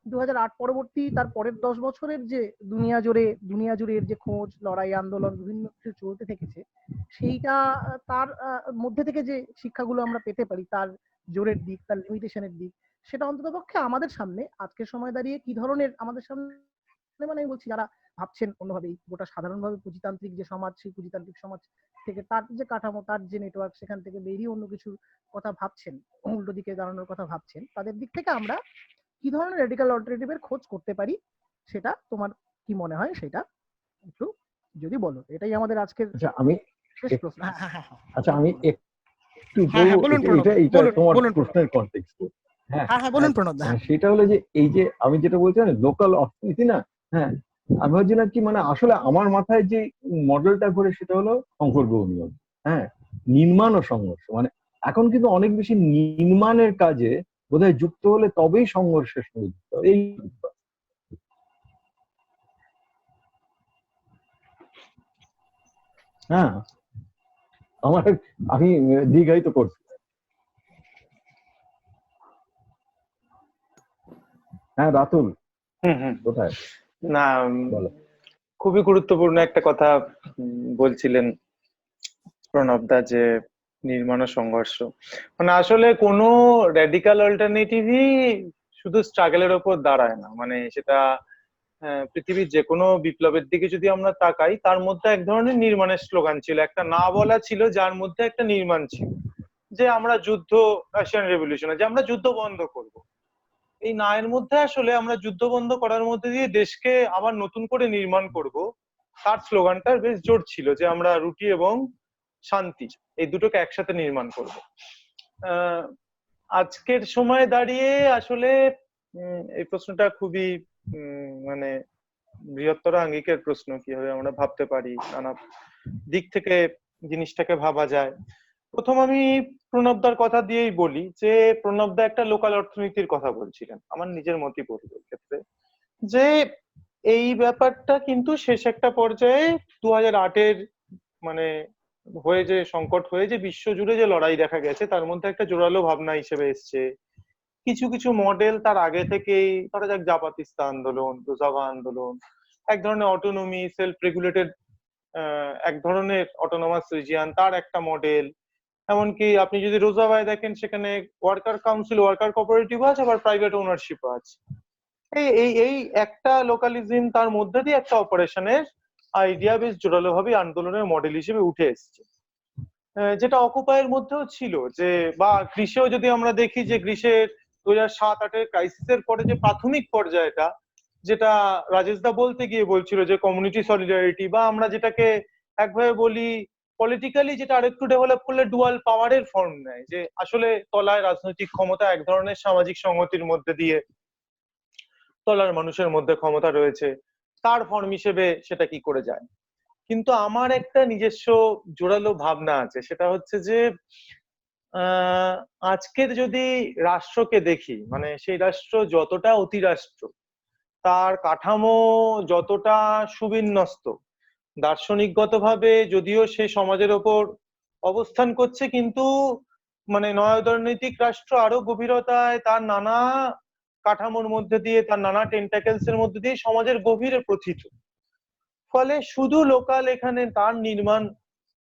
2008 পরবর্তী তার পরের 10 বছরের যে দুনিয়া জুড়ে এর যে খোঁজ, লড়াই, আন্দোলন বিভিন্ন কিছু চলতে থেকেছে, সেইটা তার মধ্যে থেকে যে শিক্ষাগুলো আমরা পেতে পারি, তার জোরের দিক, তার লিমিটেশনের দিক, সেটা অন্ততপক্ষে আমাদের সামনে আজকের সময় দাঁড়িয়ে কি ধরনের আমাদের সামনে, মানে আমি বলছি যারা ভাবছেন অন্যভাবেই, গোটা সাধারণভাবে পুঁজিতান্ত্রিক যে সমাজ, সেই পুঁজিতান্ত্রিক সমাজ থেকে তার যে কাঠামো, তার যে নেটওয়ার্ক, সেখান থেকে বেরিয়ে অন্য কিছু কথা ভাবছেন, উল্টো দিকে দাঁড়ানোর কথা ভাবছেন, তাদের দিক থেকে আমরা কি ধরনের রেডিক্যাল অল্টারনেটিভের খোঁজ করতে পারি, সেটা তোমার কি মনে হয় সেটা একটু যদি বলো। এটাই আমাদের আজকের আমি শেষ প্রশ্ন। আচ্ছা, আমি একটু বলুন এটা তোমার প্রশ্নের কনটেক্সট। হ্যাঁ বলুন প্রণব। সেটা হলো যে এই যে আমি যেটা বলছিলাম লোকাল অর্থনীতি না, হ্যাঁ, আমি ভাবছিলাম কি মানে আসলে আমার মাথায় যে মডেলটা ঘুরে সেটা হলো সম্পর্ক উন্নয়ন, হ্যাঁ, নির্মাণ ও সংঘর্ষ। মানে এখন কিন্তু অনেক বেশি নির্মাণের কাজে বোধহয় যুক্ত হলে তবেই সংঘর্ষের সঙ্গে যুক্ত হবে। এই হ্যাঁ, আমি দীর্ঘায়িত করছি। হ্যাঁ রাতুল, কোথায়? না, খুবই গুরুত্বপূর্ণ একটা কথা বলছিলেন প্রণব দা, যে নির্মাণ ও সংঘর্ষ। মানে আসলে কোনো র্যাডিক্যাল অল্টারনেটিভই শুধু স্ট্রাগলের ওপর দাঁড়ায় না। মানে সেটা পৃথিবীর যে কোনো বিপ্লবের দিকে যদি আমরা তাকাই, তার মধ্যে এক ধরনের নির্মাণের স্লোগান ছিল, একটা না বলা ছিল, যার মধ্যে একটা নির্মাণ ছিল। যে আমরা যুদ্ধ, রাশিয়ান রেভলিউশনে যে আমরা যুদ্ধ বন্ধ করব। এই নায়ের মধ্যে আসলে আমরা যুদ্ধ বন্ধ করার মধ্যে দিয়ে দেশকে আবার নতুন করে নির্মাণ করব, তার স্লোগানটার বেশ জোর ছিল যে আমরা রুটি এবং শান্তি এই দুটোকে একসাথে নির্মাণ করব। আজকের সময় দাঁড়িয়ে আসলে এই প্রশ্নটা খুবই মানে বৃহত্তর আঙ্গিকের প্রশ্ন, কিভাবে আমরা ভাবতে পারি, নানা দিক থেকে জিনিসটাকে ভাবা যায়। প্রথম আমি প্রণবদার কথা দিয়েই বলি যে প্রণবদা একটা লোকাল অর্থনীতির কথা বলছিলেন, আমার নিজের মতই বলবো ক্ষেত্রে, যে এই ব্যাপারটা কিন্তু শেষ একটা পর্যায়ে 2008-এর মানে হয়ে যে সংকট হয়ে যে বিশ্বজুড়ে যে লড়াই দেখা গেছে তার মধ্যে একটা জোরালো ভাবনা হিসেবে এসছে। কিছু কিছু মডেল তার আগে থেকেই, ধরা যাক জাপাতিস্তা আন্দোলন, রোজাভা আন্দোলন, এক ধরনের অটোনমি, সেলফ রেগুলেটেড এক ধরনের অটোনমাস রিজিয়ান, তার একটা মডেল। এমনকি আপনি যদি রোজাভায় দেখেন সেখানে ওয়ার্কার কাউন্সিল, ওয়ার্কার কোঅপারেটিভ আছে, আবার প্রাইভেট ওনারশিপ আছে। এই এই এই একটা লোকালিজম তার মধ্যে দিয়ে একটা অপারেশনের আইডিয়া বেশ জোরালো ভাবে আন্দোলনের মডেল হিসেবে উঠে এসছে, যেটা অকুপায়ের মধ্যেও ছিল। যে বা গ্রীষ্মেও যদি আমরা দেখি যে গ্রীষ্মের 2007-08-এর ক্রাইসিসের পরে যে প্রাথমিক পর্যায়টা, যেটা রাজেশ দা বলতে গিয়ে বলছিল যে কমিউনিটি সলিডারিটি, বা আমরা যেটাকে একভাবে বলি পলিটিক্যালি যেটা আরেকটু ডেভেলপ করলে ডুয়াল পাওয়ারের ফর্ম নেয়, যে আসলে তলায় রাজনৈতিক ক্ষমতা এক ধরনের সামাজিক সংহতির মধ্যে দিয়ে তলার মানুষের মধ্যে ক্ষমতা রয়েছে, তার ফর্ম হিসেবে সেটা কি করে যায়। কিন্তু আমার একটা নিজস্ব জোরালো ভাবনা আছে, সেটা হচ্ছে যে আজকের যদি রাষ্ট্রকে দেখি, মানে সেই রাষ্ট্র যতটা অতিরাষ্ট্র, তার কাঠামো যতটা সুবিন্যস্ত, দার্শনিকগতভাবে যদিও সে সমাজের ওপর অবস্থান করছে, কিন্তু মানে নয়ায়নৈতিক রাষ্ট্র আরো গভীরতায় তার নানা কাঠামোর মধ্যে দিয়ে, তার নানা টেন্টাকেলস এর মধ্যে দিয়ে সমাজের গভীরে প্রথিত। ফলে শুধু লোকাল এখানে তার নির্মাণ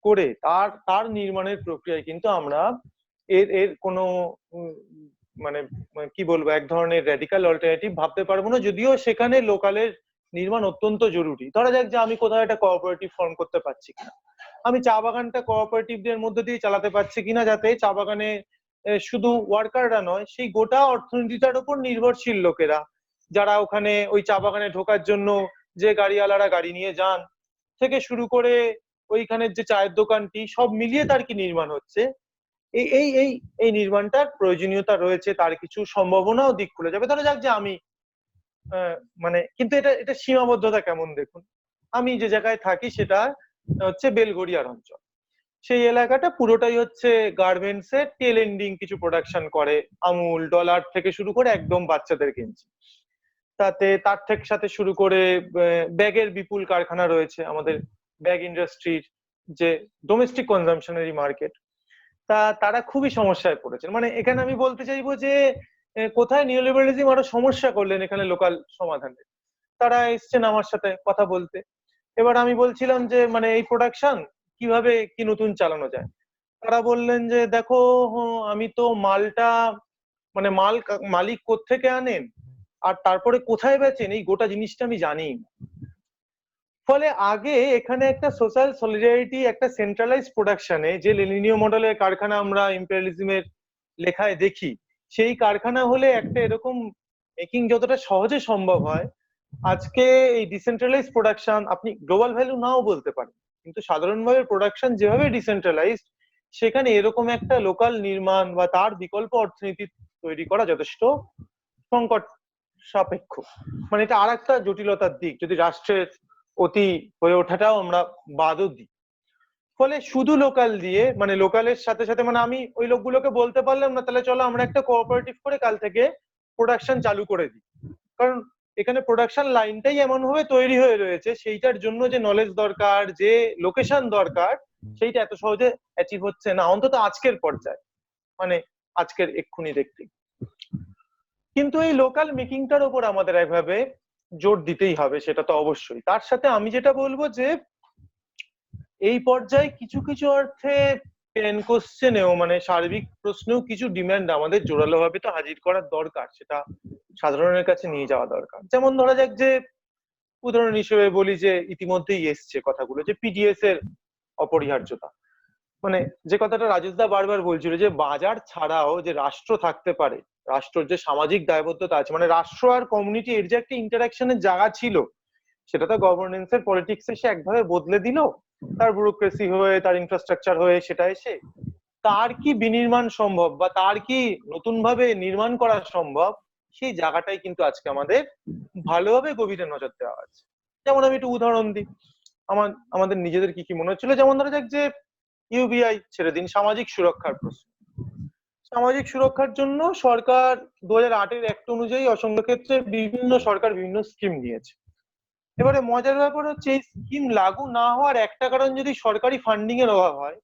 করে তার নির্মাণের প্রক্রিয়ায় কিন্তু আমরা এর কোনো মানে কি বলবো এক ধরনের র্যাডিক্যাল অল্টারনেটিভ ভাবতে পারবো না, যদিও সেখানে লোকালের নির্মাণ অত্যন্ত জরুরি। ধরা যাক যে আমি কোথাও একটা কোঅপারেটিভ ফর্ম করতে পারছি কিনা, আমি চা বাগানটা কোঅপারেটিভদের মধ্যে দিয়ে চালাতে পারছি কিনা, যাতে চা বাগানে শুধু ওয়ার্কাররা নয়, সেই গোটা অর্থনীতিটার উপর নির্ভরশীল লোকেরা, যারা ওখানে ওই চা বাগানে ঢোকার জন্য যে গাড়িওয়ালারা গাড়ি নিয়ে যান থেকে শুরু করে ওইখানের যে চায়ের দোকানটি, সব মিলিয়ে তার কি নির্মাণ হচ্ছে, এই এই এই এই নির্মাণটার প্রয়োজনীয়তা রয়েছে, তার কিছু সম্ভাবনাও দিক খুলে যাবে। ধরা যাক যে আমি মানে, কিন্তু এটা এটা সীমাবদ্ধতা কেমন দেখুন, আমি যে জায়গায় থাকি সেটা হচ্ছে বেলগড়িয়ার অঞ্চল। সেই এলাকাটা পুরোটাই হচ্ছে গার্মেন্টস এর টেল এন্ডিং কিছু প্রোডাকশন করে, আমুল, ডলার থেকে শুরু করে একদম বাচ্চাদের গেঞ্জি, তাতে তার থেকে সাথে শুরু করে ব্যাগের বিপুল কারখানা রয়েছে, আমাদের ব্যাগ ইন্ডাস্ট্রির যে ডোমেস্টিক কনজাম্পশনারি মার্কেট, তারা খুবই সমস্যায় পড়েছেন। মানে এখানে আমি বলতে চাইবো যে কোথায় নিওলিবারালিজম আরো সমস্যা করলেন এখানে লোকাল সমাধানে। তারা এসছেন আমার সাথে কথা বলতে, এবার আমি বলছিলাম যে মানে এই প্রোডাকশন কিভাবে কি নতুন চালানো যায়। তারা বললেন যে দেখো, আমি তো মালটা মানে মালিক কোত্থেকে আনেন আর তারপরে কোথায় বেচেন এই গোটা জিনিসটা আমি জানি না। ফলে আগে এখানে একটা সোশ্যাল সলিডারিটি, একটা সেন্ট্রালাইজ প্রোডাকশনে যে লেনিনীয় মডেলের কারখানা আমরা ইম্পেরিয়ালিজমের লেখায় দেখি, সেই কারখানা হলে একটা এরকম মেকিং যতটা সহজে সম্ভব হয়, আজকে এই ডিসেন্ট্রালাইজ প্রোডাকশন আপনি গ্লোবাল ভ্যালু নাও বলতে পারেন, কিন্তু সাধারণভাবে প্রোডাকশন যেভাবে ডিসেন্ট্রালাইজড, সেখানে এরকম একটা লোকাল নির্মাণ বা তার বিকল্প অর্থনীতি তৈরি করা যথেষ্ট সংকট সাপেক্ষ। মানে এটা আর একটা জটিলতার দিক, যদি রাষ্ট্রের অতি হয়ে ওঠাটাও আমরা বাদও দিই। ফলে শুধু লোকাল দিয়ে, মানে লোকালের সাথে সাথে, মানে আমি ওই লোকগুলোকে বলতে পারলাম না তাহলে চলো আমরা একটা কোঅপারেটিভ করে কাল থেকে প্রোডাকশন চালু করে দিই, কারণ এখানে প্রোডাকশন লাইনটাই এমন ভাবে তৈরি হয়ে রয়েছে, সেইটার জন্য যে নলেজ দরকার, যে লোকেশন দরকার, সেইটা এত সহজে অ্যাচিভ হচ্ছে না, অন্তত আজকের পর্যায়ে, মানে আজকের এক্ষুনি দেখতে। কিন্তু এই লোকাল মেকিংটার উপর আমাদের একভাবে জোর দিতেই হবে, সেটা তো অবশ্যই। তার সাথে আমি যেটা বলবো যে এই পর্যায়ে কিছু কিছু অর্থে পেন কোশ্চেনেও, মানে সার্বিক প্রশ্নেও কিছু ডিমান্ড আমাদের জোরালো ভাবে তো হাজির করার দরকার, সেটা সাধারণের কাছে নিয়ে যাওয়া দরকার। যেমন ধরা যাক যে উদাহরণ হিসেবে বলি যে ইতিমধ্যেই এসছে কথাগুলো, যে পিডিএস এর অপরিহার্যতা। মানে যে কথাটা রাজেশদা বারবার বলছিল যে বাজার ছাড়াও যে রাষ্ট্র থাকতে পারে, রাষ্ট্রের যে সামাজিক দায়বদ্ধতা আছে, মানে রাষ্ট্র আর কমিউনিটি এর যে একটা ইন্টারাকশনের জায়গা ছিল, সেটা তো গভর্নেন্স এর পলিটিক্স এসে একভাবে বদলে দিল, তার ব্যুরোক্রেসি হয়ে, তার ইনফ্রাস্ট্রাকচার হয়ে সেটা এসে তার কি বিনির্মাণ সম্ভব বা তার কি নতুন ভাবে নির্মাণ করা সম্ভব, সেই জায়গাটাই কিন্তু আজকে আমাদের ভালোভাবে গভীরে নজর দেওয়া আছে। যেমন আমি একটু উদাহরণ দিই, আমাদের নিজেদের কি কি মনে হচ্ছিল, যেমন ধরা যাক যে ইউবিআই ছেড়ে দিন, সামাজিক সুরক্ষার প্রশ্ন। সামাজিক সুরক্ষার জন্য সরকার 2008-এর অ্যাক্ট অনুযায়ী অসংখ্য ক্ষেত্রে সরকার বিভিন্ন স্কিম নিয়েছে। এবারে মজার ব্যাপার হচ্ছে এই স্কিম লাগু না হওয়ার একটা কারণ যদি সরকারি ফান্ডিং এর অভাব হয়,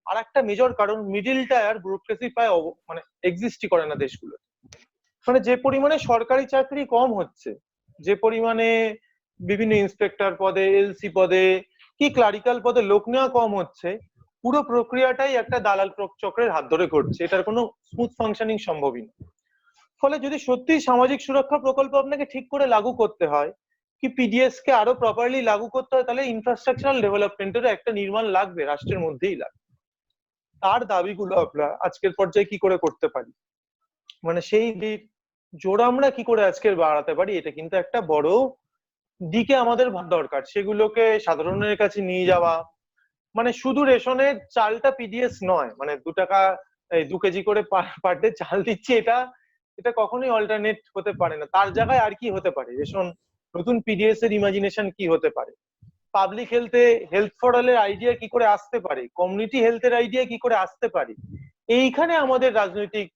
আর একটা মেজর কারণ মিডিল টায়ার ব্যুরোক্রেসি প্রায় মানে এক্সিস্টই করে না দেশগুলো। মানে যে পরিমাণে সরকারি চাকরি কম হচ্ছে, যে পরিমাণে বিভিন্ন ইন্সপেক্টর পদে, এলসি পদে কি ক্লারিক্যাল পদে লোক নেওয়া কম হচ্ছে, পুরো প্রক্রিয়াটাই একটা দালাল চক্রের হাত ধরে ঘটছে, এটার কোনো স্মুথ ফাংশনিং সম্ভবই না। ফলে যদি সত্যি সামাজিক সুরক্ষা প্রকল্প আপনাকে ঠিক করে লাগু করতে হয়, কি পিডিএস কে আরো প্রপারলি লাগু করতে হয়, তাহলে ইনফ্রাস্ট্রাকচারাল ডেভেলপমেন্টেরও একটা নির্মাণ লাগবে, রাষ্ট্রের মধ্যেই লাগবে। তার দাবিগুলো আমরা আজকের পর্যায়ে কি করে করতে পারি, মানে সেই জোর আমরা কি করে আজকের বাড়াতে পারি, এটা কিন্তু একটা বড় দিকে আমাদের দরকার। সেগুলোকে সাধারণের কাছে নিয়ে যাওয়া, মানে শুধু রেশনের চালটা পিডিএস নয়, মানে 2 টাকা 2 কেজি করে পার ডে চাল দিচ্ছে, এটা কখনোই অল্টারনেট হতে পারে না। তার জায়গায় আর কি হতে পারে, রেশন নতুন পিডিএস এর ইমাজিনেশন কি হতে পারে, পাবলিক হেলথে হেলথ ফর অল এর আইডিয়া কি করে আসতে পারে, কমিউনিটি হেলথের আইডিয়া কি করে আসতে পারে, এইখানে আমাদের রাজনৈতিক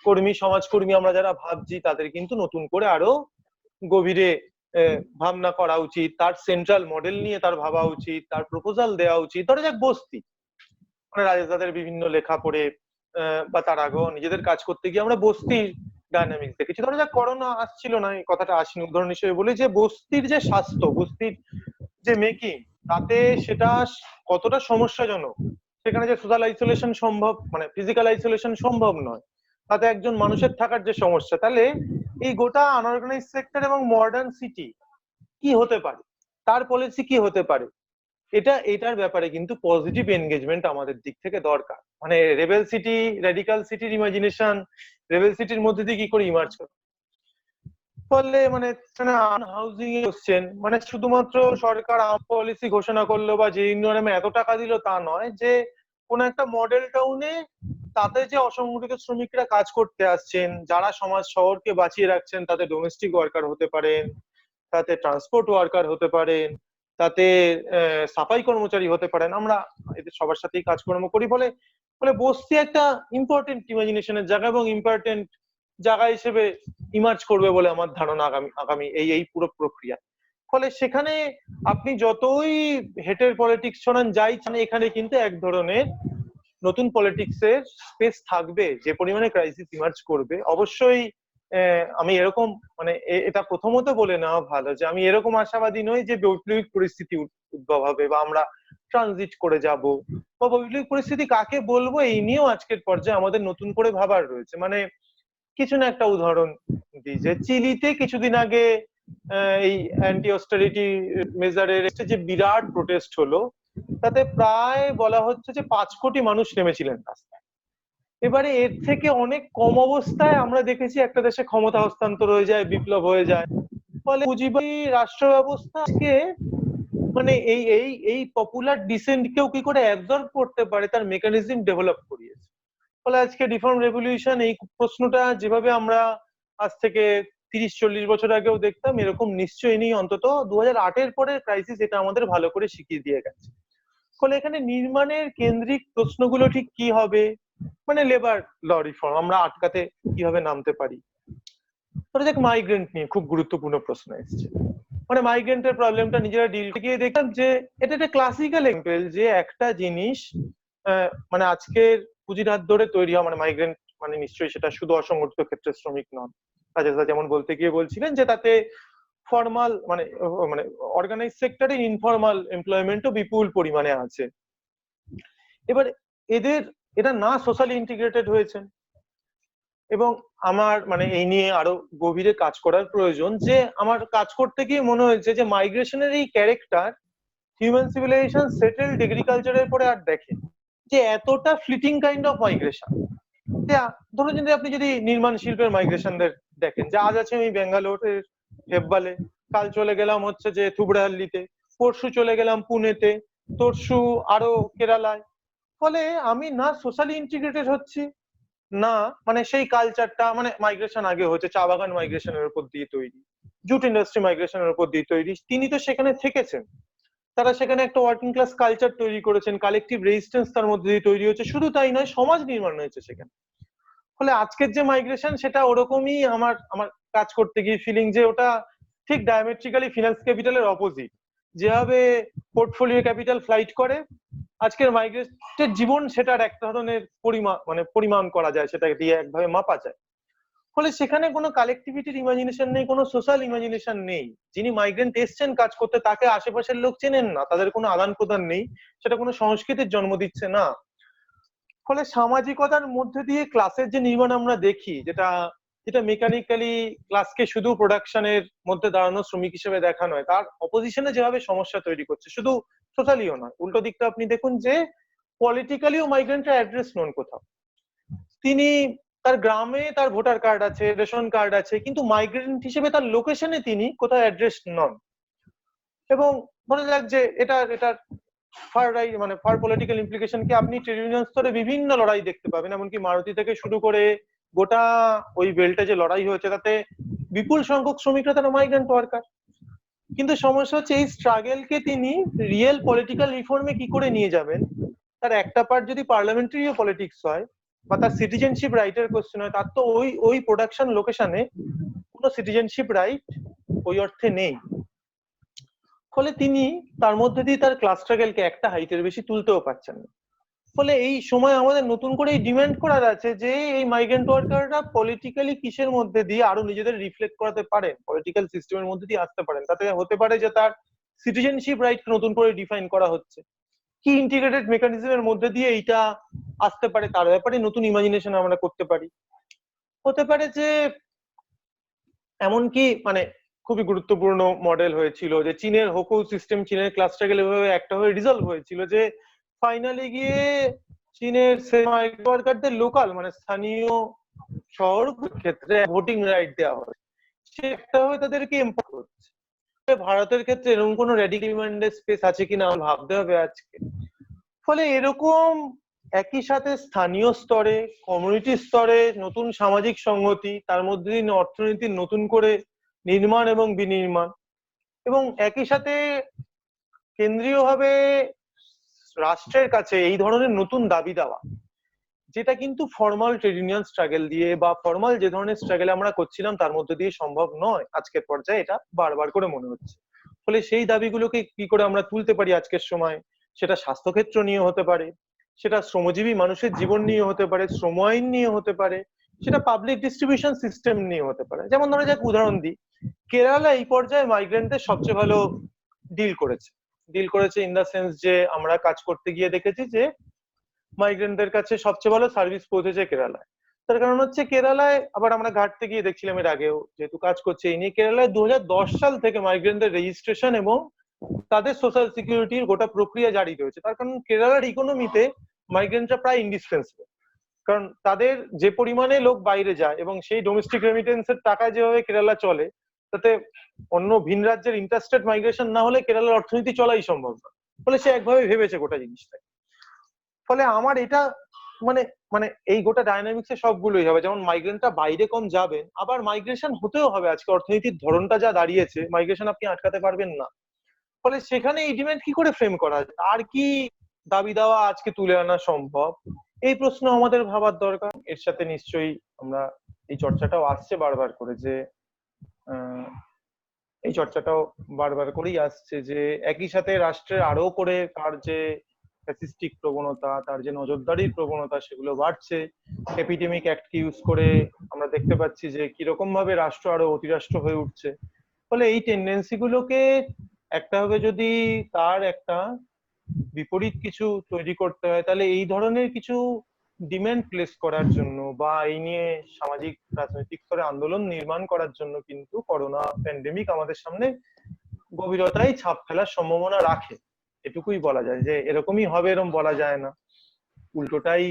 কর্মী, সমাজকর্মী আমরা যারা ভাবছি, তাদের কিন্তু নতুন করে আরো গভীরে ভাবনা করা উচিত, তার সেন্ট্রাল মডেল নিয়ে তার ভাবা উচিত, তার প্রপোজাল দেওয়া উচিত। ধরা যাক বস্তি, মানে রাজেশদাদের বিভিন্ন লেখা পড়ে বা তার আগেও নিজেদের কাজ করতে গিয়ে আমরা বস্তির ডায়নামিক্স দেখেছি। ধরা যাক করোনা আসছিল না, এই কথাটা আসেনি, উদাহরণ হিসেবে বলি যে বস্তির যে স্বাস্থ্য, বস্তির যে মেকিং, তাতে সেটা কতটা সমস্যাজনক, সেখানে যে সোশ্যাল আইসোলেশন সম্ভব, মানে ফিজিক্যাল আইসোলেশন সম্ভব নয়, তাতে একজন মানুষের থাকার যে সমস্যা, তাহলে এই গোটা আনঅর্গানাইজ সেক্টর এবং মডার্ন সিটি কি হতে পারে, তার পলিসি কি হতে পারে, এটার ব্যাপারে কিন্তু পজিটিভ এনগেজমেন্ট আমাদের দিক থেকে দরকার। মানে রেবেল সিটি, রেডিক্যাল সিটির ইমাজিনেশন, রেবেল সিটির মধ্যে দিয়ে কি করে ইমার্জ করে। ফলে মানে হাউজিং এ কোশ্চেন, মানে শুধুমাত্র সরকার পলিসি ঘোষণা করলো বা যে ইউনিয়নে এত টাকা দিল তা নয়, যে কোন একটা মডেল টাউনে তাতে যে অসংগঠিত শ্রমিকরা কাজ করতে আসছেন, যারা সমাজ শহরকে বাঁচিয়ে রাখছেন, তাতে ডোমেস্টিক ওয়ার্কার হতে পারেন, তাতে ট্রান্সপোর্ট ওয়ার্কার হতে পারেন, তাতে সাফাই কর্মচারী হতে পারেন, আমরা এদের সবার সাথেই কাজকর্ম করি। ফলে ফলে বস্তি একটা ইম্পর্টেন্ট ইমাজিনেশনের জায়গা এবং ইম্পর্টেন্ট জায়গা হিসেবে ইমার্জ করবে বলে আমার ধারণা আগামী এই পুরো প্রক্রিয়া। ফলে সেখানে আপনি যতই হেটের পলিটিক্স শোনান, যাই চান, এখানে কিন্তু এক ধরনের নতুন পলিটিক্স এর স্পেস থাকবে, যে পরিমাণে ক্রাইসিস ইমার্জ করবে। অবশ্যই আমি এরকম, মানে এটা প্রথমত বলে নেওয়া ভালো যে আমি এরকম আশাবাদী নই যে বৈপ্লবিক পরিস্থিতি উদ্ভব হবে বা আমরা ট্রানজিট করে যাব, বা বৈপ্লবিক পরিস্থিতি কাকে বলবো এই নিয়েও আজকের পর্যায়ে আমাদের নতুন করে ভাবার রয়েছে। মানে কিছু না, একটা উদাহরণ দিই, যে চিলিতে কিছুদিন আগে এই অ্যান্টি অস্টারিটি মেজারের যে বিরাট প্রোটেস্ট হলো, তাতে প্রায় বলা হচ্ছে যে 5 কোটি মানুষ নেমেছিলেন রাস্তায়। এবারে এর থেকে অনেক কম অবস্থায় আমরা দেখেছি একটা দেশে ক্ষমতা হস্তান্তর হয়ে যায়, বিপ্লব হয়ে যায়। ফলে পুঁজিবাদী রাষ্ট্র ব্যবস্থাকে মানে এই এই এই পপুলার ডিসেন্ট কেও কি করে অ্যাবজর্ব করতে পারে, তার মেকানিজম ডেভেলপ করিয়েছে। ফলে আজকে রিফর্ম রেভলিউশন, এই প্রশ্নটা যেভাবে আমরা আজ থেকে 30-40 বছর আগেও দেখতাম, এরকম নিশ্চয়ই নেই। অন্তত 2008-এর পরের ক্রাইসিস এটা আমাদের ভালো করে শিখিয়ে দিয়ে গেছে। ফলে এখানে নির্মাণের কেন্দ্রিক প্রশ্নগুলো ঠিক কি হবে, মানে লেবার ল রিফর্ম আমরা আটকাতে কিভাবে নামতে পারি। ধরা যাক মাইগ্রেন্ট নিয়ে খুব গুরুত্বপূর্ণ প্রশ্ন এসছে, মানে মাইগ্রেন্টের প্রবলেমটা নিজেরা ডিল গিয়ে দেখলাম যে এটা একটা ক্লাসিক্যাল এক্সাম্পল, যে একটা জিনিস মানে আজকের পুঁজির হাত ধরে তৈরি হওয়া, মানে মাইগ্রেন্ট মানে নিশ্চয়ই সেটা শুধু অসংগঠিত ক্ষেত্রে শ্রমিক নন। রাজেশদা যেমন বলতে গিয়ে বলছিলেন যে তাতে ফর্মাল মানে মানে অর্গানাইজ সেক্টরে ইনফর্মাল এমপ্লয়মেন্টও বিপুল পরিমাণে আছে। এবার এটা না সোশ্যালি ইন্টিগ্রেটেড হয়েছেন, এবং আমার মানে এই নিয়ে আরো গভীরে কাজ করার প্রয়োজন। যে আমার কাজ করতে গিয়ে মনে হয়েছে যে মাইগ্রেশনের এই ক্যারেক্টার হিউম্যান সিভিলাইজেশন সেটেলড এগ্রিকালচারের পরে আর দেখে, যে এতটা ফ্লিটিং কাইন্ড অফ মাইগ্রেশন। ধরুন যদি আপনি যদি নির্মাণ শিল্পের মাইগ্রেশনদের দেখেন, যে আজ আছে আমি ব্যাঙ্গালোরের হেব্বালে, কাল চলে গেলাম হচ্ছে যে থুবড়াহাল্লিতে, পরশু চলে গেলাম পুনেতে, তরশু আরো কেরালায়। ফলে আমি না সোশ্যালি ইন্টিগ্রেটেড হচ্ছি, না মানে সেই কালচারটা, মানে মাইগ্রেশন আগে হচ্ছে চা বাগান মাইগ্রেশনের উপর দিয়ে তৈরি, জুট ইন্ডাস্ট্রি মাইগ্রেশনের উপর দিয়ে তৈরি, তিনি তো সেখানে থেকেছেন, তারা সেখানে একটা ওয়ার্কিং ক্লাস কালচার তৈরি করেছেন, কালেকটিভ রেজিস্ট্যান্স তার মধ্যে দিয়ে তৈরি হয়েছে, শুধু তাই নয় সমাজ নির্মাণ হয়েছে সেখানে। ফলে আজকের যে মাইগ্রেশন সেটা ওরকমই আমার আমার কাজ করতে গিয়ে ফিলিং যে ওটা ঠিক ডায়ামেট্রিক্যালি ফিনান্স ক্যাপিটালের অপোজিট। যেভাবে পোর্টফোলিও ক্যাপিটাল ফ্লাইট করে, আজকের মাইগ্রেটের জীবন সেটার এক ধরনের পরিমাণ করা যায়, সেটাকে দিয়ে একভাবে মাপা যায়। ফলে সেখানে কোনো কালেকটিভিটির ইমাজিনেশন নেই, কোনো সোশ্যাল ইমাজিনেশন নেই। যিনি মাইগ্রেন্ট এসছেন কাজ করতে, তাকে আশেপাশের লোক চেনেন না, তাদের কোনো আদান প্রদান নেই, সেটা কোনো সংস্কৃতির জন্ম দিচ্ছে না। ফলে সামাজিকতার মধ্যে দিয়ে ক্লাসের যে নির্মাণ আমরা দেখি, যেটা যেটা মেকানিক্যালি ক্লাসকে শুধু প্রোডাকশনের মধ্যে দাঁড়ানো শ্রমিক হিসেবে দেখা নয়, তার অপোজিশনে যেভাবে সমস্যা তৈরি করছে, শুধু সোশ্যালিও নয়, উল্টো দিকটা আপনি দেখুন যে পলিটিক্যালিও মাইগ্রেন্টরা অ্যাড্রেস নন কোথাও। তিনি তার গ্রামে তার ভোটার কার্ড আছে, রেশন কার্ড আছে, কিন্তু মাইগ্রেন্ট হিসেবে তার লোকেশনে তিনি কোথাও অ্যাড্রেস নন। এবং ধরে যাক যে এটার ফার রাইট মানে ফার পলিটিক্যাল ইমপ্লিকেশন কি আপনি ট্রেড ইউনিয়ন স্তরে বিভিন্ন লড়াই দেখতে পাবেন, এমনকি মারুতি থেকে শুরু করে গোটা ওই বেল্টে যে লড়াই হয়েছে তাতে বিপুল সংখ্যক শ্রমিকরা তারা মাইগ্রেন্ট ওয়ার্কার। কিন্তু সমস্যা হচ্ছে এই স্ট্রাগেলকে তিনি রিয়েল পলিটিক্যাল রিফর্মে কি করে নিয়ে যাবেন। তার একটা পার্ট যদি পার্লামেন্টারি পলিটিক্স হয় বা তার সিটিজেনশিপ রাইটের কোশ্চেন হয়, তার তো ওই প্রোডাকশন লোকেশনে কোনো সিটিজেনশিপ রাইট ওই অর্থে নেই। ফলে তিনি তার মধ্যে দিয়ে তার ক্লাস স্ট্রাগেলকে একটা হাইটের বেশি তুলতেও পারছেন না। ফলে এই সময় আমাদের নতুন করে ডিমান্ড করার আছে যে এই মাইগ্রেন্ট ওয়ার্কাররা পলিটিক্যালি কিসের মধ্যে দিয়ে আরো নিজেদের রিফ্লেক্ট করাতে পারেন, পলিটিক্যাল সিস্টেমের মধ্যে দিয়ে আসতে পারেন। তাতে হতে পারে যে তার সিটিজেনশিপ রাইট নতুন করে ডিফাইন করা হচ্ছে, কি ইন্টিগ্রেটেড মেকানিজমের মধ্যে দিয়ে এইটা আসতে পারে, তার ব্যাপারে নতুন ইমাজিনেশন আমরা করতে পারি। হতে পারে যে এমনকি মানে খুবই গুরুত্বপূর্ণ মডেল হয়েছিল যে চীনের হোকৌ সিস্টেম, চীনের ক্লাস স্ট্রাগল এভাবে একটা হয়ে রিজলভ হয়েছিল যে ফাইনালি গিয়ে চীনের মাইগ্রেন্ট ওয়ার্কারদের লোকাল মানে স্থানীয় শহর ক্ষেত্রে ভোটিং রাইট দেওয়া হয়, সে একটা হয়ে তাদেরকে এম্পাওয়ার হচ্ছে। ভারতের ক্ষেত্রে এরকম কোনো রেডিক্যাল ডিমান্ডের স্পেস আছে কিনা আমার ভাবতে হবে আজকে। ফলে এরকম একই সাথে স্থানীয় স্তরে, কমিউনিটি স্তরে নতুন সামাজিক সংহতি, তার মধ্যে দিয়ে অর্থনীতির নতুন করে নির্মাণ এবং বিনির্মাণ, এবং একই সাথে কেন্দ্রীয়ভাবে রাষ্ট্রের কাছে এই ধরনের নতুন দাবি দেওয়া, যেটা কিন্তু ফর্মাল ট্রেড ইউনিয়ন স্ট্রাগল দিয়ে বা ফর্মাল যে ধরনের স্ট্রাগল আমরা করছিলাম তার মধ্যে দিয়ে সম্ভব নয় আজকের পর্যায়ে, এটা বারবার করে মনে হচ্ছে। ফলে সেই দাবিগুলোকে কি করে আমরা তুলতে পারি আজকের সময়, সেটা স্বাস্থ্যক্ষেত্র নিয়ে হতে পারে, সেটা শ্রমজীবী মানুষের জীবন নিয়ে হতে পারে, শ্রম আইন নিয়ে হতে পারে, সেটা পাবলিক ডিস্ট্রিবিউশন সিস্টেম নিয়ে হতে পারে। যেমন ধরা যাক উদাহরণ দিই, কেরালা এই পর্যায়ে মাইগ্রেন্টদের সবচেয়ে ভালো ডিল করেছে ইন দা সেন্স যে আমরা কাজ করতে গিয়ে দেখেছি যে মাইগ্রেন্টদের কাছে সবচেয়ে ভালো সার্ভিস পৌঁছেছে কেরালায়। তার কারণ হচ্ছে কেরালায়, আবার আমরা ঘাটতে গিয়ে দেখছিলাম এর আগেও যেহেতু কাজ করছে এই নিয়ে, কেরালায় 2010 সাল থেকে মাইগ্রেন্টদের রেজিস্ট্রেশন এবং তাদের সোশ্যাল সিকিউরিটির গোটা প্রক্রিয়া জারি রয়েছে। তার কারণ কেরালার ইকোনমিতে মাইগ্রেন্টরা প্রায় ইন্ডিসপেন্সেবল, কারণ তাদের যে পরিমাণে লোক বাইরে যায় এবং সেই ডোমেস্টিক রেমিটেন্সের টাকায় যেভাবে কেরালা চলে, তাতে অন্য ভিন রাজ্যের ইন্টারস্টেট মাইগ্রেশন না হলে কেরালার অর্থনীতি চলাই সম্ভব না। ফলে সে একভাবে ভেবেছে গোটা জিনিসটাকে। ফলে আমার এটা মানে মানে এই গোটা ডাইনামিক্সে সবগুলোই হবে, যেমন মাইগ্রেন্টরা বাইরে কম যাবেন, আবার মাইগ্রেশন হতেও হবে। আজকে অর্থনীতির ধরনটা যা দাঁড়িয়েছে, মাইগ্রেশন আপনি আটকাতে পারবেন না। ফলে সেখানে এই ডিমান্ড কি করে ফ্রেম করা যায়, আর কি দাবি দেওয়া আজকে তুলে আনা সম্ভব, এই প্রশ্ন আমাদের ভাবার দরকার। এর সাথে নিশ্চয়ই আমরা এই চর্চাটাও আসছে বারবার করে যে এই চর্চাটাও বারবার করেই আসছে যে একই সাথে রাষ্ট্রের আরো করে তার যে ফ্যাসিস্টিক প্রবণতা, তার যে নজরদারির প্রবণতা সেগুলো বাড়ছে। এপিডেমিক অ্যাক্ট ইউজ করে আমরা দেখতে পাচ্ছি যে কিরকম ভাবে রাষ্ট্র আরো অতিরাষ্ট্র হয়ে উঠছে। ফলে এই টেন্ডেন্সি গুলোকে একটা ভাবে যদি তার একটা বিপরীত কিছু তৈরি করতে হয়, তাহলে এই ধরনের কিছু ডিমান্ড প্লেস করার জন্য বা এই নিয়ে সামাজিক রাজনৈতিক স্তরে আন্দোলন নির্মাণ করার জন্য কিন্তু করোনা প্যান্ডেমিক আমাদের সামনে গভীরতায় ছাপ ফেলার সম্ভাবনা রাখে। এটুকুই বলা যায়, যে এরকমই হবে এরকম বলা যায় না। উল্টোটাই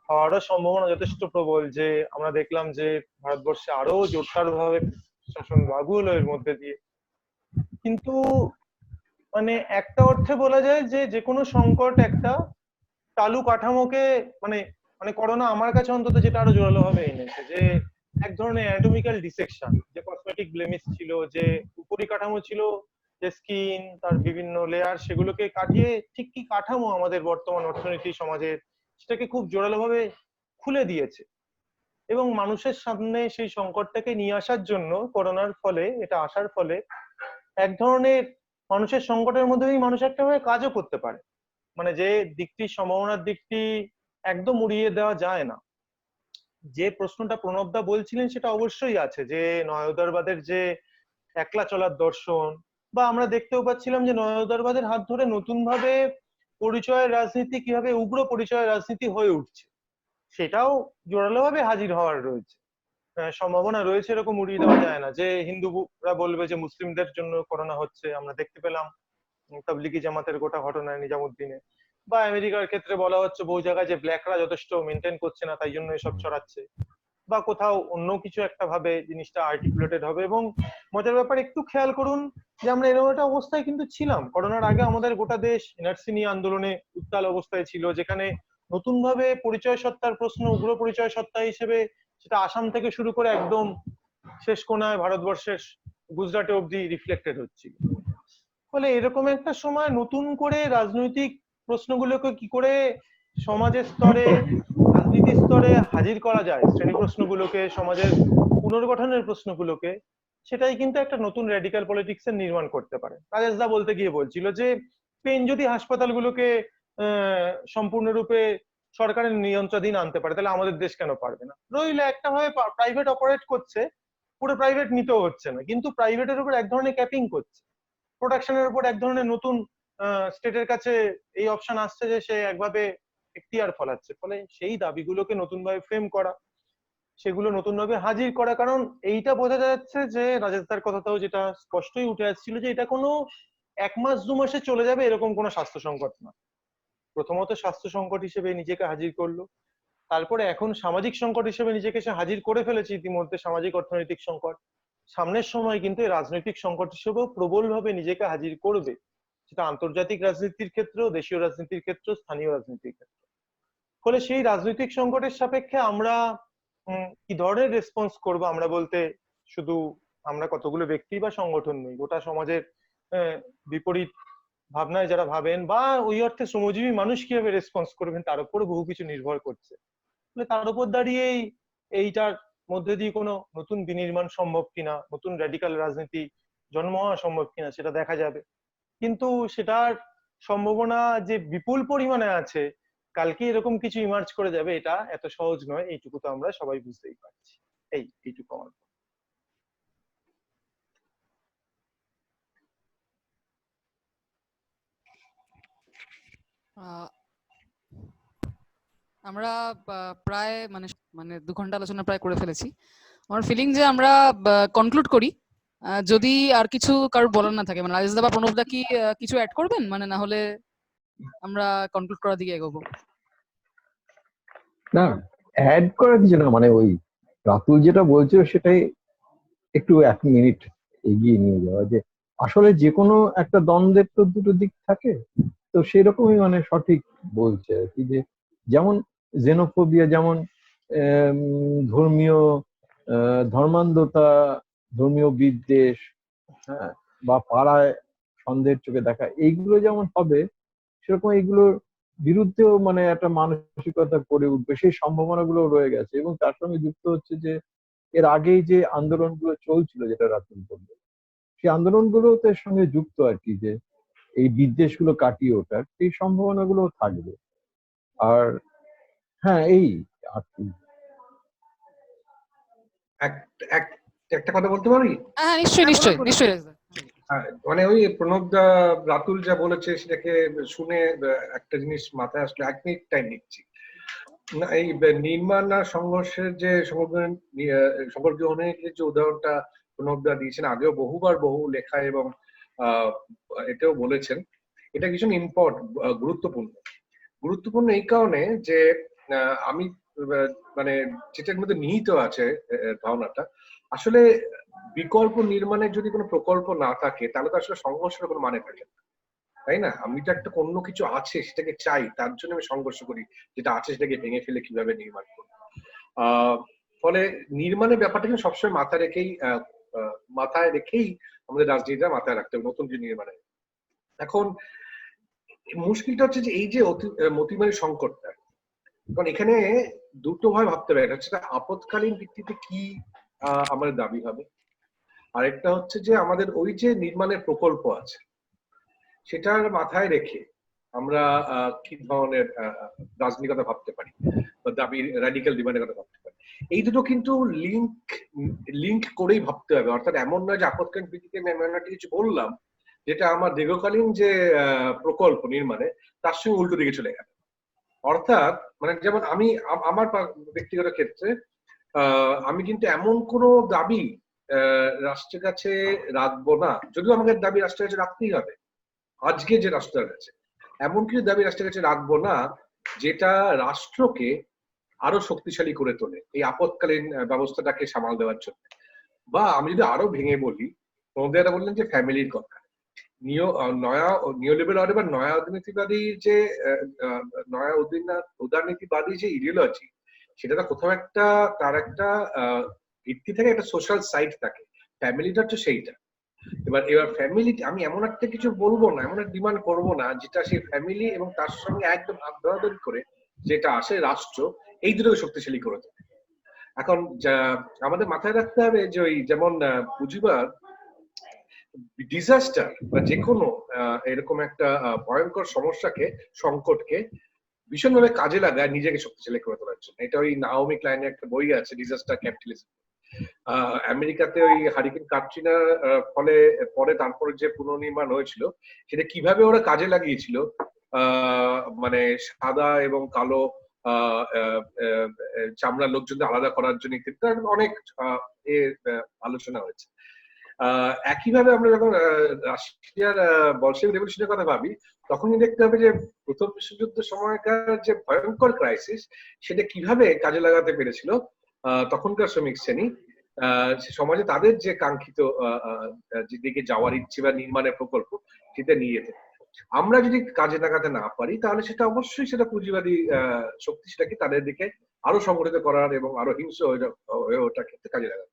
হওয়ারও সম্ভাবনা যথেষ্ট প্রবল। যে আমরা দেখলাম যে ভারতবর্ষে আরো জোরদার ভাবে শাসন লাগু হলো এর মধ্যে দিয়ে। কিন্তু মানে একটা অর্থে বলা যায় যে যে কোনো সংকট একটা চালু কাঠামোকে মানে মানে করোনা আমার কাছে অন্তত যেটা আরো জোরালো ভাবে এনেছে, যে এক ধরনের অ্যানাটমিক্যাল ডিসেকশন। যে কসমেটিক ব্লেমিশ ছিল, যে উপরিকাঠামো ছিল, যে স্কিন তার বিভিন্ন লেয়ার, সেগুলোকে কাটিয়ে ঠিক কি কাঠামো আমাদের বর্তমান অর্থনীতি সমাজের, সেটাকে খুব জোরালো ভাবে খুলে দিয়েছে। এবং মানুষের সামনে সেই সংকটটাকে নিয়ে আসার জন্য করোনার ফলে, এটা আসার ফলে এক ধরনের মানুষের সংকটের মধ্যে দিয়ে মানুষ একটা ভাবে কাজও করতে পারে। মানে যে দিকটি, সম্ভাবনার দিকটি একদম উড়িয়ে দেওয়া যায় না। যে প্রশ্নটা প্রণবদা বলছিলেন সেটা অবশ্যই আছে, যে নয়োদারবাদের যে একলা চলার দর্শন, বা আমরা দেখতেও পাচ্ছিলাম যে নয়োদারবাদের হাত ধরে নতুন ভাবে পরিচয়ের রাজনীতি কিভাবে উগ্র পরিচয়ের রাজনীতি হয়ে উঠছে, সেটাও জোরালো ভাবে হাজির হওয়ার রয়েছে। সম্ভাবনা রয়েছে, এরকম উড়িয়ে দেওয়া যায় না। যে হিন্দুরা বলবে যে মুসলিমদের জন্য করোনা হচ্ছে, আমরা দেখতে পেলাম তাবলিগি জামাতের গোটা ঘটনায় নিজামুদ্দিনে। বা আমেরিকার ক্ষেত্রে বলা হচ্ছে বহু জায়গায় যে ব্ল্যাকরা যথেষ্ট মেনটেন করছে না, তাই জন্য এসব ছড়াচ্ছে। বা কোথাও অন্য কিছু একটা ভাবে জিনিসটা আর্টিকুলেটেড হবে। এবং মজার ব্যাপার একটু খেয়াল করুন যে আমরা এরকম একটা অবস্থায় কিন্তু ছিলাম করোনার আগে। আমাদের গোটা দেশ এনআরসি নিয়ে আন্দোলনে উত্তাল অবস্থায় ছিল, যেখানে নতুন ভাবে পরিচয় সত্তার প্রশ্ন, উগ্র পরিচয় সত্তা হিসেবে, সেটা আসাম থেকে শুরু করে একদম শেষ কোনায় ভারতবর্ষের গুজরাটে অব্দি রিফ্লেক্টেড হচ্ছিল। ফলে এরকম একটা সময় নতুন করে রাজনৈতিক প্রশ্নগুলোকে কি করে সমাজের স্তরে, রাজনীতির স্তরে হাজির করা যায়, শ্রেণী প্রশ্নগুলোকে, সমাজের পুনর্গঠনের প্রশ্নগুলোকে, সেটাই কিন্তু একটা নতুন র্যাডিক্যাল পলিটিক্স এর নির্মাণ করতে পারে। রাজেশ দা বলতে গিয়ে বলছিল যে স্পেন যদি হাসপাতালগুলোকে সম্পূর্ণরূপে সরকারের নিয়ন্ত্রণাধীন আনতে পারে, তাহলে আমাদের দেশ কেন পারবে না? রইলে একটা ভাবে প্রাইভেট অপারেট করছে, পুরো প্রাইভেট নিতেও হচ্ছে না, কিন্তু প্রাইভেটের উপর এক ধরনের ক্যাপিং করছে, প্রোডাকশনের উপর এক ধরনের নতুন স্টেটের কাছে এই অপশন আসছে যে সে একভাবে এখতিয়ার ফলাচ্ছে। ফলে সেই দাবিগুলোকে নতুন ভাবে ফ্রেম করা, সেগুলো নতুন ভাবে হাজির করা। কারণ এইটা বোঝা যাচ্ছে যে রাজেশদার কথাটাও যেটা স্পষ্টই উঠে আসছিল, যে এটা কোনো 1 মাস 2 মাসে চলে যাবে এরকম কোনো স্বাস্থ্য সংকট না। প্রথমত স্বাস্থ্য সংকট হিসেবে নিজেকে হাজির করলো, তারপরে এখন সামাজিক সংকট হিসেবে নিজেকে সে হাজির করে ফেলেছে ইতিমধ্যে, সামাজিক অর্থনৈতিক সংকট। সামনের সময় কিন্তু এই রাজনৈতিক সংকট হিসেবেও প্রবলভাবে নিজেকে হাজির করবে, সেটা আন্তর্জাতিক রাজনীতির ক্ষেত্রেও, দেশীয় রাজনীতির ক্ষেত্রেও, স্থানীয় রাজনীতির ক্ষেত্রে। ফলে সেই রাজনৈতিক সংকটের সাপেক্ষে আমরা কি ধরনের রেসপন্স করব, আমরা বলতে শুধু আমরা কতগুলো ব্যক্তি বা সংগঠন নই, গোটা সমাজের বিপরীত ভাবনায় যারা ভাবেন, বা ওই অর্থে শ্রমজীবী মানুষ কিভাবে রেসপন্স করবেন, তার উপরে বহু কিছু নির্ভর করছে। তার উপর দাঁড়িয়েই এইটার মধ্যে দিয়ে কোনো নতুন বিনির্মাণ সম্ভব কিনা, নতুন র্যাডিক্যাল রাজনীতি জন্ম হওয়া সম্ভব কিনা, সেটা দেখা যাবে। কিন্তু সেটার সম্ভাবনা যে বিপুল পরিমাণে আছে, কালকে এরকম কিছু ইমার্জ করে যাবে, এটা এত সহজ নয়, এইটুকু তো আমরা সবাই বুঝতেই পারছি। এইটুকু আমার। আহ, আমরা প্রায় মানে মানে 2 ঘন্টা আলোচনা প্রায় করে ফেলেছি। আমার ফিলিং যে আমরা কনক্লুড করি, যদি আর কিছু কারোর বলার না থাকে। মানে রাজেশ দা বা প্রণব দা কি কিছু অ্যাড করবেন? মানে না হলে আমরা কনক্লুড করার দিকে এগোবো। না, অ্যাড করা কিছু না, মানে ওই রাতুল যেটা বলছিল সেটাই একটু 1 মিনিট এগিয়ে নিয়ে যাওয়া, যে আসলে যে কোনো একটা দ্বন্দ্বের তো দুটো দিক থাকে। তো সেরকমই মানে সঠিক বলছে আর কি, যে যেমন জেনোফোবিয়া, যেমন ধর্মীয় ধর্মান্ধতা, ধর্মীয় বিদ্বেষ, হ্যাঁ, বা পাড়ায় সন্দেহের চোখে দেখা, এইগুলো যেমন হবে, সেরকম এইগুলোর বিরুদ্ধেও মানে একটা মানসিকতা গড়ে উঠবে, সেই সম্ভাবনাগুলো রয়ে গেছে। এবং তার সঙ্গে যুক্ত হচ্ছে যে এর আগেই যে আন্দোলনগুলো চলছিল, যেটা রাতুল বলল, সেই আন্দোলনগুলোতে সঙ্গে যুক্ত আর কি, যে এই বিদ্বেষগুলো কাটিয়ে ওঠার এই সম্ভাবনাগুলো থাকবে। আর হ্যাঁ, এই আর কি। একটা কথা বলতে পারি? হ্যাঁ, নিশ্চয়ই নিশ্চয়ই নিশ্চয়ই রাজেশ দা। মানে ওই প্রণব দা রাতুল যা বলেছে সেটাকে শুনে একটা জিনিস মাথায় আসলে 1 মিনিট টাইম নিচ্ছি। না, এই নির্মাণ আর সংঘর্ষের যে সংকট গ্রহণের যে উদাহরণটা প্রণব দা দিয়েছেন, আগেও বহুবার বহু লেখায় এবং এটাও বলেছেন, এটা ভীষণ গুরুত্বপূর্ণ। গুরুত্বপূর্ণ এই কারণে যে আমি মানে যেটার মধ্যে নিহিত আছে ধারণাটা, আসলে বিকল্প নির্মাণের যদি কোনো প্রকল্প না থাকে তাহলে তো আসলে সংঘর্ষের কোনো মানে থাকে না, তাই না? আমি তো একটা অন্য কিছু আছে সেটাকে চাই, তার জন্য আমি সংঘর্ষ করি, যেটা আছে সেটাকে ভেঙে ফেলে কিভাবে নির্মাণ করবো। ফলে নির্মাণের ব্যাপারটা কিন্তু সবসময় মাথায় রেখেই আমাদের রাজনীতিটা মাথায় রাখতে হবে নতুন কিছু নির্মাণে। এখন মুশকিলটা হচ্ছে যে এই যে মতিমারি সংকটটা, কারণ এখানে দুটো ভাবে ভাবতে হবে। একটা হচ্ছে আপদকালীন ভিত্তিতে কি আমাদের দাবি হবে, আরেকটা হচ্ছে যে আমাদের ওই যে নির্মাণের প্রকল্প আছে সেটার মাথায় রেখে আমরা কি ধরনের রাজনীতির কথা ভাবতে পারি বা দাবি র্যাডিক্যাল ডিমান্ডের কথা ভাবতে পারি। এই দুটো কিন্তু লিঙ্ক করেই ভাবতে হবে। অর্থাৎ এমন নয় যে আপদকালীন ভিত্তিতে আমি এমন একটা কিছু বললাম যেটা আমার দীর্ঘকালীন যে প্রকল্প নির্মাণে তার সঙ্গে উল্টো দিকে চলে গেল। অর্থাৎ মানে যেমন আমি আমার ব্যক্তিগত ক্ষেত্রে আমি কিন্তু এমন কোনো দাবি রাষ্ট্রের কাছে রাখবো না, যদিও আমাকে দাবি রাষ্ট্রের কাছে রাখতেই হবে, আজকে যে রাষ্ট্রের কাছে এমন কিছু দাবি রাষ্ট্রের কাছে রাখবো না যেটা রাষ্ট্রকে আরো শক্তিশালী করে তোলে এই আপদকালীন ব্যবস্থাটাকে সামাল দেওয়ার জন্য। বা আমি যদি আরো ভেঙে বলি, তোমাদের বললেন যে ফ্যামিলির কথা, নিওলিবেরাল বা নয়া উদারনীতিবাদী যে উদারনীতিবাদী যে ইডিওলজি, সেটা তো কোথাও একটা তার একটা ভিত্তি থাকে, একটা সোশ্যাল সাইড থাকে। ফ্যামিলিটা হচ্ছে সেইটা। এবার ফ্যামিলি আমি এমন একটা কিছু বলবো না, এমন একটা ডিমান্ড করবো না যেটা সেই ফ্যামিলি এবং তার সঙ্গে একদম হাত ধরাধরি করে যেটা আসে রাষ্ট্র, এই দুটোকে শক্তিশালী করে তোলে। এখন আমাদের মাথায় রাখতে হবে যে ওই যেমন পুঁজিবাদ ডিজাস্টার বা যে কোনো এরকম একটা ভয়ঙ্কর সমস্যাকে, সংকটকে ভীষণভাবে কাজে লাগায় নিজেকে শক্তিশালী করে তোলার জন্য। এটা ওই নাওমি ক্লাইনের একটা বই আছে, ডিজাস্টার ক্যাপিটালিজম। আমেরিকাতে ওই হারিকেন কাটরিনার ফলে পরে তারপরে যে পুনর্নির্মাণ হয়েছিল সেটা কিভাবে ওরা কাজে লাগিয়েছিল, মানে সাদা এবং কালো চামড়ার লোকজনদের আলাদা করার জন্য অনেক আলোচনা হয়েছে। একইভাবে আমরা যখন রাশিয়ার বলশেভিক রেভলিউশনের কথা ভাবি, তখনই দেখতে হবে যে প্রথম বিশ্বযুদ্ধের সময়কার যে ভয়ঙ্কর ক্রাইসিস সেটা কিভাবে কাজে লাগাতে পেরেছিল তখনকার শ্রমিক শ্রেণী সমাজে তাদের যে কাঙ্ক্ষিত দিকে যাওয়ার ইচ্ছে বা নির্মাণের প্রকল্প সেটা নিয়ে যেতে। আমরা যদি কাজে লাগাতে না পারি তাহলে সেটা অবশ্যই সেটা পুঁজিবাদী শক্তি সেটাকে তাদের দিকে আরো সংগঠিত করার এবং আরো হিংস্র হয়ে ওঠার ক্ষেত্রে কাজে লাগাতে।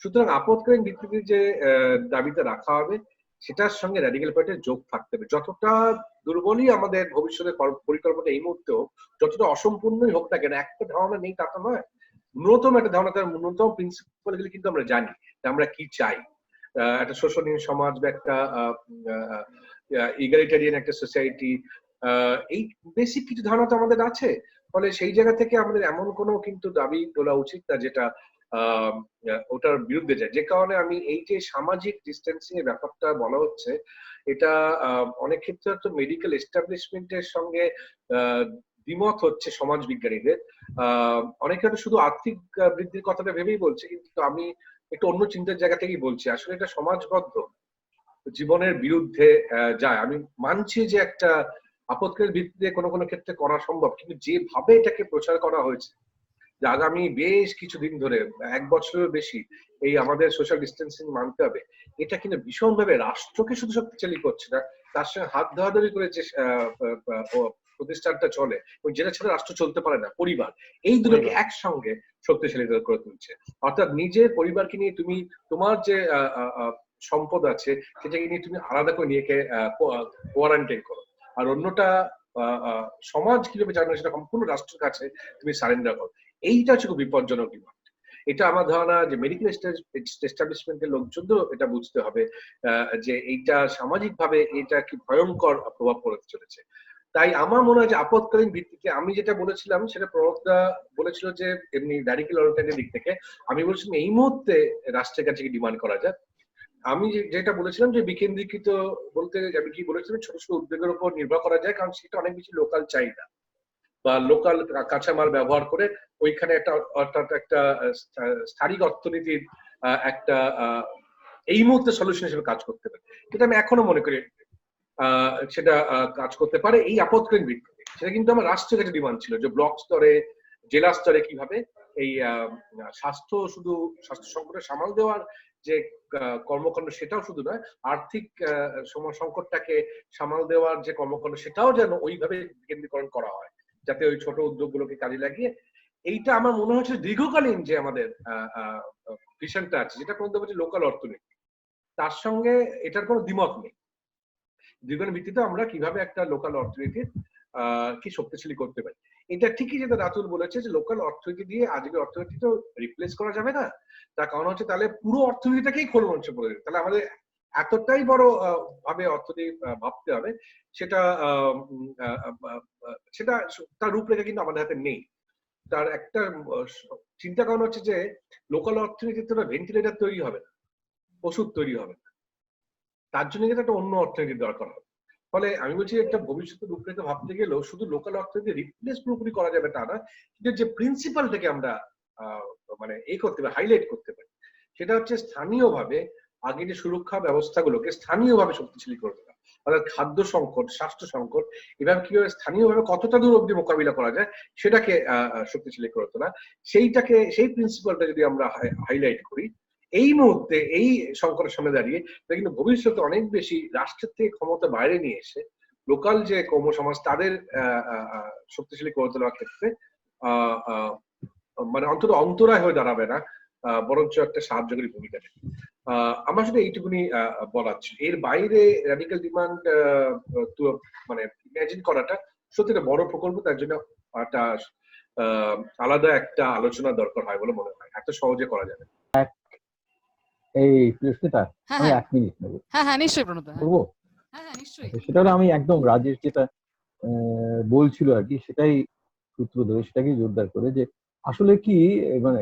সুতরাং আপদকালীন ভিত্তিতে যে দাবিটা রাখা হবে সেটার সঙ্গে র্যাডিক্যাল পার্টির যোগ থাকতে হবে। যতটা দুর্বলই আমাদের ভবিষ্যতের পরিকল্পনা এই মুহূর্তেও, যতটা অসম্পূর্ণই হোক না কেন, একটা ধারণা নেই তা তো নয়, ন্যূনতম একটা ধারণা, তার ন্যূনতম প্রিন্সিপাল গুলি কিন্তু আমরা জানি যে আমরা কি চাই। একটা শোষণহীন সমাজ বা একটা ইগালিটারিয়ান একটা সোসাইটি, এই বেসিক কিছু ধারণা তো আমাদের আছে। ফলে সেই জায়গা থেকে আমাদের এমন কোনো কিন্তু দাবি তোলা উচিত না যেটা ওটার বিরুদ্ধে যায়। যে কারণে আমি এই যে সামাজিক ডিস্টেন্সিং এর ব্যাপারটা বলা হচ্ছে, এটা অনেক ক্ষেত্রে হয়তো মেডিকেল এস্টাবলিশমেন্টের সঙ্গে দ্বিমত হচ্ছে সমাজ বিজ্ঞানীদের। অনেকে হয়তো শুধু আর্থিক বৃদ্ধির কথাটা ভেবেই বলছে, কিন্তু আমি একটু অন্য চিন্তার জায়গা থেকেই বলছি। আসলে এটা সমাজবদ্ধ জীবনের বিরুদ্ধে যায়। আমি মানছি যে একটা আপদকালীন ভিত্তিতে কোনো কোনো ক্ষেত্রে করা সম্ভব, কিন্তু যেভাবে এটাকে প্রচার করা হয়েছে যে আগামী বেশ কিছুদিন ধরে, 1 বছরের বেশি এই আমাদের সোশ্যাল ডিস্টেন্সিং মানতে হবে, এটা কিন্তু ভীষণভাবে রাষ্ট্রকে শুধু শক্তিশালী করছে না, তার সঙ্গে হাত ধরাধরি করে যে প্রতিষ্ঠানটা চলে ওই যেটা ছাড়া রাষ্ট্র চলতে পারে না, পরিবার, এই দুটোকে একসঙ্গে শক্তিশালী করে তুলছে। অর্থাৎ নিজের পরিবারকে নিয়ে তুমি তোমার যে সম্পদ আছে সেটাকে নিয়ে তুমি আলাদা করে নিয়ে কোয়ারেন্টাইন করো, আর অন্যটা সমাজ কিভাবে জানো সেটা সম্পূর্ণ রাষ্ট্রের কাছে তুমি সারেন্ডার করো। এইটা হচ্ছে খুব বিপজ্জনক ডিমান্ড। এটা আমার ধারণা যে মেডিকেল এস্টাবলিশমেন্টের লোকজনও এটা বুঝতে হবে যে এইটা সামাজিক ভাবে এটা কি ভয়ঙ্কর প্রভাব পড়তে চলেছে। তাই আমার মনে হয় যে আপদকালীন ভিত্তিতে আমি যেটা বলেছিলাম সেটা প্রবক্তা বলেছিল যে এমনি র্যাডিক্যাল অল্টারনেটিভ দিক থেকে, আমি বলছিলাম এই মুহূর্তে রাষ্ট্রের কাছে কি ডিমান্ড করা যায়। আমি যেটা বলেছিলাম যে বিকেন্দ্রীকৃত বলতে আমি কি বলেছিলাম, ছোট ছোট উদ্যোগের উপর নির্ভর করা যায়, কারণ সেটা অনেক বেশি লোকাল চাহিদা বা লোকাল কাঁচামাল ব্যবহার করে ওইখানে অর্থাৎ একটা স্থায়ী অর্থনীতির একটা এই মুহূর্তে সলিউশন হিসেবে কাজ করতে পারে। এটা আমি এখনো মনে করি সেটা কাজ করতে পারে এই আপদকালীন ভিত্তিতে। সেটা কিন্তু আমার রাষ্ট্রের কাছে ডিমান্ড ছিল যে ব্লক স্তরে, জেলা স্তরে কিভাবে এই স্বাস্থ্য সংকটে সামাল দেওয়ার যে কর্মকাণ্ড সেটাও শুধু নয়, আর্থিক সংকটটাকে সামাল দেওয়ার যে কর্মকাণ্ড সেটাও যেন ওইভাবে কেন্দ্রীকরণ করা হয়, যাতে ওই ছোট উদ্যোগগুলোকে কাজে লাগিয়ে এইটা আমার মনে হচ্ছে দীর্ঘকালীন যে আমাদের ভিশনটা আছে, যেটা বলতে পারছি লোকাল অর্থনীতি, তার সঙ্গে এটার কোনো দ্বিমত নেই। দীর্ঘকালীন ভিত্তিতে আমরা কিভাবে একটা লোকাল অর্থনীতির কি শক্তিশালী করতে পারি। এটা ঠিকই যেটা রাতুল বলেছে যে লোকাল অর্থনীতি দিয়ে আজকের অর্থনীতি তো রিপ্লেস করা যাবে না, তার কারণ হচ্ছে তাহলে পুরো অর্থনীতিটাকেই খোল মঞ্চে পড়ে যাবে, তাহলে আমাদের এতটাই বড় ভাবে অর্থনীতি ভাবতে হবে, সেটা সেটা তার রূপরেখা কিন্তু আমাদের হাতে নেই। তার একটা চিন্তা কারণ হচ্ছে যে লোকাল অর্থনীতিতে ভেন্টিলেটর তৈরি হবে না, ওষুধ তৈরি হবে না, তার জন্য কিন্তু একটা অন্য অর্থনীতির দরকার হবে। ফলে আমি বলছি একটা ভবিষ্যতের রূপরেখা ভাবতে গেলেও শুধু লোকাল অর্থনীতি রিপ্লেস পুরোপুরি করা যাবে তা না, কিন্তু যে প্রিন্সিপালটাকে আমরা মানে করতে পারি, হাইলাইট করতে পারি, সেটা হচ্ছে স্থানীয়ভাবে আগে যে সুরক্ষা ব্যবস্থাগুলোকে স্থানীয়ভাবে শক্তিশালী করে তোলা, অর্থাৎ খাদ্য সংকট, স্বাস্থ্য সংকট, এভাবে কিভাবে স্থানীয়ভাবে কতটা দূর অব্দি মোকাবিলা করা যায় সেটাকে শক্তিশালী করে তোলা, সেই প্রিন্সিপালটা যদি আমরা হাইলাইট করি এই মুহূর্তে এই সংকটের সামনে দাঁড়িয়ে, কিন্তু ভবিষ্যতে অনেক বেশি রাষ্ট্রের থেকে ক্ষমতা বাইরে নিয়ে এসে লোকাল যে কর্মসমাজ তাদের শক্তিশালী করে তোলার ক্ষেত্রে মানে অন্তত অন্তরায় হয়ে দাঁড়াবে না, বরঞ্চ একটা সাহায্যকারী ভূমিকা নেবে। আমার শুধু এইটুকুনি বলার ছিল, এর বাইরে র্যাডিক্যাল ডিমান্ড মানে ইমাজিন করাটা সত্যি একটা বড় প্রকল্প, তার জন্য একটা আলাদা একটা আলোচনা দরকার হয় বলে মনে হয়, এত সহজে করা যাবে। এই প্রশ্নটা হ্যাঁ আমি হ্যাঁ 1 মিনিট নেবো, হ্যাঁ হ্যাঁ নিশ্চয়ই প্রণতা, করবো। হ্যাঁ হ্যাঁ নিশ্চয়ই। সেটা হলো আমি একদম রাজেশ যেটা বলছিল আর কি, সেটাই সূত্র ধরে সেটাকেই জোরদার করে যে আসলে কি মানে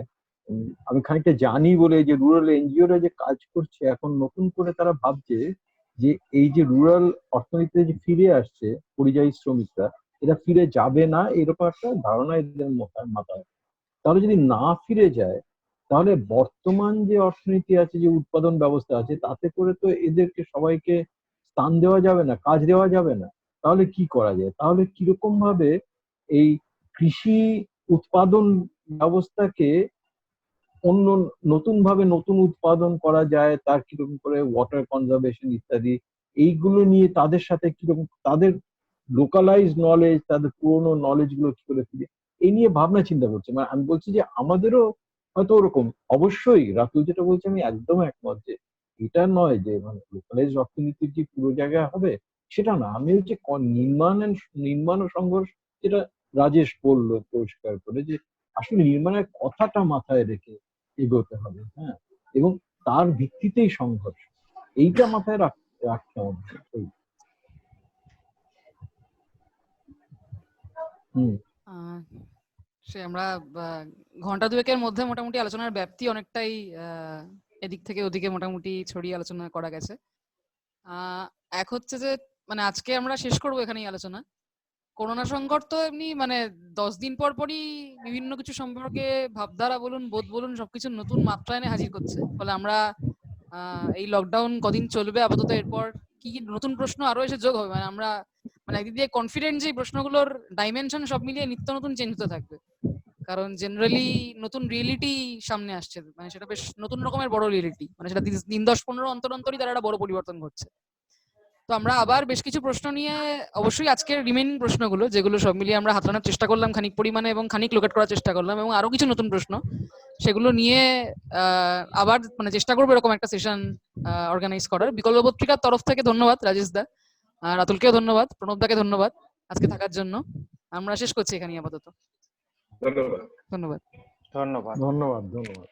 আমি খানিকটা জানি বলে যে রুরাল এনজিওরা যে কাজ করছে এখন নতুন করে তারা ভাবছে যে এই যে রুরাল অর্থনীতিতে যে ফিরে আসছে পরিযায়ী শ্রমিকরা, এরা ফিরে যাবে না এরকম একটা ধারণা এদের মাথায়। তাহলে যদি না ফিরে যায় তাহলে বর্তমান যে অর্থনীতি আছে, যে উৎপাদন ব্যবস্থা আছে, তাতে করে তো এদেরকে সবাইকে স্থান দেওয়া যাবে না, কাজ দেওয়া যাবে না। তাহলে কি করা যায়? তাহলে কিরকম ভাবে এই কৃষি উৎপাদন ব্যবস্থাকে অন্য নতুন ভাবে নতুন উৎপাদন করা যায়, তার কিরকম করে ওয়াটার কনজারভেশন ইত্যাদি, এইগুলো নিয়ে তাদের সাথে কিরকম তাদের লোকালাইজ নলেজ, তাদের পুরোনো নলেজ গুলো কি করে ফিরে, এই নিয়ে ভাবনা চিন্তা করছে। মানে আমি বলছি যে আমাদেরও হয়তো ওরকম, অবশ্যই রাতুল যেটা বলছে আমি একদম একমত যে এটা নয় যে মানে লোকালাইজ অর্থনীতির যে পুরো জায়গায় হবে সেটা না। আমি হচ্ছে নির্মাণ ও সংঘর্ষ, যেটা রাজেশ বললো পরিষ্কার করে, যে আসলে নির্মাণের কথাটা মাথায় রেখে এগোতে হবে, হ্যাঁ, এবং তার ভিত্তিতেই সংঘর্ষ, এইটা মাথায় রাখতে হবে। সে আমরা ঘন্টা দুয়েকের মধ্যে মোটামুটি আলোচনার ব্যাপ্তি অনেকটাই এদিক থেকে ওদিকে মোটামুটি ছড়িয়ে আলোচনা করা গেছে। এক হচ্ছে যে মানে আজকে আমরা শেষ করবো এখানেই আলোচনা। করোনা সংকট তো এমনি মানে 10 দিন পর পরই বিভিন্ন কিছু সম্পর্কে ভাবধারা বলুন, বোধ বলুন, সবকিছু নতুন মাত্রা এনে হাজির করছে। ফলে আমরা এই লকডাউন কদিন চলবে আপাতত, এরপর কি কি নতুন প্রশ্ন আরো এসে যোগ হবে, মানে আমরা মানে একদিক দিয়ে কনফিডেন্ট যে প্রশ্নগুলোর ডাইমেনশন সব মিলিয়ে নিত্য নতুন চেঞ্জ হতে থাকবে, কারণ জেনারেলি নতুন রিয়েলিটি সামনে আসছে, মানে সেটা বেশ নতুন রকমের বড় রিয়েলিটি, মানে সেটা দিন 10-15 অন্তর অন্তরই তার একটা বড় পরিবর্তন ঘটছে। তো আমরা আবার বেশ কিছু প্রশ্ন নিয়ে, অবশ্যই আজকের রিমেইনিং প্রশ্নগুলো যেগুলো সব মিলিয়ে আমরা হাতড়ানোর চেষ্টা করলাম খানিক পরিমাণে এবং খানিক লোকেট করার চেষ্টা করলাম, এবং আরো কিছু নতুন প্রশ্ন সেগুলো নিয়ে আবার মানে চেষ্টা করবো এরকম একটা সেশন অর্গানাইজ করার। বিকল্প পত্রিকার তরফ থেকে ধন্যবাদ রাজেশ দা, রাতুলকেও ধন্যবাদ, প্রণব দাকে ধন্যবাদ আজকে থাকার জন্য। আমরা শেষ করছি এখানে আপাতত। ধন্যবাদ। ধন্যবাদ ধন্যবাদ। ধন্যবাদ।